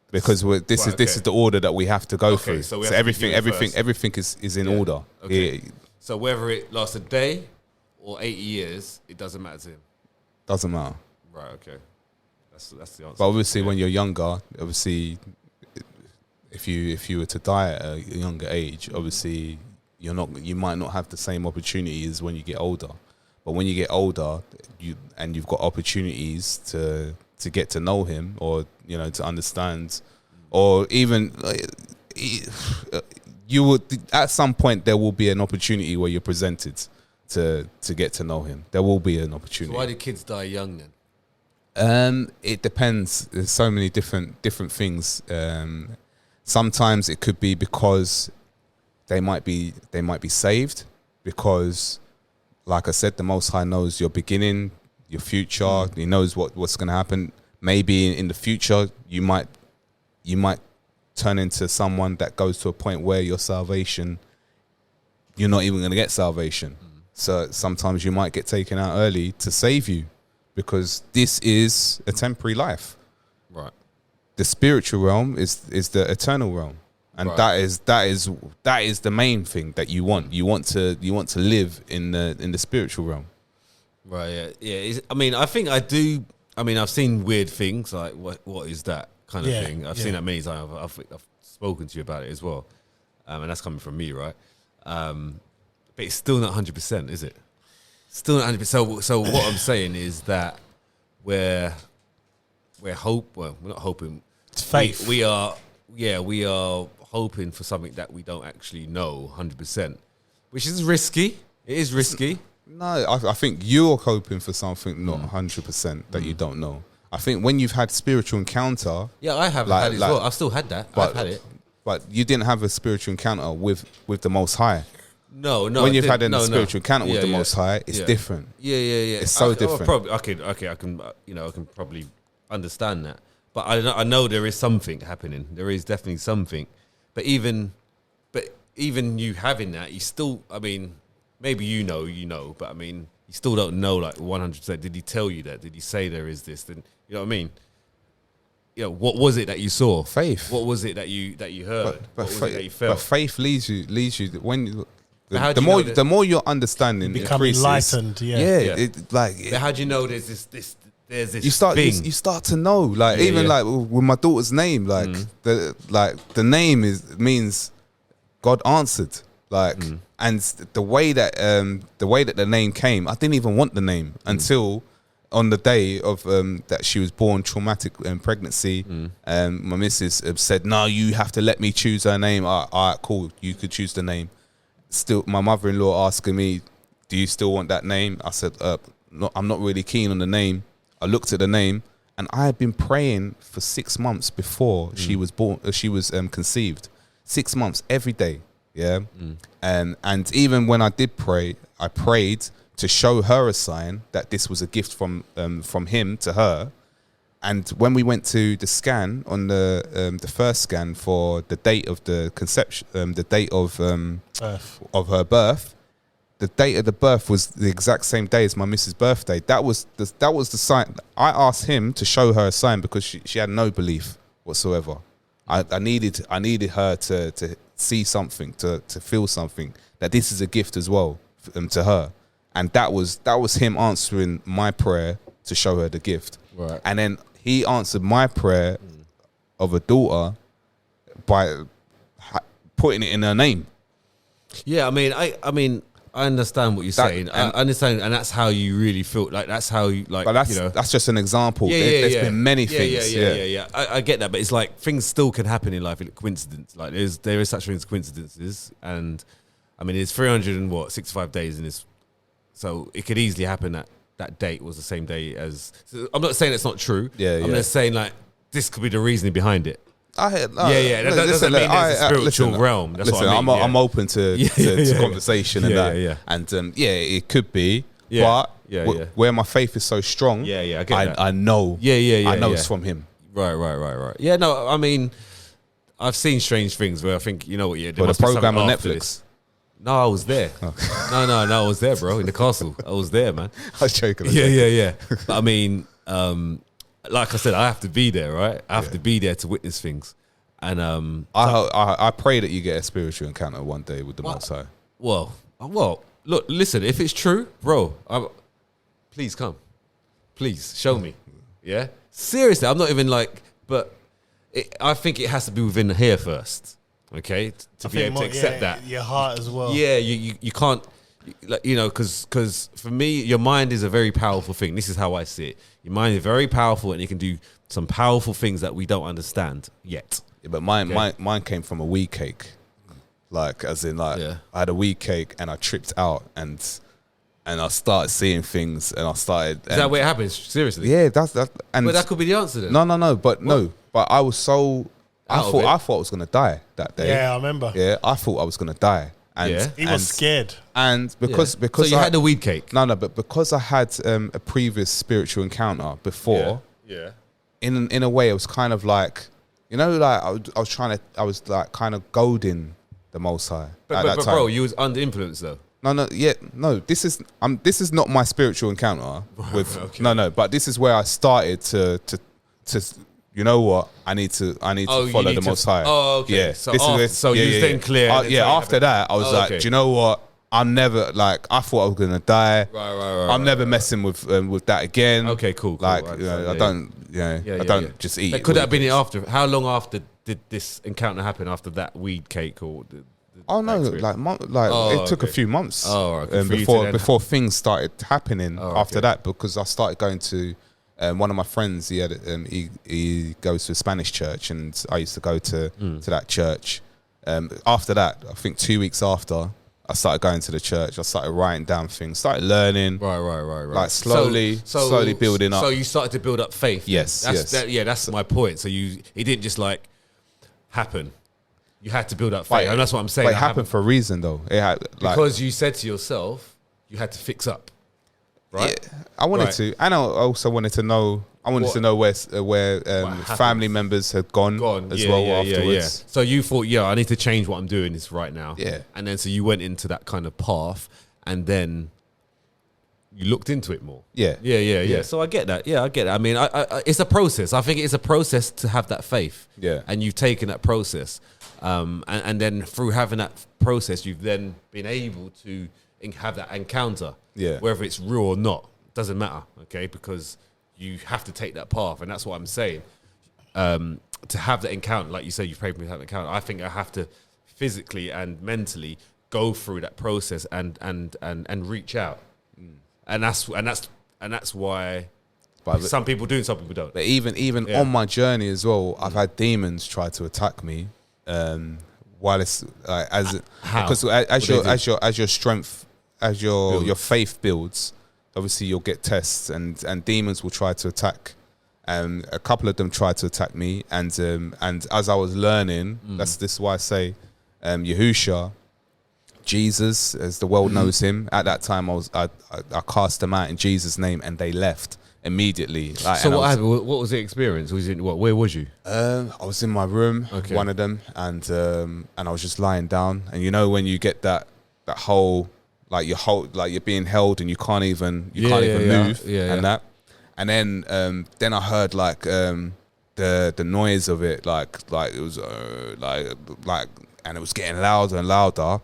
Because this is the order that we have to go through. So everything is in order. Okay. Yeah. So whether it lasts a day or 80 years, it doesn't matter to him. Doesn't matter. Right. Okay. That's the answer. But obviously, when you're younger, obviously, if you were to die at a younger age, obviously you might not have the same opportunities when you get older. But when you get older, you've got opportunities to get to know him, or to understand, or even you would, at some point there will be an opportunity where you're presented to get to know him. There will be an opportunity. So why do kids die young then? It depends. There's so many different things. Sometimes it could be because they might be saved, because, like I said, the Most High knows your beginning, your future. He knows what's going to happen. Maybe in the future you might turn into someone that goes to a point where your salvation, you're not even going to get salvation. So sometimes you might get taken out early to save you, because this is a temporary life. Right. The spiritual realm is the eternal realm, and Right. that is the main thing that you want. You want to live in the spiritual realm. Right. Yeah. I mean, I think I do. I mean, I've seen weird things like what is that kind of thing. I've seen that many times. I've spoken to you about it as well, and that's coming from me, right? But it's still not 100%, is it? Still not 100%. So what I'm saying is that we're not hoping. It's faith. We are hoping for something that we don't actually know 100%, which is risky. It is risky. No, I think you're hoping for something not 100% that you don't know. I think when you've had spiritual encounter, Yeah, I have had it as well. I've still had that. I've had it. but you didn't have a spiritual encounter with the Most High. No. When you've had a no. spiritual encounter with Yeah, the yeah. Most High, it's Yeah. different. Yeah. It's so different. Probably, okay. I can, I can probably understand that. But I know there is something happening. There is definitely something. But even you having that, you still. I mean, maybe you know. But I mean, you still don't know like 100%. Did he tell you that? Did he say there is this? Then you know what I mean. What was it that you saw? Faith. What was it that you heard? But, what was it that you felt? but faith leads you when how do the you more know that- the more your understanding Become increases, enlightened, yeah. It, like But how do you know there's this you start thing? you start to know, like, even yeah. like with my daughter's name, like the name means God answered, like, and the way that the name came, I didn't even want the name until on the day of that she was born, traumatic pregnancy. My missus said, "No, you have to let me choose her name." All right, cool, you could choose the name. Still, my mother-in-law asking me, "Do you still want that name?" I said, "No, I'm not really keen on the name." I looked at the name, and I had been praying for 6 months before she was born. She was conceived. 6 months every day, yeah. And even when I did pray, I prayed to show her a sign that this was a gift from him to her. And when we went to the scan on the first scan for the date of the conception, the date of her birth. The date of the birth was the exact same day as my missus' birthday. That was the sign. I asked him to show her a sign because she had no belief whatsoever. I needed her to see something, to feel something, that this is a gift as well to her. And that was him answering my prayer to show her the gift. Right. And then he answered my prayer of a daughter by putting it in her name. Yeah, I mean, I understand what you're saying. I understand, and that's how you really feel. Like that's how you like. But that's just an example. There's been many things. Yeah. I get that, but it's like things still can happen in life. Coincidence, like there is such things as coincidences, and I mean, it's 365 days in this, so it could easily happen that that date was the same day as. So I'm not saying it's not true. Yeah, I'm just saying like this could be the reasoning behind it. I heard, That doesn't mean there's a spiritual realm. That's what I mean. I'm open to conversation and that. Yeah. And it could be. Yeah. But where my faith is so strong, I get that. I know. I know it's from him. Right. Yeah, no, I mean, I've seen strange things where I think, you know what, the program on Netflix. No, I was there. No, I was there, bro, in the castle. I was there, man. I was joking. Yeah. But I mean, like I said, I have to be there, right? I have to be there to witness things. And I pray that you get a spiritual encounter one day with the Most High. Well, look, listen, if it's true, bro, please come. Please, show me. Yeah? Seriously, I'm not even like, but I think it has to be within here first, okay? To be able to accept that. Your heart as well. Yeah, you can't, like, you know, because for me, your mind is a very powerful thing. This is how I see it. Your mind is very powerful and it can do some powerful things that we don't understand yet. Yeah, but mine came from a weed cake. Like, as in, like, I had a weed cake and I tripped out and I started seeing things and I started. Is that where it happens? Seriously? Yeah, that's that. And but that could be the answer then. No, but I was so. I thought I was gonna die that day. Yeah, I remember. Yeah, I thought I was gonna die. And he was scared. And because so you had the weed cake. No, but because I had a previous spiritual encounter before. Yeah. In a way, it was kind of like, you know, like I was like kind of goading the Most High. But bro, you was under influence though. No. This is not my spiritual encounter with. Okay. No. But this is where I started to. You know what? I need to follow the Most High. Oh, okay. Yeah. So you was then clear. After that, I was like, do you know what? I'm never like. I thought I was gonna die. Right. I'm never messing with that again. Okay, cool. Like, I don't. I don't just eat. Could that have been it after? How long after did this encounter happen? After that weed cake or? Oh no! It took a few months before things started happening after that, because I started going to one of my friends. He had he goes to a Spanish church, and I used to go to that church. After that, I think 2 weeks after, I started going to the church. I started writing down things, started learning. Right. Like slowly building up. So you started to build up faith. Yes. That's my point. So it didn't just like happen. You had to build up faith, and that's what I'm saying. But it happened for a reason, though. It had, because you said to yourself, you had to fix up, right? Yeah, I wanted to, and I also wanted to know. I wanted to know where family members had gone as well afterwards. Yeah. So you thought, I need to change what I'm doing this right now. Yeah. And then so you went into that kind of path, and then you looked into it more. Yeah. So I get that. Yeah, I get it. I mean, I it's a process. I think it's a process to have that faith. Yeah. And you've taken that process. And then through having that process, you've then been able to have that encounter. Yeah. Whether it's real or not, doesn't matter, okay? Because you have to take that path, and that's what I'm saying. To have that encounter, like you say, you prayed for me to have an encounter. I think I have to physically and mentally go through that process and reach out, and that's why. But some people do, and some people don't. But even on my journey as well, I've had demons try to attack me. While it's because as your strength, as your faith builds, obviously you'll get tests, and demons will try to attack. A couple of them tried to attack me, and as I was learning, this is why I say Yahusha, Jesus, as the world knows him. At that time, I cast them out in Jesus' name, and they left immediately. So what happened? What was the experience? Where was you? I was in my room, one of them, and I was just lying down. And you know when you get that whole you're being held and you can't even move that. And then I heard the noise of it, like it was and it was getting louder and louder.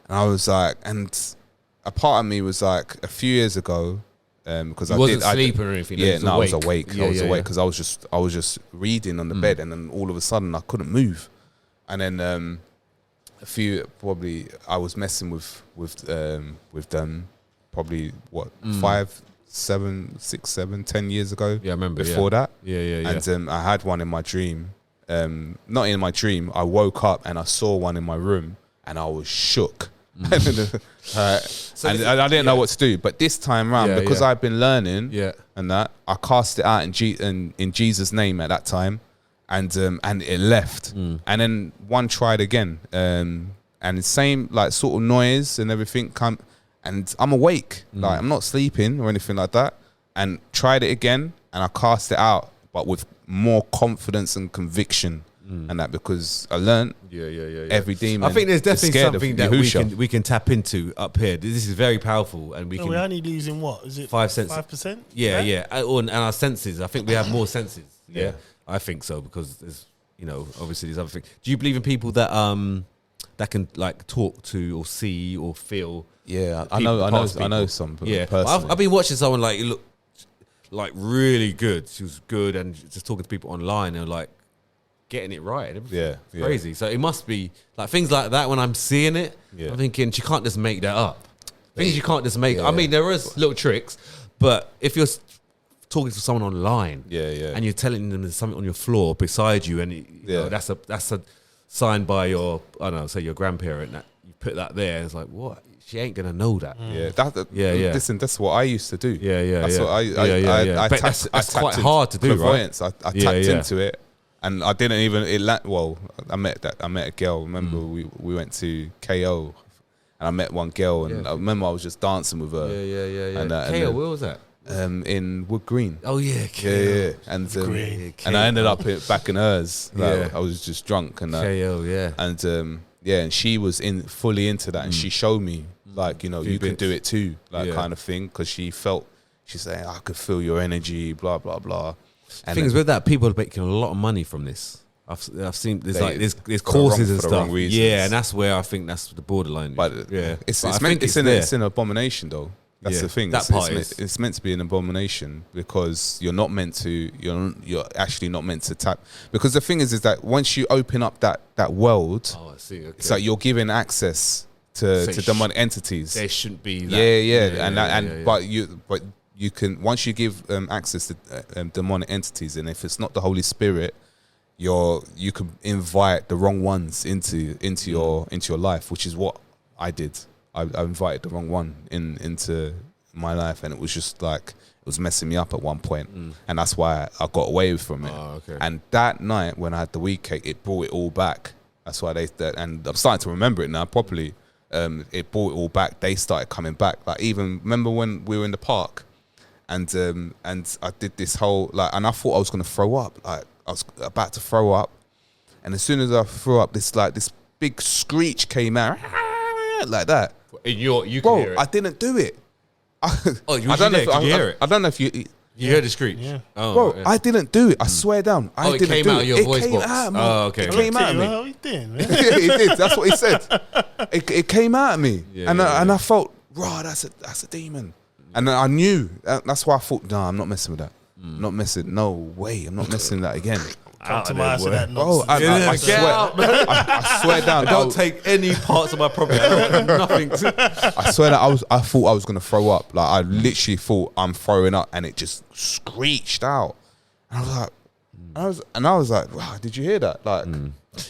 And I was like, and a part of me was like, a few years ago. Because I wasn't sleeping or anything. I was awake. I was awake because I was just reading on the bed, and then all of a sudden I couldn't move, and then I was messing with them probably 5, 7, 6, 7, 10 years ago. Yeah, I remember. Before that. Yeah. And I had one in my dream. Not in my dream. I woke up and I saw one in my room, and I was shook. And I didn't know what to do. But this time round, because I've been learning and that, I cast it out in Jesus' name at that time, and it left. And then one tried again, and the same like sort of noise and everything come, and I'm awake, like I'm not sleeping or anything like that, and tried it again, and I cast it out, but with more confidence and conviction. And that because I learned every demon. I think there's definitely something that Yahusha. we can tap into up here. This is very powerful, and we can. We're only losing what? Is it 5 senses? 5%? Yeah. And our senses. I think we have more senses. Yeah, I think so because there's, obviously there's other things. Do you believe in people that that can like talk to or see or feel? Yeah, I know some. Yeah, personally. I've been watching someone like look like really good. She was good, and just talking to people online and like getting it right. It's crazy. So it must be like things like that. When I'm seeing it, I'm thinking she can't just make that up. Things you can't just make. I mean, there is little tricks, but if you're talking to someone online, and you're telling them there's something on your floor beside you, and that's a sign by your say your grandparent that you put that there. It's like what. She ain't gonna know that. Listen, that's what I used to do. That's what I that's quite hard to do, right? I tapped into it, and I didn't even. I met a girl. Remember, we went to KO, and I met one girl, and I remember I was just dancing with her. And KO, where was that? In Wood Green. Oh yeah, KO. And I ended up back in hers. Like, I was just drunk and KO, and she was fully into that, and she showed me. Like, you can do it too, like kind of thing. Because she's saying, I could feel your energy, blah, blah, blah. And the thing is with that, people are making a lot of money from this. I've seen there's courses and stuff. And that's where I think that's the borderline. But it's an abomination though. That's the thing. It's meant to be an abomination because you're actually not meant to tap. Because the thing is that once you open up that world, it's like you're giving access to demonic entities. There shouldn't be that. But you can, once you give access to demonic entities, and if it's not the Holy Spirit, you can invite the wrong ones into your life, which is what I did. I invited the wrong one into my life, and it was just like it was messing me up at one point, and that's why I got away from it. And that night when I had the weed cake, it brought it all back. That's why and I'm starting to remember it now properly. It brought it all back. They started coming back. Like even remember when we were in the park, and I did this whole and I thought I was gonna throw up. Like I was about to throw up, and as soon as I threw up, this big screech came out like that. You can hear it. I didn't do it. I don't know if you hear it. I don't know if you heard the screech. Yeah. I didn't do it. I swear down. It came out of your voice box. Out of me. Oh, okay. It came out of me. How you doing, man? He did. That's what he said. It came out of me, and I felt, that's a demon, and I knew. That's why I thought, no, I'm not messing with that. Not messing. No way. I'm not messing with that again. Come to my house with that Bro, nonsense. I swear down. Don't take any parts of my property. I don't want nothing. I swear that I thought I was gonna throw up. Like I literally thought I'm throwing up, and it just screeched out. And I was like, wow, did you hear that? Like,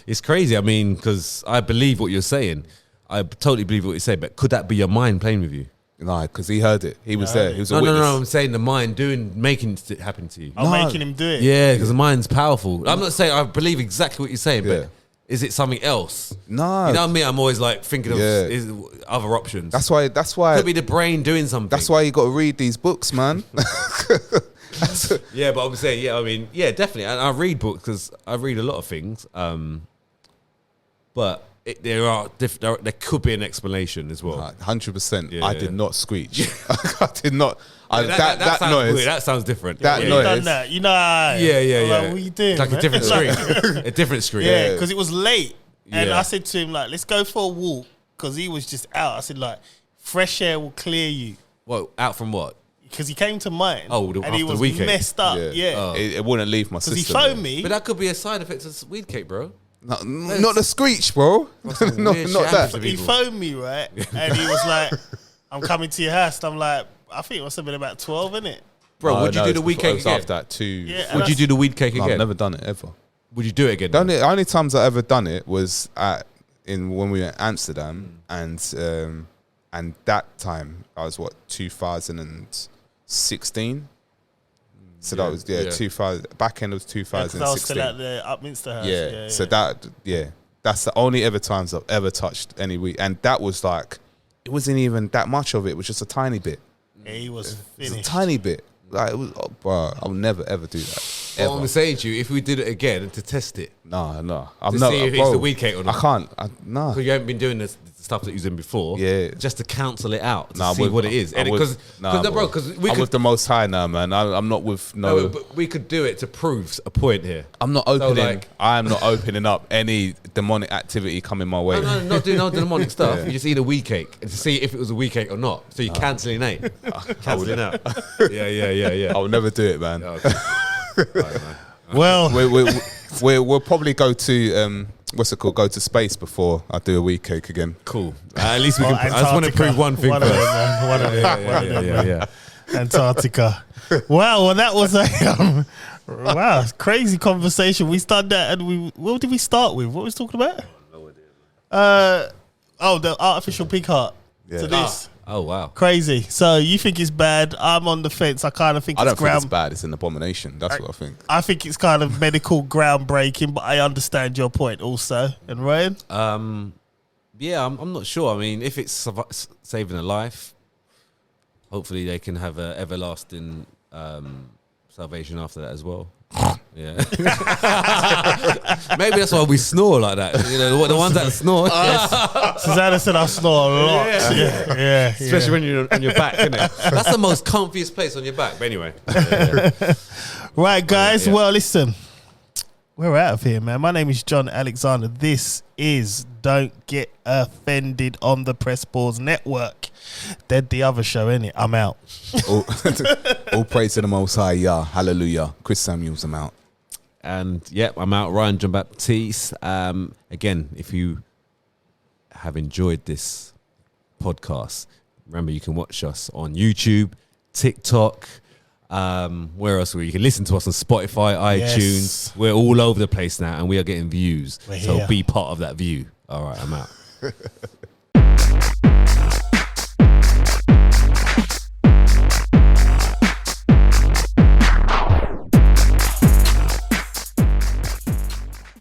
it's crazy. I mean, because I believe what you're saying. I totally believe what you're saying. But could that be your mind playing with you? no, because he heard it. He was there. He was a witness. No. I'm saying the mind making it happen to you. I'm making him do it. Yeah, because the mind's powerful. I'm not saying I believe exactly what you're saying, but is it something else? No. You know what I mean? I'm always like thinking of other options. That's why. Could be the brain doing something. That's why you got to read these books, man. Yeah, but I'm saying, I mean, definitely. And I read books because I read a lot of things. But there could be an explanation as well. 100%. I did not screech. I did not. That noise. weird. That sounds different. That You noise. done that. You know. Yeah. Like, what you doing? It's like man? a different screen. A different screen. Yeah, because it was late, and Yeah. I said to him like, "Let's go for a walk," because he was just out. I said like, "Fresh air will clear you." Well, out from what? Because he came to mine. Oh, and he after was the weekend. messed up. Yeah. Yeah, It wouldn't leave my because system. he phoned me. But that could be a side effect of weed cake, bro. Not the screech, bro. not that. He phoned me, right? And he was like, "I'm coming to your house." And I'm like, I think it must have been about 12, innit? Bro, would you do the weed cake again? After that, too. Yeah, Would you do the weed cake No, again? I've never done it ever. Would you do it again? The only times I ever done it was when we were in Amsterdam, and that time I was 2016. So that was 2000, back end of 2016. I was still at the Upminster House. Yeah. So that's the only ever times I've ever touched any weed, and that was like, it wasn't even that much of it. It was just a tiny bit. Yeah, he was It finished. was a tiny bit. Like, it was, bro, I'll never ever do that. Well, I'm saying to you, if we did it again to test it, No, I'm to not. see if it's the weed cake or not. I can't. No. Because you haven't been doing the stuff that you was in before, Yeah. just to cancel it out, to Nah, see what it is. I'm Because we I'm could, with the Most High now, man. I'm not with no. but we could do it to prove a point here. I'm not opening. like- I am not opening up any demonic activity coming my way. No, not doing no demonic stuff. You just eat a weed cake and to see if it was a weed cake or not. So you're cancelling out. Cancelling out. Yeah. I will never do it, man. Okay. Right, man. Well, We'll probably go to what's it called? Go to space before I do a weed cake again. Cool. At least we can. I just want to Antarctica. prove one thing One of first. them, man. One of them. Yeah. Antarctica. Wow, well, that was a wow, crazy conversation. We started that, and what did we start with? What was we talking about? No idea. The artificial pig heart. Yeah. To this. Oh wow. Crazy. So you think it's bad? I'm on the fence. I kind of think I it's don't think it's bad. It's an abomination. That's what I think. I think it's kind of medical groundbreaking, but I understand your point also. And Ryan? Yeah, I'm not sure. I mean, if it's saving a life, hopefully they can have an everlasting salvation after that as well. Yeah. Maybe that's why we snore like that. You know, the ones that snore. Susanna said I snore a lot. Yeah. Especially when you're on your back, isn't it? That's the most comfiest place on your back. But anyway. Yeah. Right, guys. Yeah. Well, listen. We're out of here, man. My name is John Alexander. This is Don't Get Offended on the Press Pause Network. Dead the other show, innit? I'm out. All praise to the Most High, Yah. Hallelujah. Chris Samuels, I'm out. And yep, I'm out. Ryan John Baptiste. Again, if you have enjoyed this podcast, remember you can watch us on YouTube, TikTok. Where else? You can listen to us on Spotify, iTunes. Yes. We're all over the place now, and we are getting views. We're So here. be part of that view. All right, I'm out.